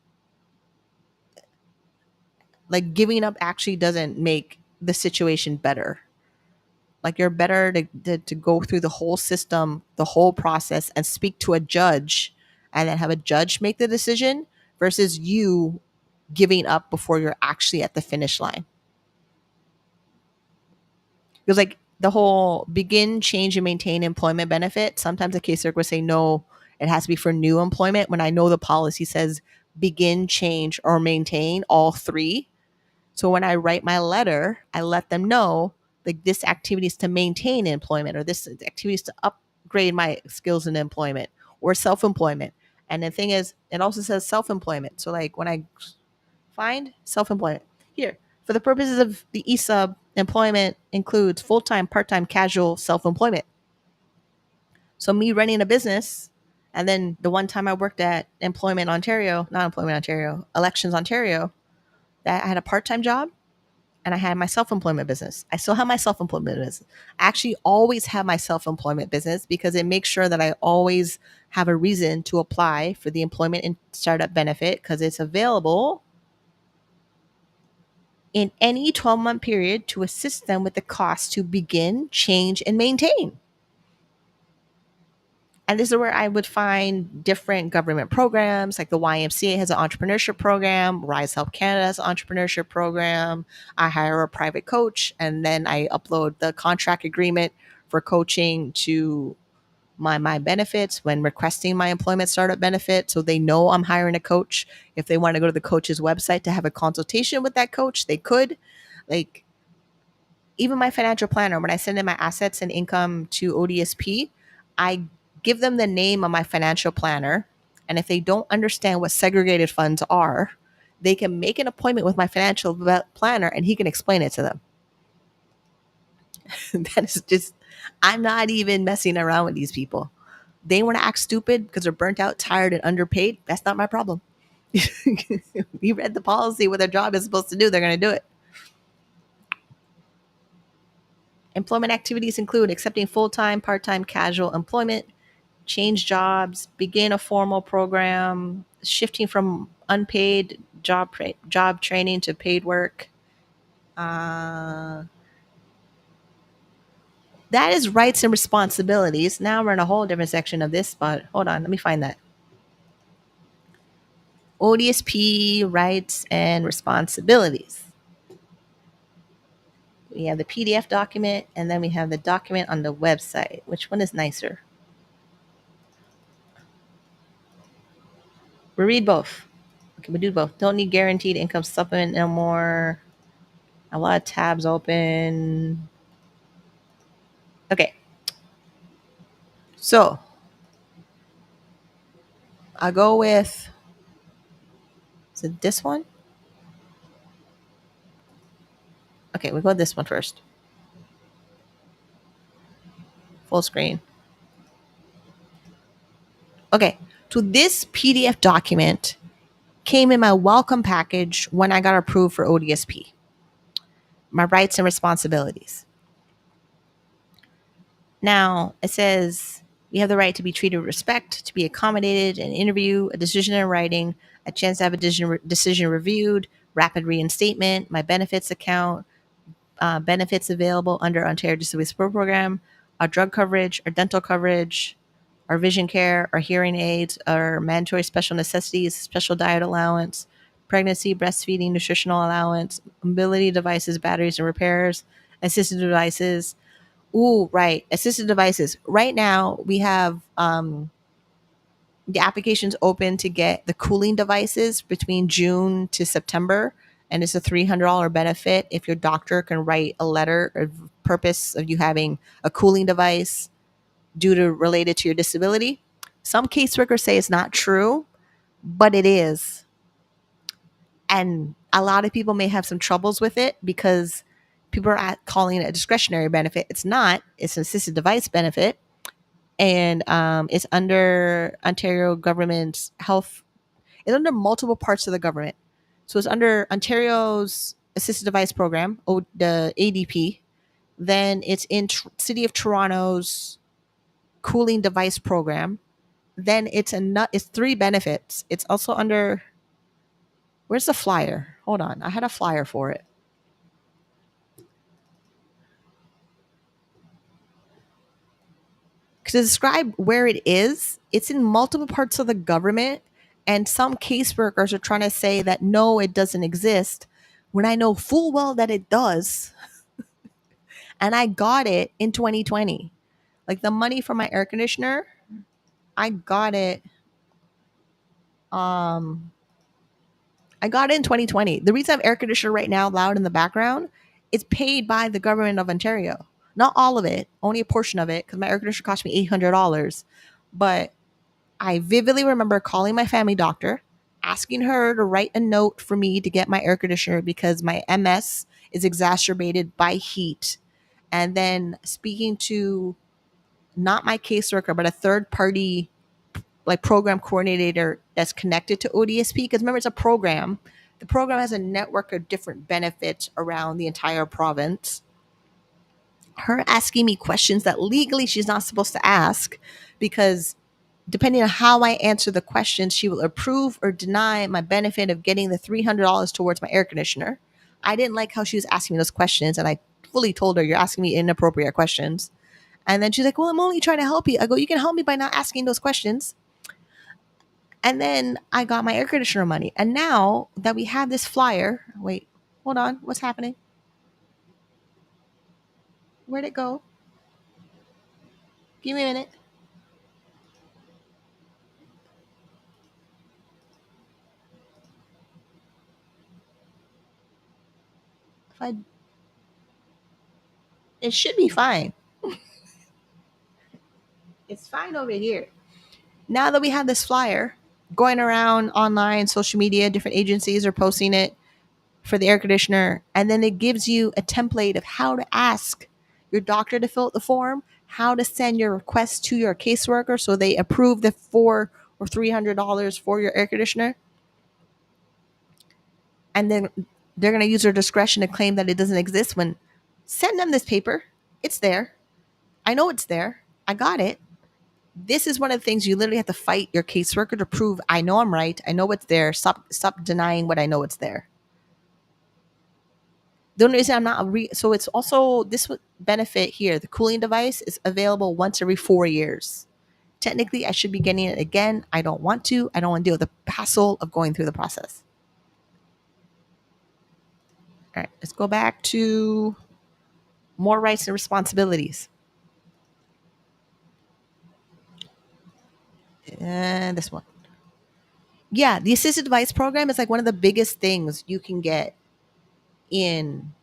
Like, giving up actually doesn't make the situation better. Like, you're better to go through the whole system, the whole process, and speak to a judge, and then have a judge make the decision, versus you giving up before you're actually at the finish line. Because, like, the whole begin, change, and maintain employment benefit, sometimes a caseworker will say, no, it has to be for new employment, when I know the policy says begin, change, or maintain all three. So when I write my letter, I let them know, like, this activity is to maintain employment, or this activity is to upgrade my skills in employment or self-employment. And the thing is, it also says self-employment. So, like, when I find self-employment here, for the purposes of the ESUB, employment includes full-time, part-time, casual self-employment. So me running a business, and then the one time I worked at Elections Ontario, that I had a part-time job, and I had my self-employment business. I still have my self-employment business. I actually always have my self-employment business because it makes sure that I always have a reason to apply for the employment and startup benefit, because it's available in any 12-month period to assist them with the cost to begin, change, and maintain. And this is where I would find different government programs, like the YMCA has an entrepreneurship program, Rise Help Canada has an entrepreneurship program. I hire a private coach, and then I upload the contract agreement for coaching to my benefits when requesting my employment startup benefit. So they know I'm hiring a coach. If they want to go to the coach's website to have a consultation with that coach, they could. Like, even my financial planner, when I send in my assets and income to ODSP, I give them the name of my financial planner. And if they don't understand what segregated funds are, they can make an appointment with my financial planner, and he can explain it to them. That is just, I'm not even messing around with these people. They want to act stupid because they're burnt out, tired, and underpaid. That's not my problem. You read the policy, what their job is supposed to do, they're going to do it. Employment activities include accepting full-time, part-time, casual employment, change jobs, begin a formal program, shifting from unpaid job training to paid work. That is rights and responsibilities. Now we're in a whole different section of this, but hold on, let me find that. ODSP rights and responsibilities. We have the PDF document, and then we have the document on the website. Which one is nicer? We read both. Okay, we do both. Don't need guaranteed income supplement no more. A lot of tabs open. Okay. So I'll go with, is it this one? Okay, we'll go with this one first. Full screen. Okay, so this PDF document came in my welcome package when I got approved for ODSP. My rights and responsibilities. Now, it says We have the right to be treated with respect, to be accommodated, an interview, a decision in writing, a chance to have a decision reviewed, rapid reinstatement, my benefits account, benefits available under Ontario Disability Support Program, our drug coverage, our dental coverage, our vision care, our hearing aids, our mandatory special necessities, special diet allowance, pregnancy, breastfeeding, nutritional allowance, mobility devices, batteries and repairs, assistive devices. Ooh, right. Assistive devices. Right now, we have the application's open to get the cooling devices between June to September. And it's a $300 benefit if your doctor can write a letter of purpose of you having a cooling device due to related to your disability. Some caseworkers say it's not true, but it is. And a lot of people may have some troubles with it because people are calling it a discretionary benefit. It's not. It's an assisted device benefit, and it's under Ontario government's health. It's under multiple parts of the government. So it's under Ontario's assisted device program, the ADP. Then it's in City of Toronto's cooling device program. Then it's three benefits. It's also under, where's the flyer? Hold on, I had a flyer for it. To describe where it is, it's in multiple parts of the government, and some caseworkers are trying to say that no, it doesn't exist, when I know full well that it does. And I got it in 2020. Like the money for my air conditioner, I got it. I got it in 2020. The reason I have air conditioner right now loud in the background is paid by the government of Ontario. Not all of it, only a portion of it, because my air conditioner cost me $800. But I vividly remember calling my family doctor, asking her to write a note for me to get my air conditioner because my MS is exacerbated by heat. And then speaking to not my caseworker, but a third party like program coordinator that's connected to ODSP. Because remember, it's a program. The program has a network of different benefits around the entire province. Her asking me questions that legally she's not supposed to ask, because depending on how I answer the questions, she will approve or deny my benefit of getting the $300 towards my air conditioner. I didn't like how she was asking me those questions, and I fully told her, "You're asking me inappropriate questions." And then she's like, "Well, I'm only trying to help you." I go, "You can help me by not asking those questions." And then I got my air conditioner money. And now that we have this flyer, wait, hold on, what's happening? Where'd it go? Give me a minute. If I, it should be fine. It's fine over here. Now that we have this flyer going around online, social media, different agencies are posting it for the air conditioner. And then it gives you a template of how to ask your doctor to fill out the form, how to send your request to your caseworker so they approve the $400 or $300 for your air conditioner. And then they're going to use their discretion to claim that it doesn't exist, when send them this paper. It's there. I know it's there. I got it. This is one of the things you literally have to fight your caseworker to prove, I know I'm right. I know it's there. Stop denying what I know it's there. The only reason I'm not so it's also this benefit here. The cooling device is available once every 4 years. Technically, I should be getting it again. I don't want to. I don't want to deal with the hassle of going through the process. All right, let's go back to more rights and responsibilities. And this one. Yeah, the assisted device program is like one of the biggest things you can get in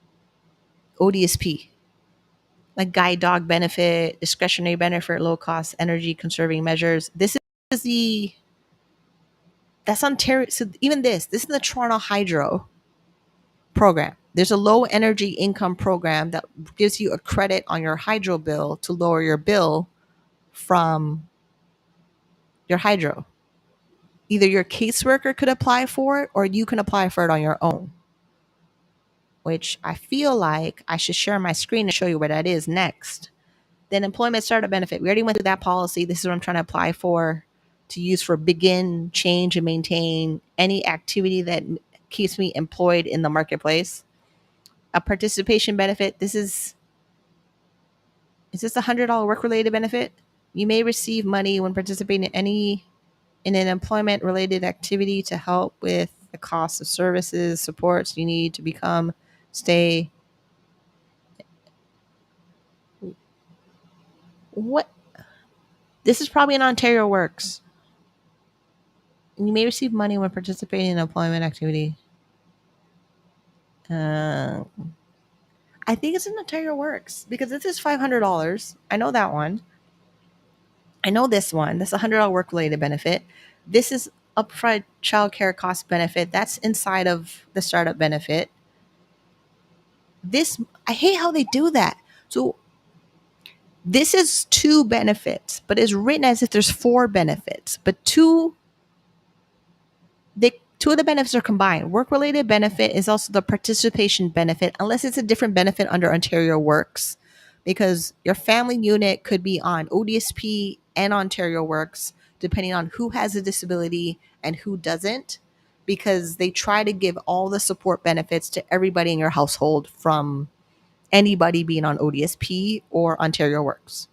ODSP. Like guide dog benefit, discretionary benefit, low cost energy conserving measures. This is that's Ontario. So even this is the Toronto Hydro program. There's a low energy income program that gives you a credit on your hydro bill to lower your bill from your hydro. Either your caseworker could apply for it or you can apply for it on your own, which I feel like I should share my screen and show you where that is next. Then employment startup benefit. We already went through that policy. This is what I'm trying to apply for, to use for begin, change, and maintain any activity that keeps me employed in the marketplace. A participation benefit. Is this a $100 work related benefit? You may receive money when participating in an employment related activity to help with the cost of services, supports you need to stay. What? This is probably in Ontario Works. You may receive money when participating in an employment activity. Uh, I think it's in Ontario Works because this is $500. I know that one. I know this one. That's a $100 work related benefit. This is upfront childcare cost benefit. That's inside of the startup benefit. This, I hate how they do that. So this is two benefits, but it's written as if there's four benefits. But two of the benefits are combined. Work-related benefit is also the participation benefit, unless it's a different benefit under Ontario Works, because your family unit could be on ODSP and Ontario Works, depending on who has a disability and who doesn't, because they try to give all the support benefits to everybody in your household, from anybody being on ODSP or Ontario Works,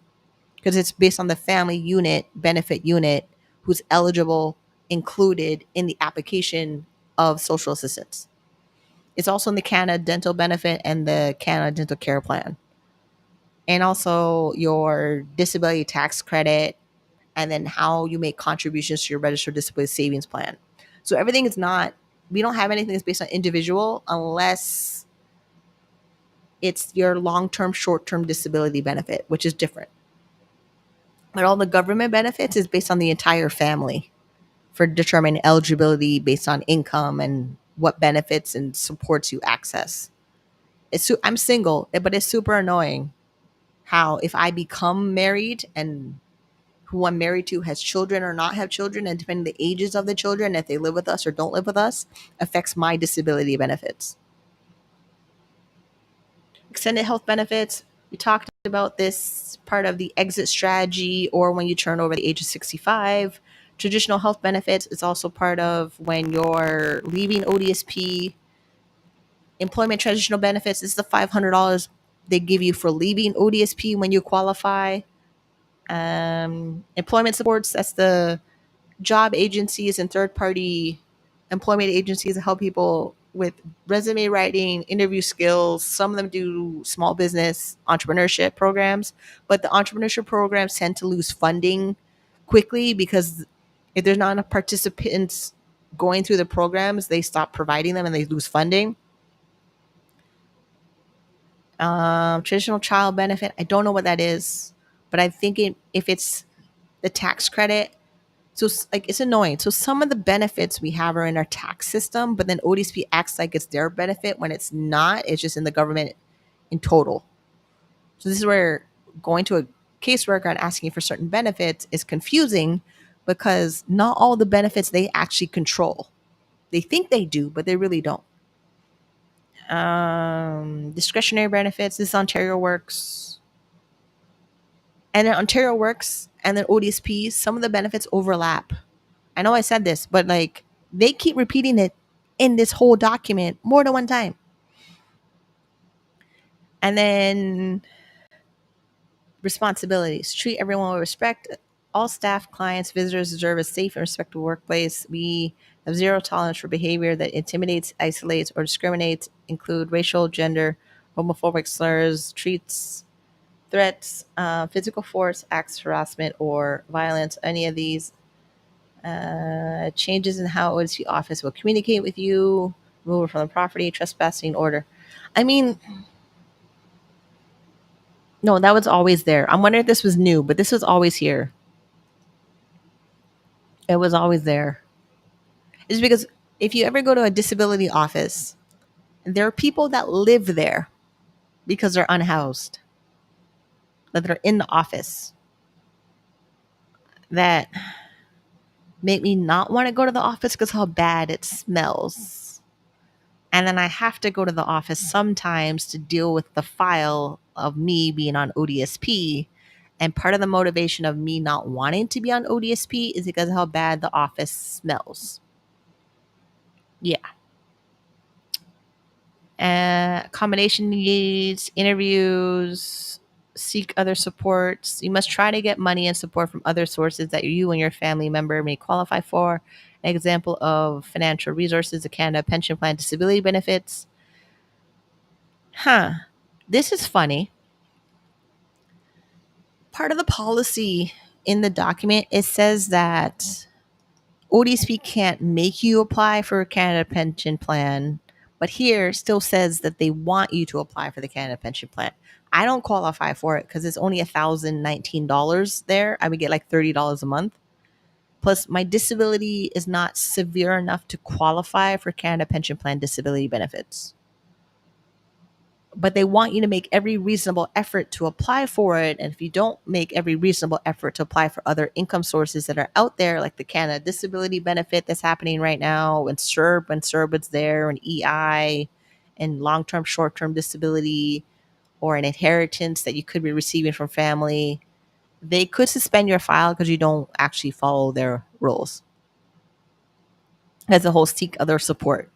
because it's based on the family unit benefit unit who's eligible, included in the application of social assistance. It's also in the Canada Dental Benefit and the Canada Dental Care Plan, and also your disability tax credit, and then how you make contributions to your registered disability savings plan. So everything is not, we don't have anything that's based on individual unless it's your long-term, short-term disability benefit, which is different. But all the government benefits is based on the entire family for determining eligibility based on income and what benefits and supports you access. I'm single, but it's super annoying how if I become married and who I'm married to has children or not have children, and depending on the ages of the children, if they live with us or don't live with us, affects my disability benefits. Extended health benefits. We talked about this part of the exit strategy, or when you turn over the age of 65. Traditional health benefits is also part of when you're leaving ODSP. Employment transitional benefits is the $500 they give you for leaving ODSP when you qualify. Employment supports, that's the job agencies and third-party employment agencies that help people with resume writing, interview skills. Some of them do small business entrepreneurship programs, but the entrepreneurship programs tend to lose funding quickly because if there's not enough participants going through the programs, they stop providing them and they lose funding. Traditional child benefit, I don't know what that is, but I think if it's the tax credit. So like, it's annoying. So some of the benefits we have are in our tax system, but then ODSP acts like it's their benefit when it's not. It's just in the government in total. So this is where going to a caseworker and asking for certain benefits is confusing, because not all the benefits they actually control. They think they do, but they really don't. Discretionary benefits. This is Ontario Works. And then Ontario Works and then ODSP, some of the benefits overlap. I know I said this, but like, they keep repeating it in this whole document more than one time. And then responsibilities. Treat everyone with respect. All staff, clients, visitors deserve a safe and respectful workplace. We have zero tolerance for behavior that intimidates, isolates, or discriminates, include racial, gender, homophobic slurs, threats, physical force, acts of harassment, or violence. Any of these changes in how ODSP office will communicate with you, removal from the property, trespassing order. I mean, no, that was always there. I'm wondering if this was new, but this was always here. It was always there. It's because if you ever go to a disability office, there are people that live there because they're unhoused, that they're in the office, that make me not want to go to the office because how bad it smells. And then I have to go to the office sometimes to deal with the file of me being on ODSP. And part of the motivation of me not wanting to be on ODSP is because of how bad the office smells. Yeah. Accommodation needs, interviews, seek other supports. You must try to get money and support from other sources that you and your family member may qualify for. An example of financial resources, the Canada Pension Plan disability benefits. Huh. This is funny. Part of the policy in the document, it says that ODSP can't make you apply for a Canada Pension Plan, but here still says that they want you to apply for the Canada Pension Plan. I don't qualify for it because it's only $1,019 there. I would get like $30 a month. Plus, my disability is not severe enough to qualify for Canada Pension Plan disability benefits. But they want you to make every reasonable effort to apply for it. And if you don't make every reasonable effort to apply for other income sources that are out there, like the Canada Disability Benefit that's happening right now, and CERB, when CERB is there, and EI, and long-term, short-term disability, or an inheritance that you could be receiving from family, they could suspend your file because you don't actually follow their rules. As a whole, seek other support.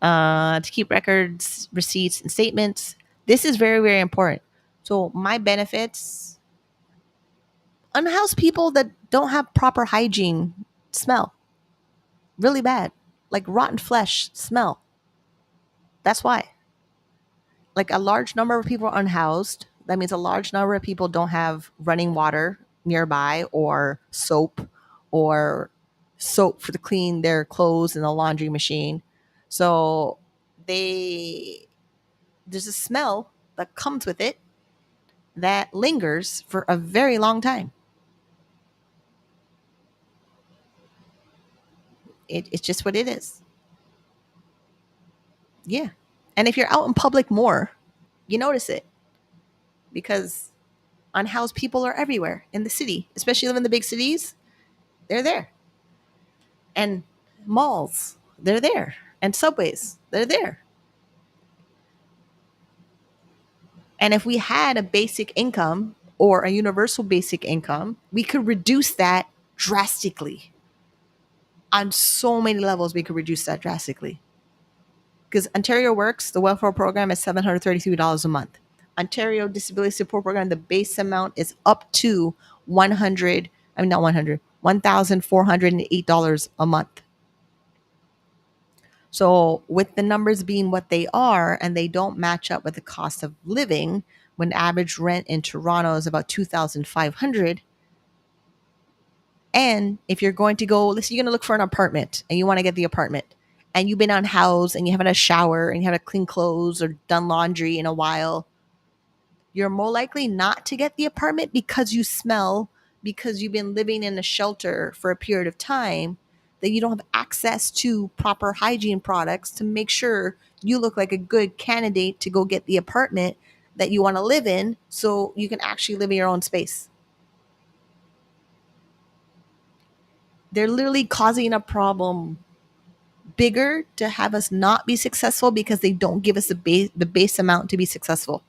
To keep records, receipts, and statements. This is very, very important. So my benefits, unhoused people that don't have proper hygiene smell really bad, like rotten flesh smell. That's why. Like a large number of people are unhoused. That means a large number of people don't have running water nearby or or soap for to clean their clothes in the laundry machine. So they there's a smell that comes with it that lingers for a very long time. It's just what it is. Yeah. And if you're out in public more, you notice it because unhoused people are everywhere in the city, especially live in the big cities. They're there. And malls, they're there. And subways, they're there. And if we had a basic income or a universal basic income, we could reduce that drastically. On so many levels, we could reduce that drastically. Because Ontario Works, the welfare program is $733 a month. Ontario Disability Support Program, the base amount is up to 100, I mean not 100, $1,408 a month. So with the numbers being what they are and they don't match up with the cost of living, when average rent in Toronto is about 2,500, and if you're going to go, let's say you're going to look for an apartment and you want to get the apartment and you've been unhoused and you haven't had a shower and you haven't cleaned clothes or done laundry in a while, you're more likely not to get the apartment because you smell, because you've been living in a shelter for a period of time, that you don't have access to proper hygiene products to make sure you look like a good candidate to go get the apartment that you want to live in so you can actually live in your own space. They're literally causing a problem bigger to have us not be successful because they don't give us the base amount to be successful.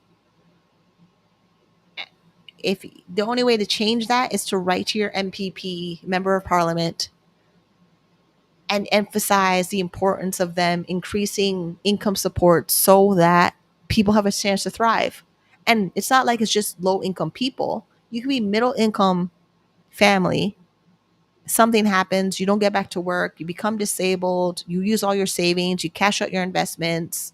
If the only way to change that is to write to your MPP, member of parliament, and emphasize the importance of them increasing income support so that people have a chance to thrive. And it's not like it's just low income people. You can be middle income family. Something happens, you don't get back to work, you become disabled, you use all your savings, you cash out your investments,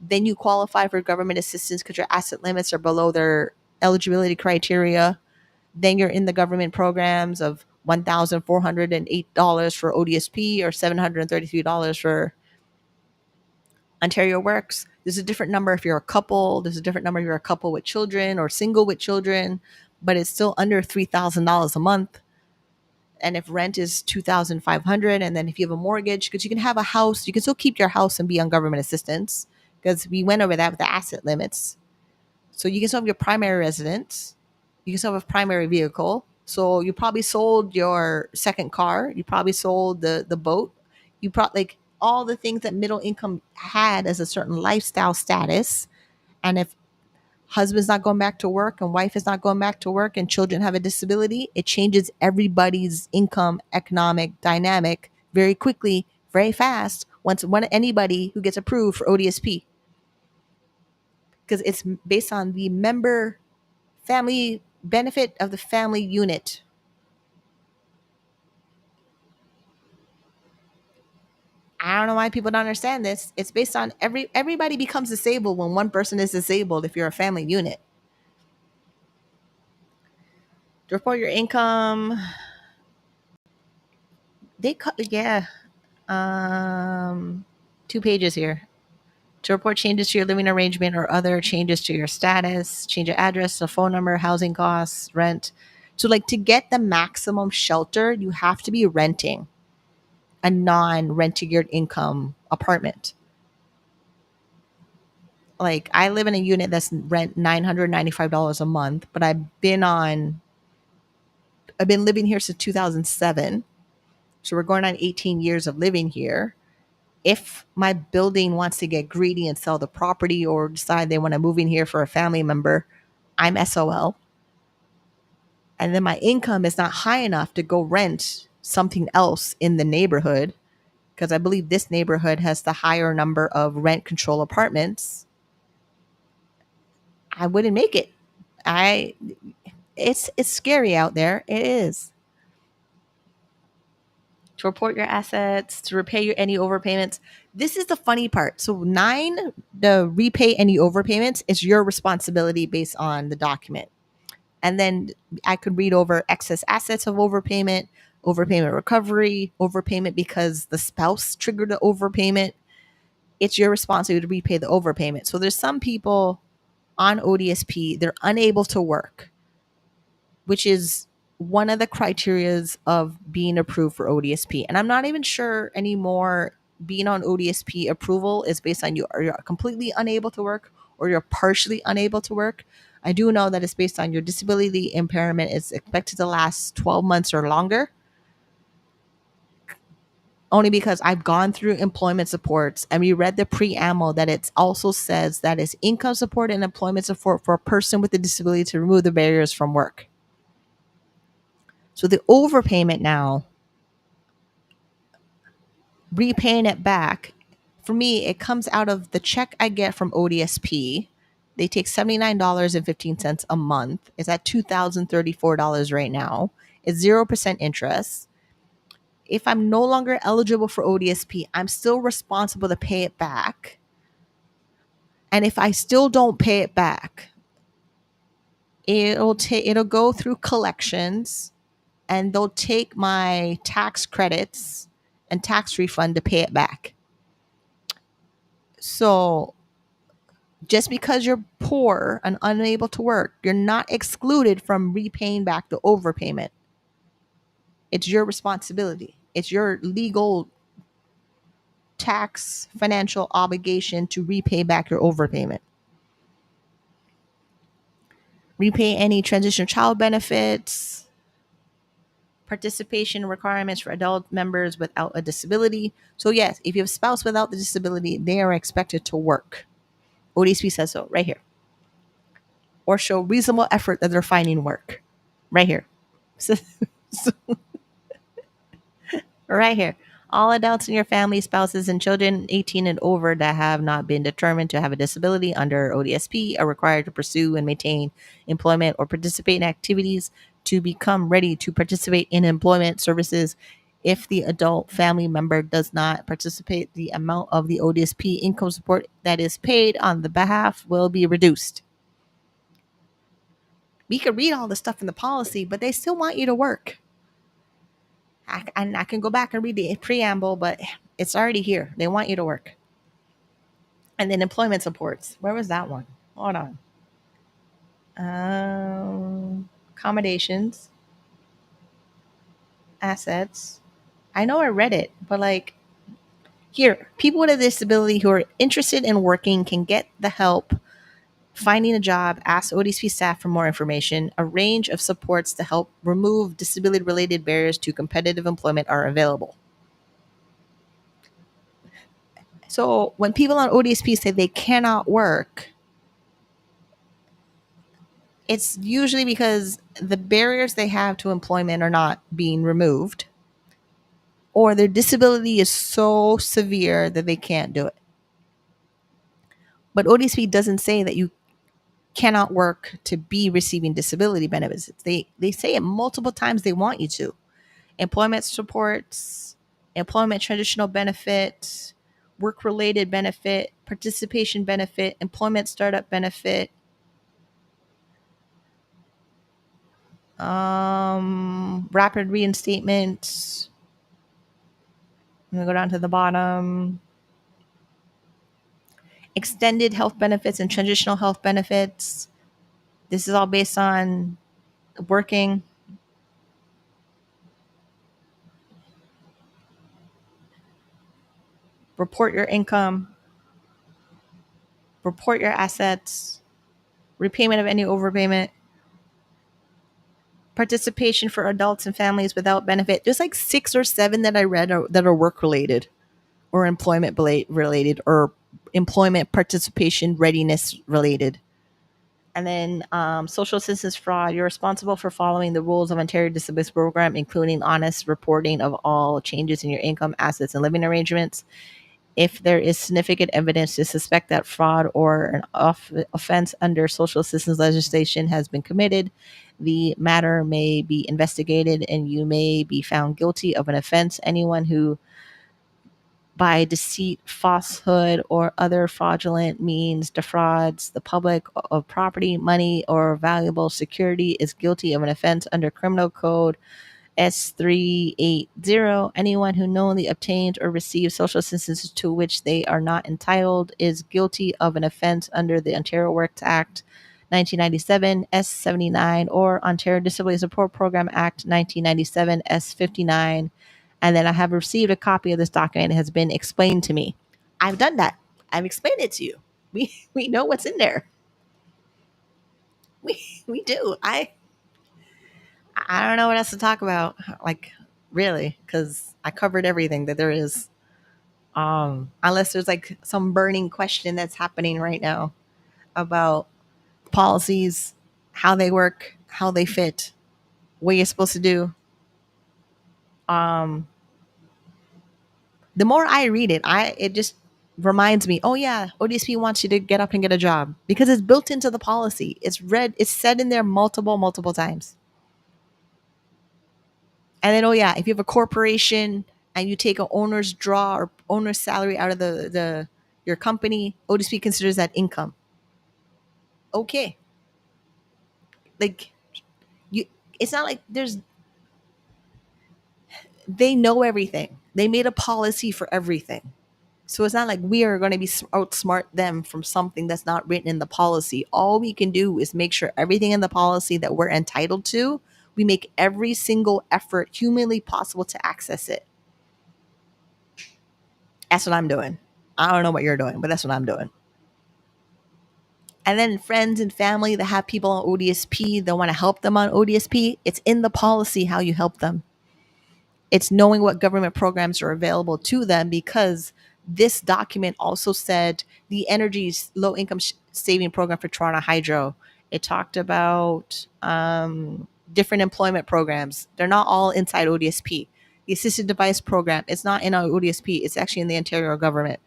then you qualify for government assistance because your asset limits are below their eligibility criteria. Then you're in the government programs of $1,408 for ODSP or $733 for Ontario Works. There's a different number if you're a couple. There's a different number if you're a couple with children or single with children, but it's still under $3,000 a month. And if rent is $2,500, and then if you have a mortgage, because you can have a house, you can still keep your house and be on government assistance because we went over that with the asset limits. So you can still have your primary residence, you can still have a primary vehicle. So you probably sold your second car, you probably sold the boat, you probably like all the things that middle income had as a certain lifestyle status. And if husband's not going back to work and wife is not going back to work and children have a disability, it changes everybody's income economic dynamic very quickly, very fast once anybody who gets approved for ODSP, because it's based on the member family benefit of the family unit. I don't know why people don't understand this. It's based on everybody becomes disabled when one person is disabled if you're a family unit. To report your income, they cut, yeah, 2 pages here. To report changes to your living arrangement or other changes to your status, change your address, a phone number, housing costs, rent. So like to get the maximum shelter, you have to be renting a non-rent to geared income apartment. Like I live in a unit that's rent $995 a month, but I've been living here since 2007. So we're going on 18 years of living here. If my building wants to get greedy and sell the property or decide they want to move in here for a family member, I'm SOL. And then my income is not high enough to go rent something else in the neighborhood, because I believe this neighborhood has the higher number of rent control apartments. I wouldn't make it. I it's scary out there. It is. To report your assets, to repay your any overpayments. This is the funny part. So 9, the repay any overpayments is your responsibility based on the document. And then I could read over excess assets of overpayment, overpayment recovery, overpayment because the spouse triggered the overpayment. It's your responsibility to repay the overpayment. So there's some people on ODSP, they're unable to work, which is one of the criterias of being approved for ODSP. And I'm not even sure anymore being on ODSP approval is based on you're completely unable to work or you're partially unable to work. I do know that it's based on your disability impairment is expected to last 12 months or longer. Only because I've gone through employment supports and we read the preamble that it also says that it's income support and employment support for a person with a disability to remove the barriers from work. So the overpayment now, repaying it back, for me, it comes out of the check I get from ODSP. They take $79.15 a month. It's at $2,034 right now. It's 0% interest. If I'm no longer eligible for ODSP, I'm still responsible to pay it back. And if I still don't pay it back, it'll go through collections and they'll take my tax credits and tax refund to pay it back. So just because you're poor and unable to work, you're not excluded from repaying back the overpayment. It's your responsibility. It's your legal tax financial obligation to repay back your overpayment. Repay any transitional child benefits, participation requirements for adult members without a disability. So yes, if you have a spouse without the disability, they are expected to work. ODSP says so right here. Or show reasonable effort that they're finding work. Right here. So, right here. All adults in your family, spouses, and children 18 and over that have not been determined to have a disability under ODSP are required to pursue and maintain employment or participate in activities to become ready to participate in employment services. If the adult family member does not participate, the amount of the ODSP income support that is paid on the behalf will be reduced. We could read all the stuff in the policy, but they still want you to work. I can go back and read the preamble, but it's already here. They want you to work. And then employment supports. Where was that one? Hold on. Accommodations, assets. I know I read it, but like here, people with a disability who are interested in working can get the help finding a job, ask ODSP staff for more information. A range of supports to help remove disability-related barriers to competitive employment are available. So when people on ODSP say they cannot work, It's usually because the barriers they have to employment are not being removed, or their disability is so severe that they can't do it. But ODSP doesn't say that you cannot work to be receiving disability benefits. They say it multiple times they want you to. Employment supports, employment transitional benefit, work related benefit, participation benefit, employment startup benefit, rapid reinstatement. I'm gonna go down to the bottom. Extended health benefits and transitional health benefits. This is all based on working. Report your income, report your assets, repayment of any overpayment, participation for adults and families without benefit. There's like 6 or 7 that I read that are work related or employment related or employment participation readiness related. And then social assistance fraud. You're responsible for following the rules of Ontario Disability Program, including honest reporting of all changes in your income, assets, and living arrangements. If there is significant evidence to suspect that fraud or an offense under social assistance legislation has been committed, the matter may be investigated and you may be found guilty of an offense. Anyone who by deceit, falsehood, or other fraudulent means defrauds the public of property, money, or valuable security is guilty of an offense under Criminal Code S380. Anyone who knowingly obtains or receives social assistance to which they are not entitled is guilty of an offense under the Ontario Works Act 1997 S79 or Ontario Disability Support Program Act 1997 S59. And then I have received a copy of this document. It has been explained to me. I've done that. I've explained it to you. We know what's in there. We do. I don't know what else to talk about. Like really, because I covered everything that there is. Unless there's like some burning question that's happening right now about policies, how they work, how they fit, what you're supposed to do. Um, the more I read it, it just reminds me, oh yeah, ODSP wants you to get up and get a job because it's built into the policy. It's said in there multiple times. And then, oh yeah, if you have a corporation and you take an owner's draw or owner's salary out of the your company, ODSP considers that income. Okay, like you, it's not like they know everything. They made a policy for everything. So it's not like we are going to be outsmart them from something that's not written in the policy. All we can do is make sure everything in the policy that we're entitled to, we make every single effort humanly possible to access it. That's what I'm doing. I don't know what you're doing, but that's what I'm doing. And then friends and family that have people on ODSP that want to help them on ODSP, it's in the policy how you help them. It's knowing what government programs are available to them because this document also said the energy low income saving program for Toronto Hydro. It talked about different employment programs. They're not all inside ODSP. The assisted device program, it's not in our ODSP. It's actually in the Ontario government.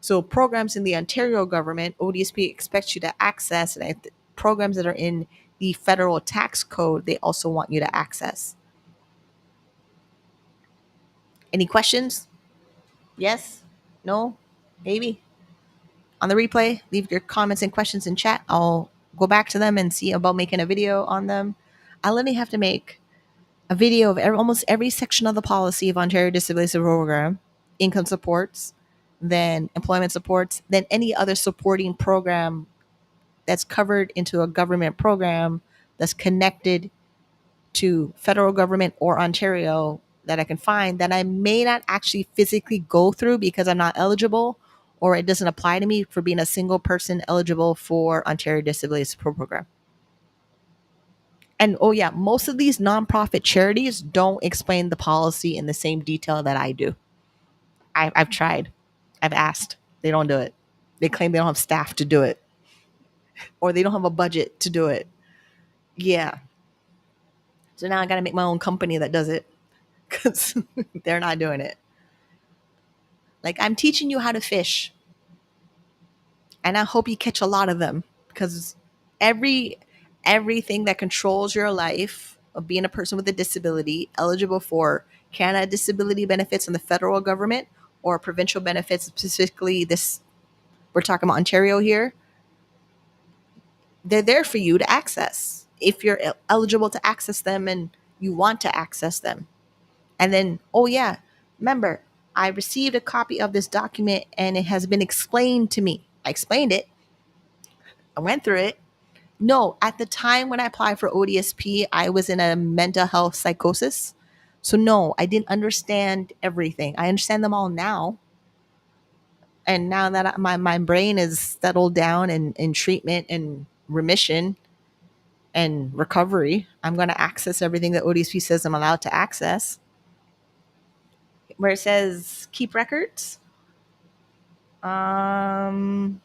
So programs in the Ontario government, ODSP expects you to access, and programs that are in the federal tax code, they also want you to access. Any questions? Yes? No? Maybe? On the replay, leave your comments and questions in chat. I'll go back to them and see about making a video on them. I literally have to make a video of almost every section of the policy of Ontario Disability Program, income supports, then employment supports, then any other supporting program that's covered into a government program that's connected to federal government or Ontario that I can find that I may not actually physically go through because I'm not eligible or it doesn't apply to me for being a single person eligible for Ontario Disability Support Program. And oh yeah, most of these nonprofit charities don't explain the policy in the same detail that I do. I've tried. I've asked. They don't do it. They claim they don't have staff to do it or they don't have a budget to do it. Yeah. So now I got to make my own company that does it because they're not doing it. Like, I'm teaching you how to fish, and I hope you catch a lot of them because every everything that controls your life of being a person with a disability eligible for Canada disability benefits in the federal government or provincial benefits, specifically this, we're talking about Ontario here, they're there for you to access if you're eligible to access them and you want to access them. And then, oh yeah, remember, I received a copy of this document and it has been explained to me. I explained it. I went through it. No, at the time when I applied for ODSP, I was in a mental health psychosis. So no, I didn't understand everything. I understand them all now. And now that my brain is settled down and in treatment and remission and recovery, I'm going to access everything that ODSP says I'm allowed to access. Where it says keep records, um,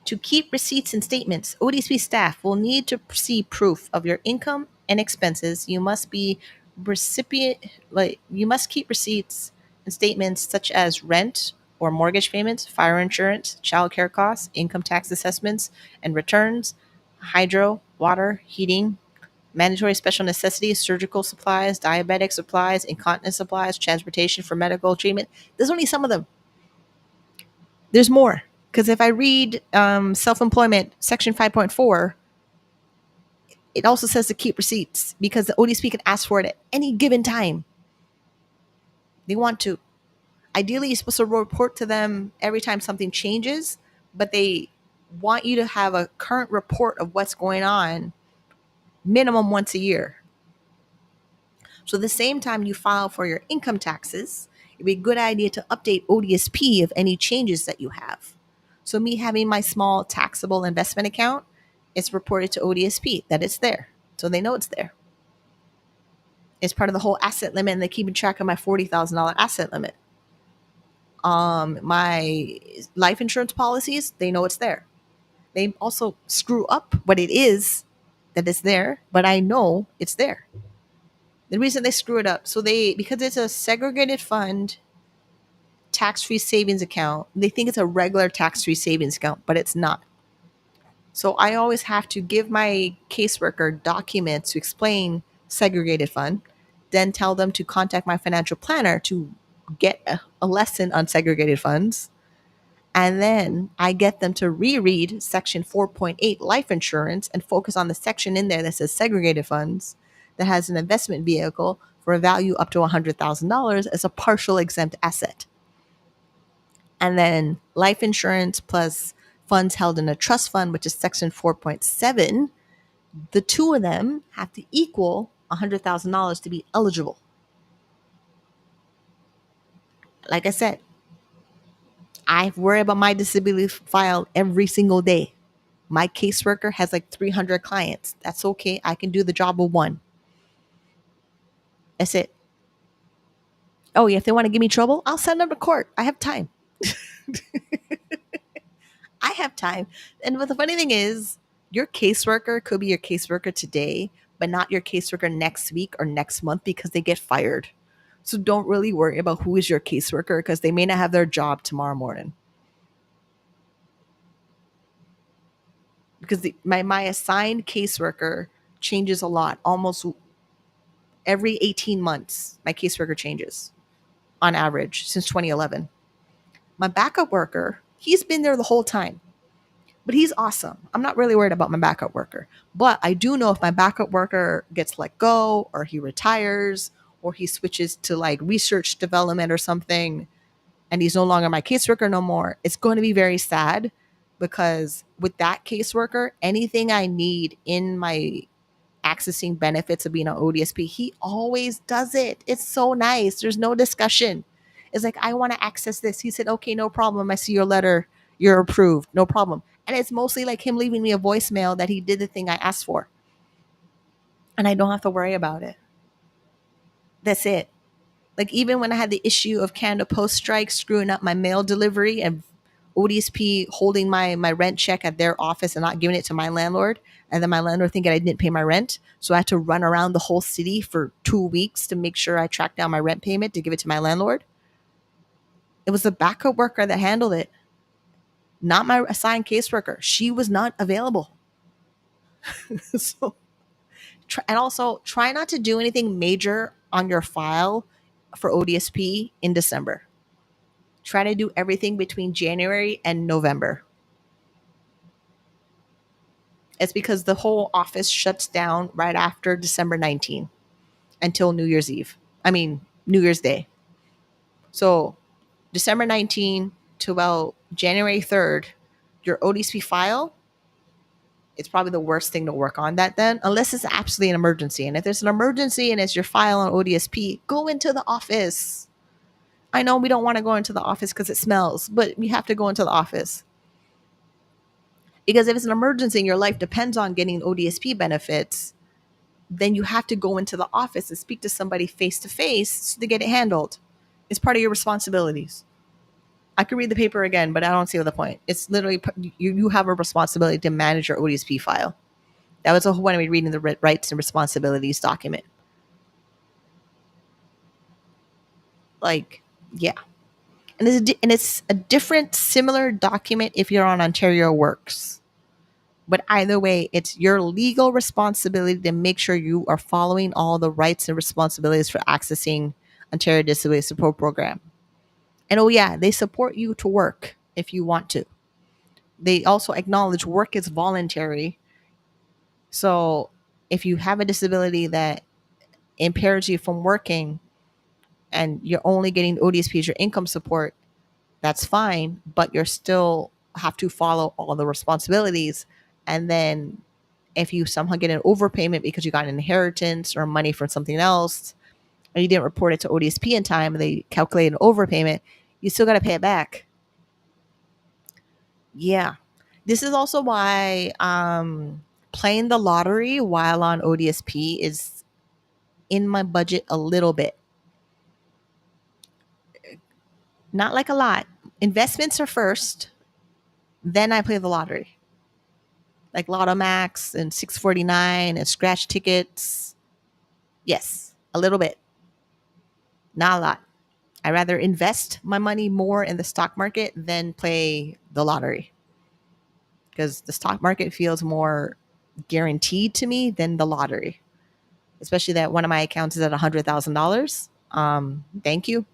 to keep receipts and statements, ODSP staff will need to see proof of your income and expenses. You must be recipient, like you must keep receipts and statements such as rent or mortgage payments, fire insurance, child care costs, income tax assessments and returns, hydro, water, heating, mandatory special necessities, surgical supplies, diabetic supplies, incontinence supplies, transportation for medical treatment. There's only some of them. There's more. Because if I read self employment, section 5.4, it also says to keep receipts because the ODSP can ask for it at any given time. They want to. Ideally, you're supposed to report to them every time something changes, but they want you to have a current report of what's going on minimum once a year. So the same time you file for your income taxes, it'd be a good idea to update ODSP of any changes that you have. So me having my small taxable investment account, it's reported to ODSP that it's there. So they know it's there. It's part of the whole asset limit, and they're keeping track of my $40,000 asset limit. My life insurance policies, they know it's there. They also screw up what it is that is there, but I know it's there. The reason they screw it up, so because it's a segregated fund tax-free savings account, they think it's a regular tax-free savings account, but it's not. So I always have to give my caseworker documents to explain segregated fund, then tell them to contact my financial planner to get a lesson on segregated funds. And then I get them to reread section 4.8 life insurance and focus on the section in there that says segregated funds that has an investment vehicle for a value up to $100,000 as a partial exempt asset. And then life insurance plus funds held in a trust fund, which is section 4.7, the two of them have to equal $100,000 to be eligible. Like I said, I worry about my disability file every single day. My caseworker has like 300 clients. That's okay. I can do the job of one. That's it. Oh, yeah. If they want to give me trouble, I'll send them to court. I have time. I have time. And what the funny thing is, your caseworker could be your caseworker today, but not your caseworker next week or next month because they get fired. So don't really worry about who is your caseworker because they may not have their job tomorrow morning. Because my assigned caseworker changes a lot. Almost every 18 months, my caseworker changes on average since 2011. My backup worker, he's been there the whole time. But he's awesome. I'm not really worried about my backup worker. But I do know if my backup worker gets let go or he retires or he switches to like research development or something and he's no longer my caseworker no more, it's going to be very sad because with that caseworker, anything I need in my accessing benefits of being an ODSP, he always does it. It's so nice. There's no discussion. It's like, I want to access this. He said, okay, no problem. I see your letter. You're approved. No problem. And it's mostly like him leaving me a voicemail that he did the thing I asked for. And I don't have to worry about it. That's it. Like even when I had the issue of Canada Post strike screwing up my mail delivery and ODSP holding my rent check at their office and not giving it to my landlord, and then my landlord thinking I didn't pay my rent. So I had to run around the whole city for 2 weeks to make sure I tracked down my rent payment to give it to my landlord. It was the backup worker that handled it, not my assigned caseworker. She was not available. So, and also try not to do anything major on your file for ODSP in December. Try to do everything between January and November. It's because the whole office shuts down right after December 19th until New Year's Eve. I mean, New Year's Day. So December 19th to about January 3rd, your ODSP file, it's probably the worst thing to work on that then, unless it's absolutely an emergency. And if there's an emergency and it's your file on ODSP, go into the office. I know we don't want to go into the office because it smells, but we have to go into the office. Because if it's an emergency and your life depends on getting ODSP benefits, then you have to go into the office and speak to somebody face to face to get it handled. It's part of your responsibilities. I could read the paper again, but I don't see the point. It's literally you have a responsibility to manage your ODSP file. That was the whole point of me reading the rights and responsibilities document. Like, yeah. And it's a different, similar document if you're on Ontario Works. But either way, it's your legal responsibility to make sure you are following all the rights and responsibilities for accessing Ontario Disability Support Program. And oh yeah, they support you to work if you want to. They also acknowledge work is voluntary. So if you have a disability that impairs you from working and you're only getting ODSP as your income support, that's fine, but you're still have to follow all the responsibilities. And then if you somehow get an overpayment because you got an inheritance or money from something else and you didn't report it to ODSP in time and they calculate an overpayment, you still got to pay it back. Yeah. This is also why playing the lottery while on ODSP is in my budget a little bit. Not like a lot. Investments are first, then I play the lottery. Like Lotto Max and 649 and scratch tickets. Yes, a little bit. Not a lot. I rather invest my money more in the stock market than play the lottery. Because the stock market feels more guaranteed to me than the lottery. Especially that one of my accounts is at $100,000. Thank you.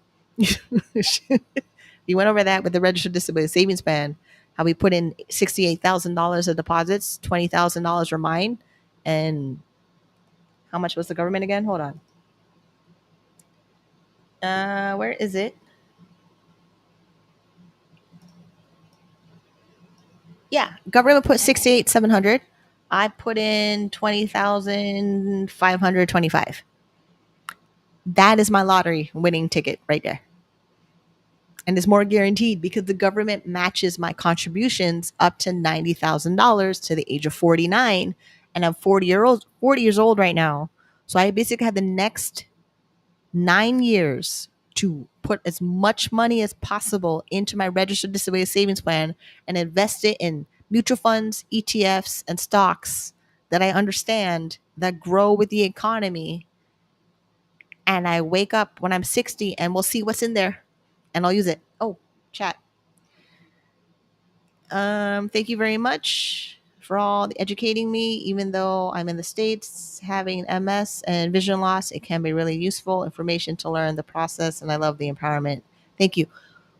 We went over that with the registered disability savings plan. How we put in $68,000 of deposits, $20,000 were mine, and how much was the government again? Hold on. Where is it? Yeah, government put 68,700. I put in 20,525. That is my lottery winning ticket right there. And it's more guaranteed because the government matches my contributions up to $90,000 to the age of 49, and I'm 40 years old right now. So I basically have the next 9 years to put as much money as possible into my registered disability savings plan and invest it in mutual funds, ETFs, and stocks that I understand that grow with the economy. And I wake up when I'm 60 and we'll see what's in there and I'll use it. Oh, chat. Thank you very much for all the educating me. Even though I'm in the States, having MS and vision loss, it can be really useful information to learn the process, and I love the empowerment. Thank you.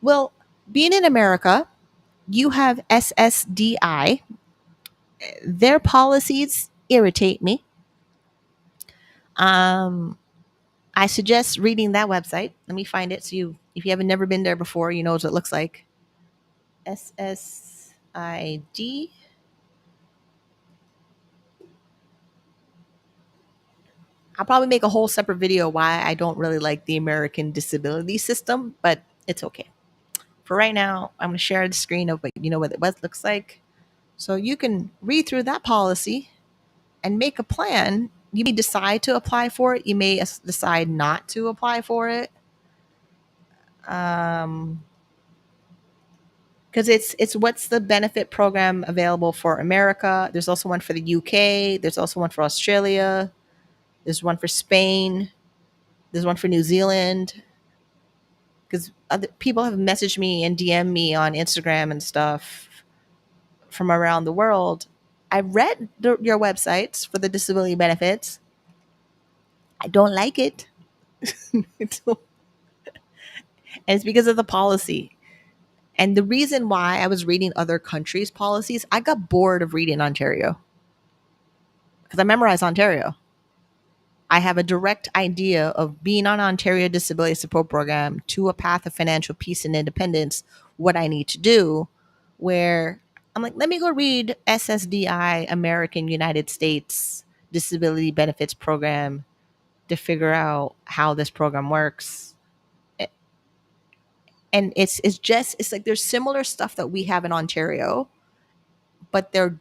Well, being in America, you have SSDI. Their policies irritate me. I suggest reading that website. Let me find it so if you haven't never been there before, you know what it looks like. SSID. I'll probably make a whole separate video why I don't really like the American disability system, but it's okay. For right now, I'm going to share the screen of what it looks like. So you can read through that policy and make a plan. You may decide to apply for it. You may decide not to apply for it. because it's what's the benefit program available for America. There's also one for the UK. There's also one for Australia. There's one for Spain. There's one for New Zealand. Because other people have messaged me and DM me on Instagram and stuff from around the world. I read your websites for the disability benefits. I don't like it. And it's because of the policy. And the reason why I was reading other countries' policies, I got bored of reading Ontario because I memorized Ontario. I have a direct idea of being on Ontario Disability Support Program to a path of financial peace and independence, what I need to do, where I'm like, let me go read SSDI, American United States Disability Benefits Program, to figure out how this program works. And it's like there's similar stuff that we have in Ontario, but they're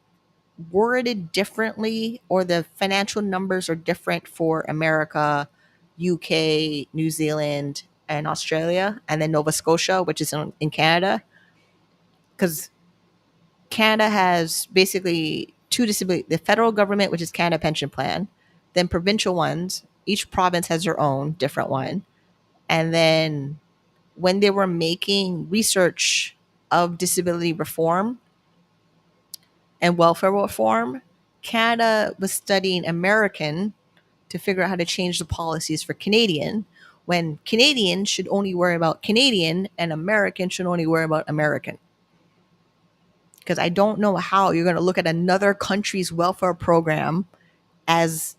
worded differently, or the financial numbers are different for America, UK, New Zealand, and Australia, and then Nova Scotia, which is in Canada. Because Canada has basically two disability, the federal government, which is Canada Pension Plan, then provincial ones. Each province has their own different one. And then when they were making research of disability reform and welfare reform, Canada was studying American to figure out how to change the policies for Canadian, when Canadian should only worry about Canadian and American should only worry about American. Because I don't know how you're going to look at another country's welfare program as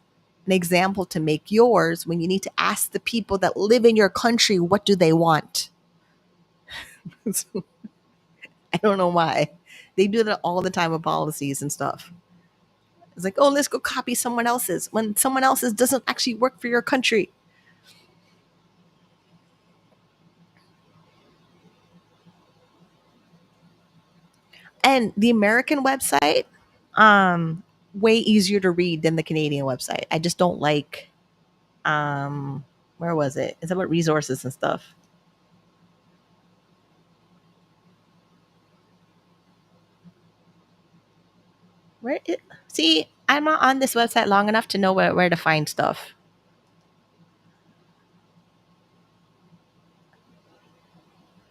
an example to make yours when you need to ask the people that live in your country, what do they want? I don't know why. They do that all the time with policies and stuff. It's like, oh, let's go copy someone else's when someone else's doesn't actually work for your country. And the American website, way easier to read than the Canadian website. I just don't like, where was it? It's about resources and stuff. Where it, see, I'm not on this website long enough to know where to find stuff.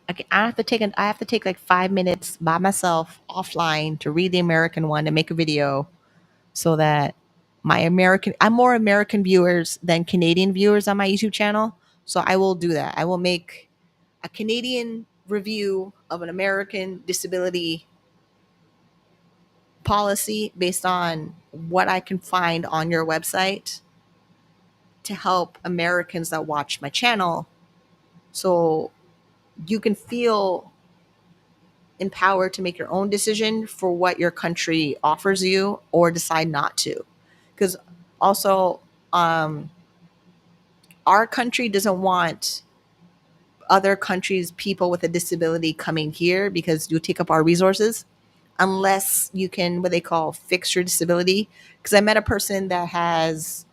Okay, I have to take like 5 minutes by myself offline to read the American one and make a video so that I'm more American viewers than Canadian viewers on my YouTube channel. So I will do that. I will make a Canadian review of an American disability policy based on what I can find on your website to help Americans that watch my channel, so you can feel empowered to make your own decision for what your country offers you or decide not to. Because also, um, our country doesn't want other countries' people with a disability coming here because you take up our resources unless you can, what they call, fix your disability. Because I met a person that has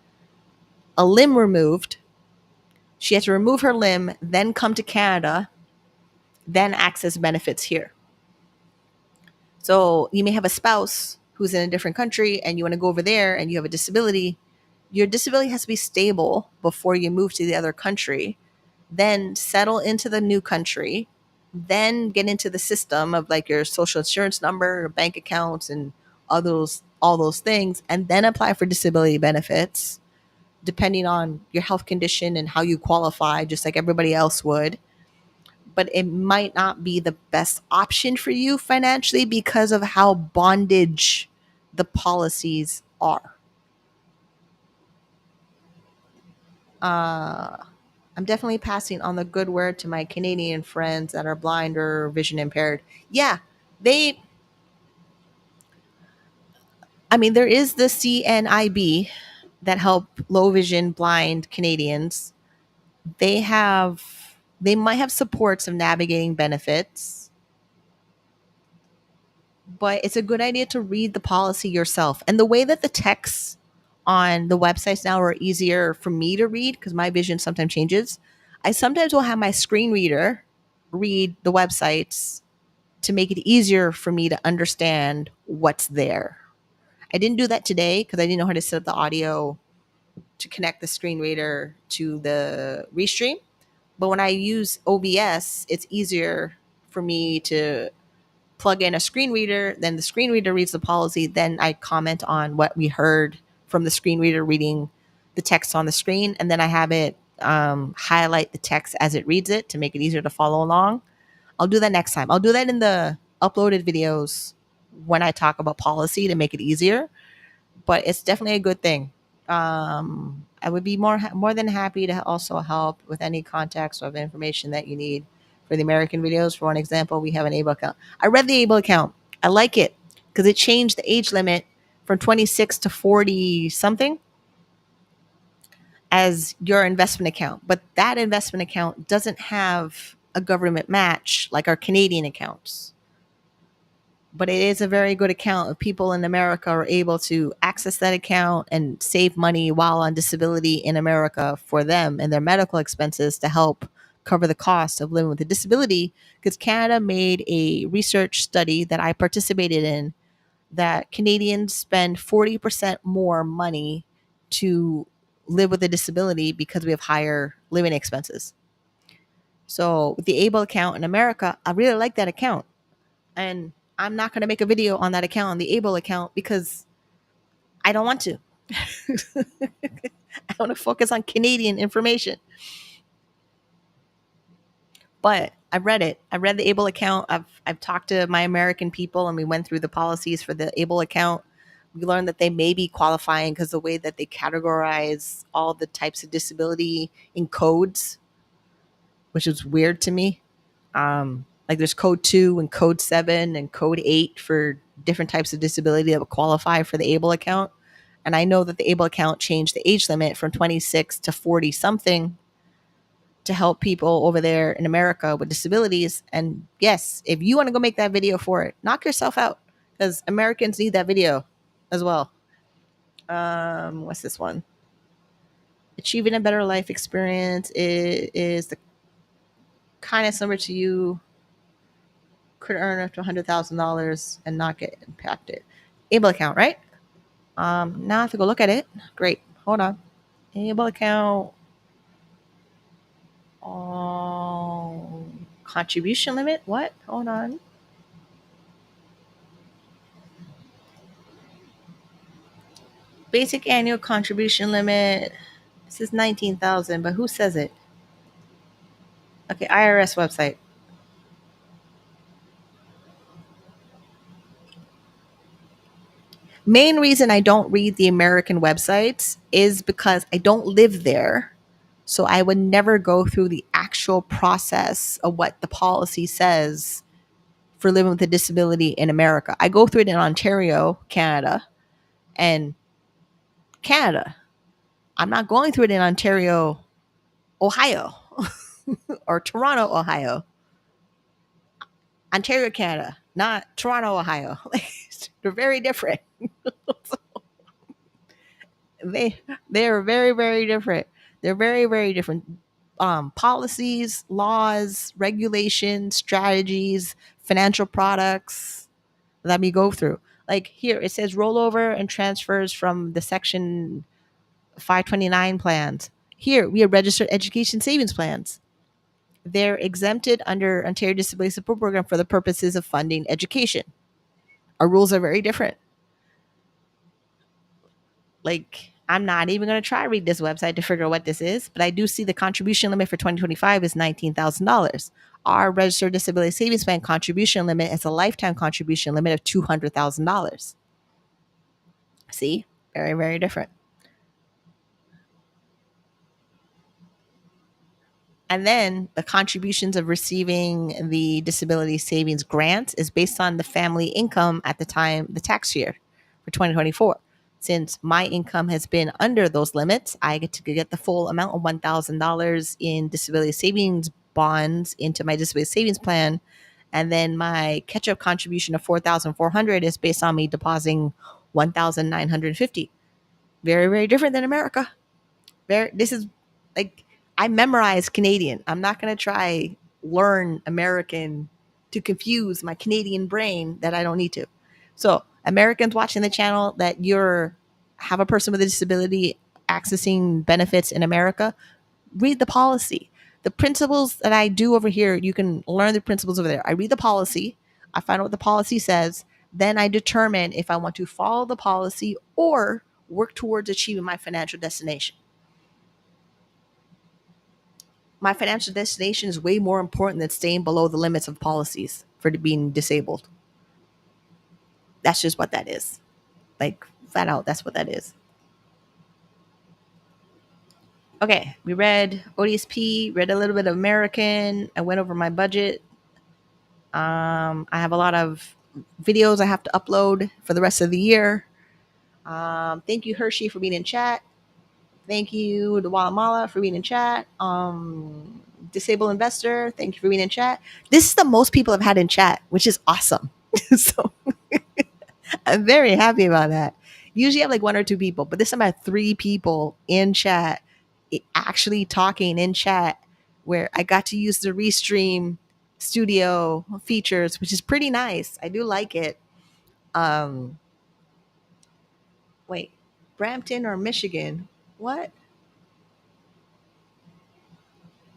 a limb removed. She had to remove her limb, then come to Canada, then access benefits here. So you may have a spouse who's in a different country and you want to go over there and you have a disability. Your disability has to be stable before you move to the other country, then settle into the new country, then get into the system of like your social insurance number, bank accounts, and all those things, and then apply for disability benefits depending on your health condition and how you qualify, just like everybody else would. But it might not be the best option for you financially because of how bondage the policies are. I'm definitely passing on the good word to my Canadian friends that are blind or vision impaired. Yeah, they, I mean, there is the CNIB that help low vision blind Canadians. They might have supports of navigating benefits, but it's a good idea to read the policy yourself. And the way that the texts on the websites now are easier for me to read because my vision sometimes changes. I sometimes will have my screen reader read the websites to make it easier for me to understand what's there. I didn't do that today because I didn't know how to set up the audio to connect the screen reader to the restream. But when I use OBS, it's easier for me to plug in a screen reader, then the screen reader reads the policy, then I comment on what we heard from the screen reader reading the text on the screen, and then I have it highlight the text as it reads it to make it easier to follow along. I'll do that next time. I'll do that in the uploaded videos when I talk about policy to make it easier, but it's definitely a good thing. I would be more than happy to also help with any context of information that you need for the American videos. For one example, we have an able account. I read the able account. I like it because it changed the age limit from 26 to 40 something as your investment account. But that investment account doesn't have a government match like our Canadian accounts. But it is a very good account. If people in America are able to access that account and save money while on disability in America for them and their medical expenses to help cover the cost of living with a disability. Because Canada made a research study that I participated in that Canadians spend 40% more money to live with a disability because we have higher living expenses. So with the ABLE account in America, I really like that account. And I'm not going to make a video on that account, on the ABLE account, because I don't want to. I want to focus on Canadian information. But I read it. I read the ABLE account. I've talked to my American people, and we went through the policies for the ABLE account. We learned that they may be qualifying because the way that they categorize all the types of disability in codes, which is weird to me. Like there's code 2 and code 7 and code 8 for different types of disability that would qualify for the ABLE account. And I know that the ABLE account changed the age limit from 26 to 40 something to help people over there in America with disabilities. And yes, if you want to go make that video for it, knock yourself out because Americans need that video as well. What's this one? Achieving a better life experience is the kindness similar to you could earn up to $100,000 and not get impacted. Able account, right? Now I have to go look at it. Great. Hold on. Able account. Oh, contribution limit? What? Hold on. Basic annual contribution limit. This is 19,000, but who says it? Okay, IRS website. Main reason I don't read the American websites is because I don't live there. So I would never go through the actual process of what the policy says for living with a disability in America. I go through it in Ontario, Canada, and Canada. I'm not going through it in Ontario, Ohio, or Toronto, Ohio. Ontario, Canada, not Toronto, Ohio. They're very different. They're very, very different. They're very, very different. Policies, laws, regulations, strategies, financial products that we go through. Like here, it says rollover and transfers from the section 529 plans. Here, we have registered education savings plans. They're exempted under Ontario Disability Support Program for the purposes of funding education. Our rules are very different. Like, I'm not even going to try to read this website to figure out what this is, but I do see the contribution limit for 2025 is $19,000. Our registered disability savings plan contribution limit is a lifetime contribution limit of $200,000. See, very, very different. And then the contributions of receiving the disability savings grant is based on the family income at the time, the tax year for 2024. Since my income has been under those limits, I get to get the full amount of $1,000 in disability savings bonds into my disability savings plan. And then my catch-up contribution of $4,400 is based on me depositing $1,950. Very, very different than America. This is like I memorize Canadian. I'm not going to try learn American to confuse my Canadian brain that I don't need to. So, Americans watching the channel that you're have a person with a disability accessing benefits in America, read the policy. The principles that I do over here, you can learn the principles over there. I read the policy, I find out what the policy says, then I determine if I want to follow the policy or work towards achieving my financial destination. My financial destination is way more important than staying below the limits of policies for being disabled. That's just what that is. Like, flat out, that's what that is. Okay, we read ODSP, read a little bit of American. I went over my budget. I have a lot of videos I have to upload for the rest of the year. Thank you, Hershey, for being in chat. Thank you, the Walamala, for being in chat. Disabled Investor, thank you for being in chat. This is the most people I've had in chat, which is awesome. So I'm very happy about that. Usually I have like one or two people, but this time I had three people in chat, actually talking in chat, where I got to use the Restream studio features, which is pretty nice. I do like it. Um, Wait, Brampton or Michigan? What?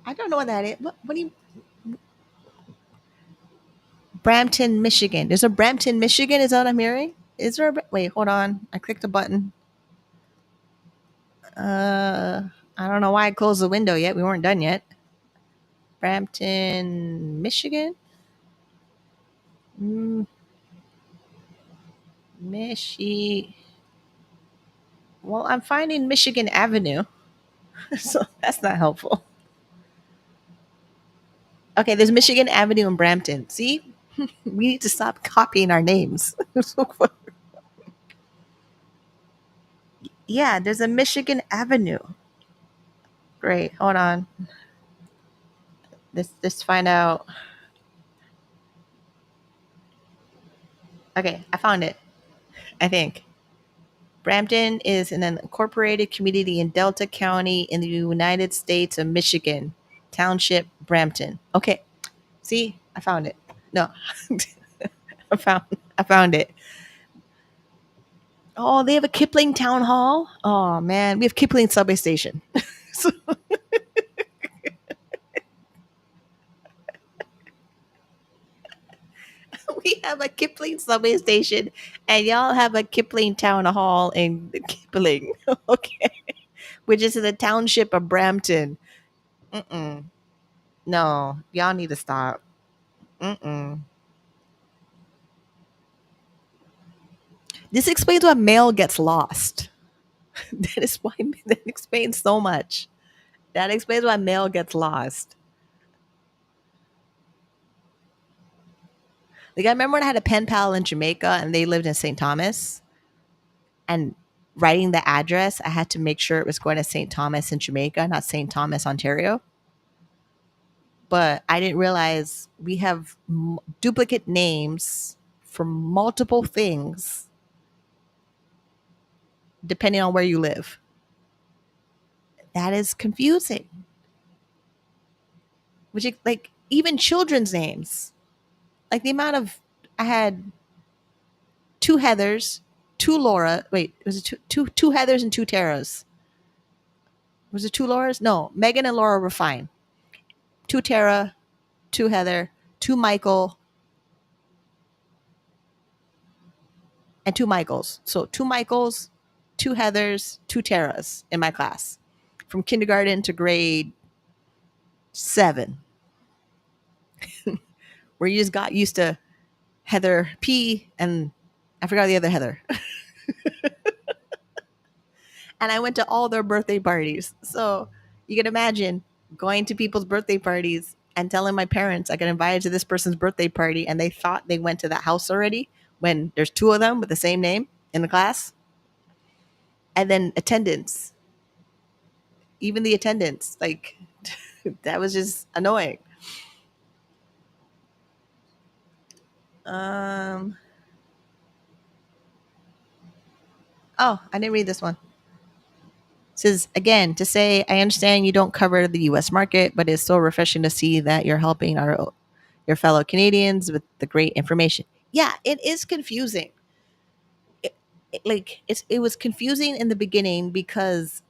I don't know what that is. What do you? Brampton, Michigan. There's a Brampton, Michigan. Is that what I'm hearing? Is there? Wait, hold on. I clicked a button. I don't know why I closed the window yet. We weren't done yet. Brampton, Michigan. Mm, Well, I'm finding Michigan Avenue, so that's not helpful. Okay, there's Michigan Avenue in Brampton. See, we need to stop copying our names. Yeah, there's a Michigan Avenue. Great. Hold on. Let's find out. Okay, I found it. I think Brampton is an incorporated community in Delta County in the United States of Michigan. Township, Brampton. Okay. See, I found it. No, I found I found it. Oh, they have a Kipling Town Hall. Oh man, we have Kipling Subway Station. So we have a Kipling Subway Station, and y'all have a Kipling Town Hall in Kipling. Okay, which is in the township of Brampton. Mm-mm. No, y'all need to stop. Mm-mm. This explains why mail gets lost. That is why that explains so much. That explains why mail gets lost. Like I remember when I had a pen pal in Jamaica and they lived in St. Thomas, and writing the address, I had to make sure it was going to St. Thomas in Jamaica, not St. Thomas, Ontario. But I didn't realize we have duplicate names for multiple things depending on where you live. That is confusing. Which, like, even children's names, like the amount of, I had two Heathers, two Laura. Wait, was it two Heathers and two Taras? Was it two Lauras? No, Megan and Laura were fine. Two Tara, two Heather, two Michael, and two Michaels. So two Michaels, two Heathers, two Taras in my class, from kindergarten to grade 7, where you just got used to Heather P and I forgot the other Heather. And I went to all their birthday parties. So you can imagine going to people's birthday parties and telling my parents I got invited to this person's birthday party, and they thought they went to that house already when there's two of them with the same name in the class. And then attendance, even the attendance, like that was just annoying. Um, oh, I didn't read this one. It says again to say, I understand you don't cover the U.S. market, but it's so refreshing to see that you're your fellow Canadians with the great information. Yeah, it is confusing. It was confusing in the beginning because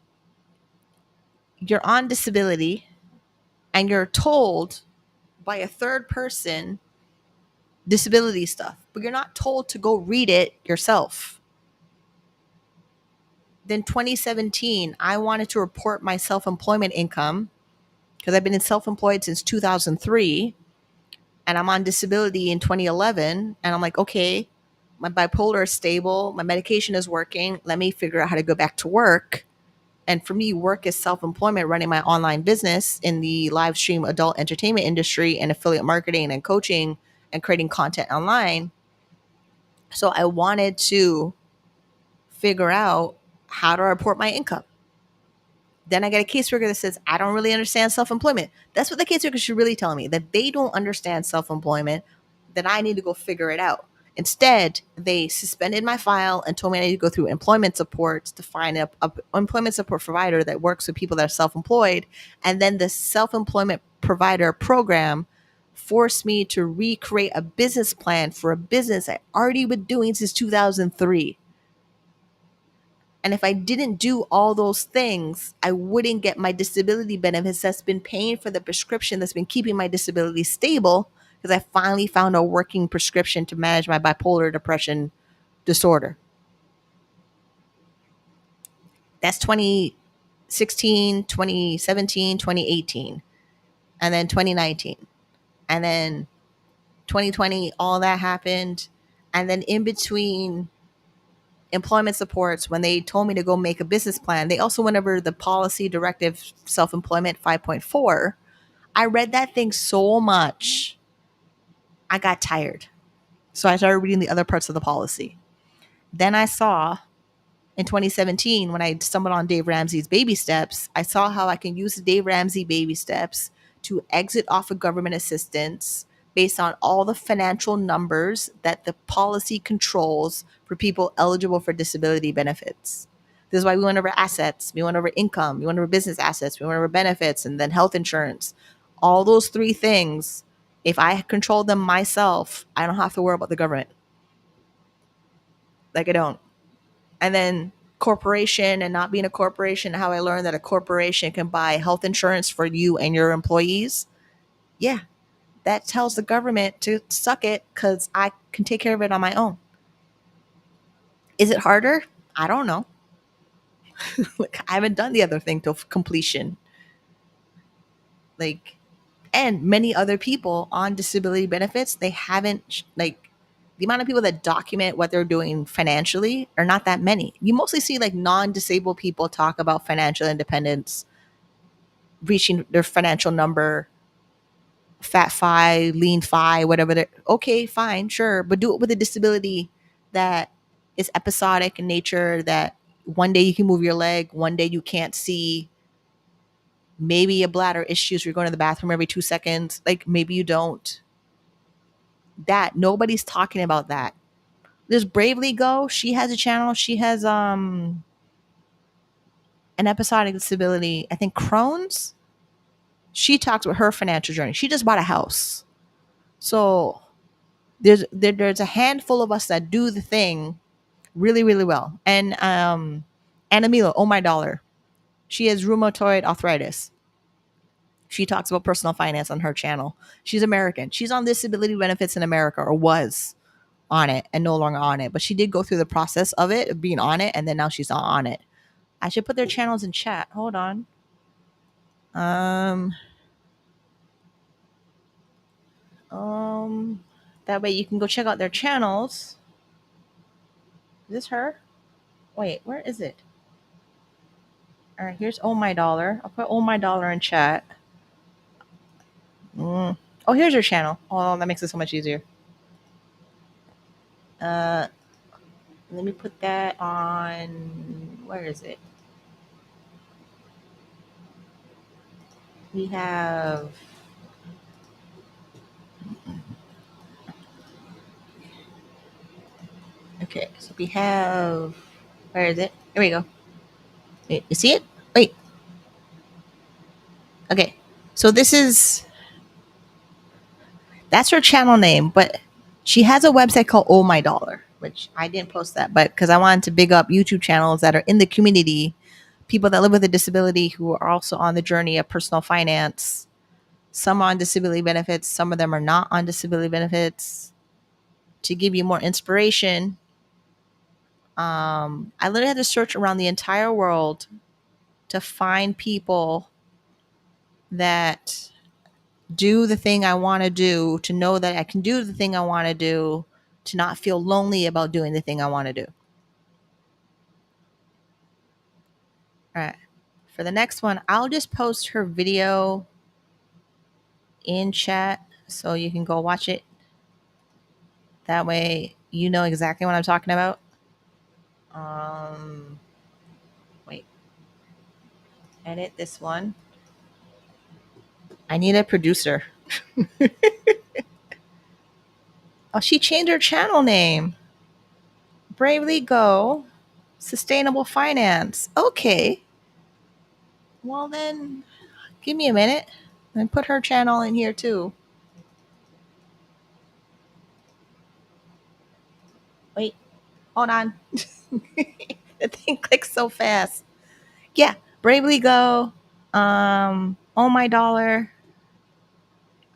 you're on disability and you're told by a third person disability stuff, but you're not told to go read it yourself. Then 2017, I wanted to report my self-employment income because I've been self-employed since 2003 and I'm on disability in 2011. And I'm like, okay, my bipolar is stable. My medication is working. Let me figure out how to go back to work. And for me, work is self-employment, running my online business in the live stream adult entertainment industry and affiliate marketing and coaching and creating content online. So I wanted to figure out how to report my income. Then I get a caseworker that says, I don't really understand self-employment. That's what the caseworker should really tell me, that they don't understand self-employment, that I need to go figure it out. Instead, they suspended my file and told me I need to go through employment supports to find a employment support provider that works with people that are self-employed. And then the self-employment provider program forced me to recreate a business plan for a business I already been doing since 2003. And if I didn't do all those things, I wouldn't get my disability benefits that's been paying for the prescription that's been keeping my disability stable, because I finally found a working prescription to manage my bipolar depression disorder. That's 2016, 2017, 2018, and then 2019. And then 2020, all that happened. And then in between employment supports, when they told me to go make a business plan, they also went over the policy directive self-employment 5.4. I read that thing so much, I got tired. So I started reading the other parts of the policy. Then I saw in 2017, when I stumbled on Dave Ramsey's baby steps, I saw how I can use the Dave Ramsey baby steps to exit off of government assistance based on all the financial numbers that the policy controls for people eligible for disability benefits. This is why we went over assets, we went over income, we went over business assets, we went over benefits, and then health insurance. All those three things, if I control them myself, I don't have to worry about the government. Like, I don't. And then corporation and not being a corporation, how I learned that a corporation can buy health insurance for you and your employees. Yeah, that tells the government to suck it because I can take care of it on my own. Is it harder? I don't know. Like, I haven't done the other thing to completion. Like, and many other people on disability benefits, they haven't, like, the amount of people that document what they're doing financially are not that many. You mostly see like non-disabled people talk about financial independence, reaching their financial number, fat fi, lean fi, whatever. Okay, fine, sure, but do it with a disability that is episodic in nature. That one day you can move your leg, one day you can't see. Maybe a bladder issues. You're going to the bathroom every 2 seconds. Like, maybe you don't. That nobody's talking about that. There's Bravely Go. She has a channel. She has an episodic disability. I think Crohn's. She talks about her financial journey. She just bought a house. So there's a handful of us that do the thing really, really well. And Anna Mila, oh my dollar. She has rheumatoid arthritis. She talks about personal finance on her channel. She's American. She's on disability benefits in America, or was on it and no longer on it. But she did go through the process of it, of being on it, and then now she's not on it. I should put their channels in chat. Hold on. Um, that way you can go check out their channels. Is this her? Wait, where is it? All right, here's Oh My Dollar. I'll put Oh My Dollar in chat. Oh, here's your channel. Oh, that makes it so much easier. Let me put that on. Where is it? We have. Okay, so we have. Where is it? Here we go. Wait, you see it? Wait. Okay, so this is That's her channel name, but she has a website called Oh My Dollar, which I didn't post that, but because I wanted to big up YouTube channels that are in the community, people that live with a disability who are also on the journey of personal finance. Some are on disability benefits, some of them are not on disability benefits. To give you more inspiration, I literally had to search around the entire world to find people that do the thing I want to do, to know that I can do the thing I want to do, to not feel lonely about doing the thing I want to do. All right. For the next one, I'll just post her video in chat so you can go watch it. That way you know exactly what I'm talking about. Wait. Edit this one. I need a producer. Oh, she changed her channel name. Bravely Go Sustainable Finance. Okay. Well, then give me a minute and put her channel in here too. Wait, hold on. The thing clicks so fast. Yeah, Bravely Go. Oh My Dollar.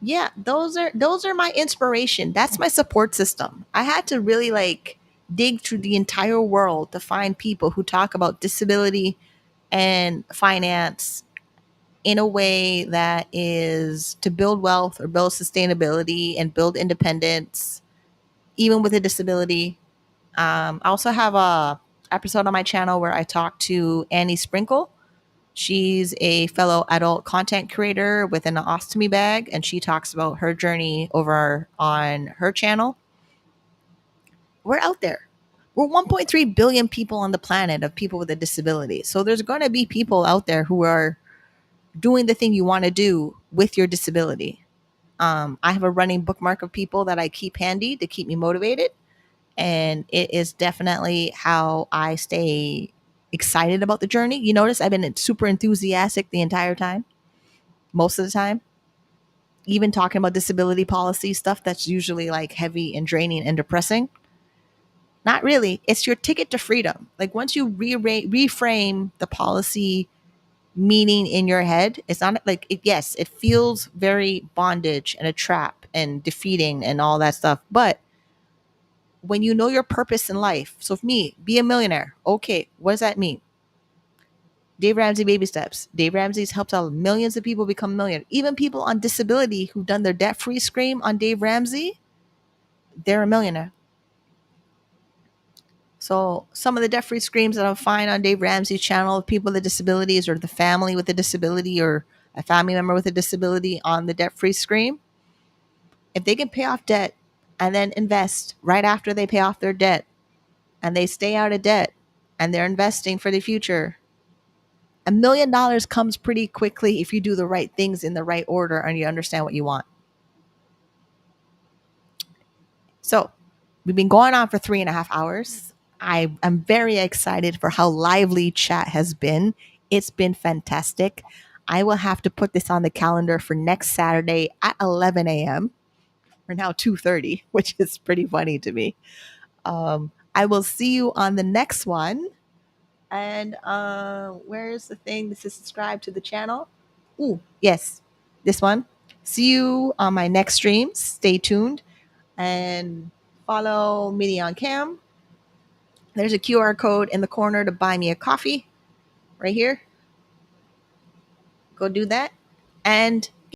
Yeah, those are my inspiration. That's my support system. I had to really like dig through the entire world to find people who talk about disability and finance in a way that is to build wealth or build sustainability and build independence, even with a disability. I also have a episode on my channel where I talk to Annie Sprinkle. She's a fellow adult content creator with an ostomy bag, and she talks about her journey over on her channel. We're out there. We're 1.3 billion people on the planet of people with a disability. So there's going to be people out there who are doing the thing you want to do with your disability. I have a running bookmark of people that I keep handy to keep me motivated. And it is definitely how I stay excited about the journey. You notice I've been super enthusiastic the entire time, most of the time, even talking about disability policy stuff that's usually like heavy and draining and depressing. Not really. It's your ticket to freedom. Like once you reframe the policy meaning in your head, it's not like it, yes, it feels very bondage and a trap and defeating and all that stuff. But when you know your purpose in life, so for me, be a millionaire. Okay, what does that mean? Dave Ramsey baby steps. Dave Ramsey's helped out millions of people become millionaires. Even people on disability who've done their debt-free scream on Dave Ramsey, they're a millionaire. So some of the debt-free screams that I'll find on Dave Ramsey's channel of people with disabilities or the family with a disability or a family member with a disability on the debt-free scream, if they can pay off debt and then invest right after they pay off their debt and they stay out of debt and they're investing for the future, $1 million comes pretty quickly if you do the right things in the right order and you understand what you want. So we've been going on for 3.5 hours. I am very excited for how lively chat has been. It's been fantastic. I will have to put this on the calendar for next Saturday at 11 a.m. We're now 2:30, which is pretty funny to me. I will see you on the next one. And where's the thing that says subscribe to the channel? Ooh, yes, this one. See you on my next streams. Stay tuned and follow Minnie on Cam. There's a QR code in the corner to buy me a coffee right here. Go do that. And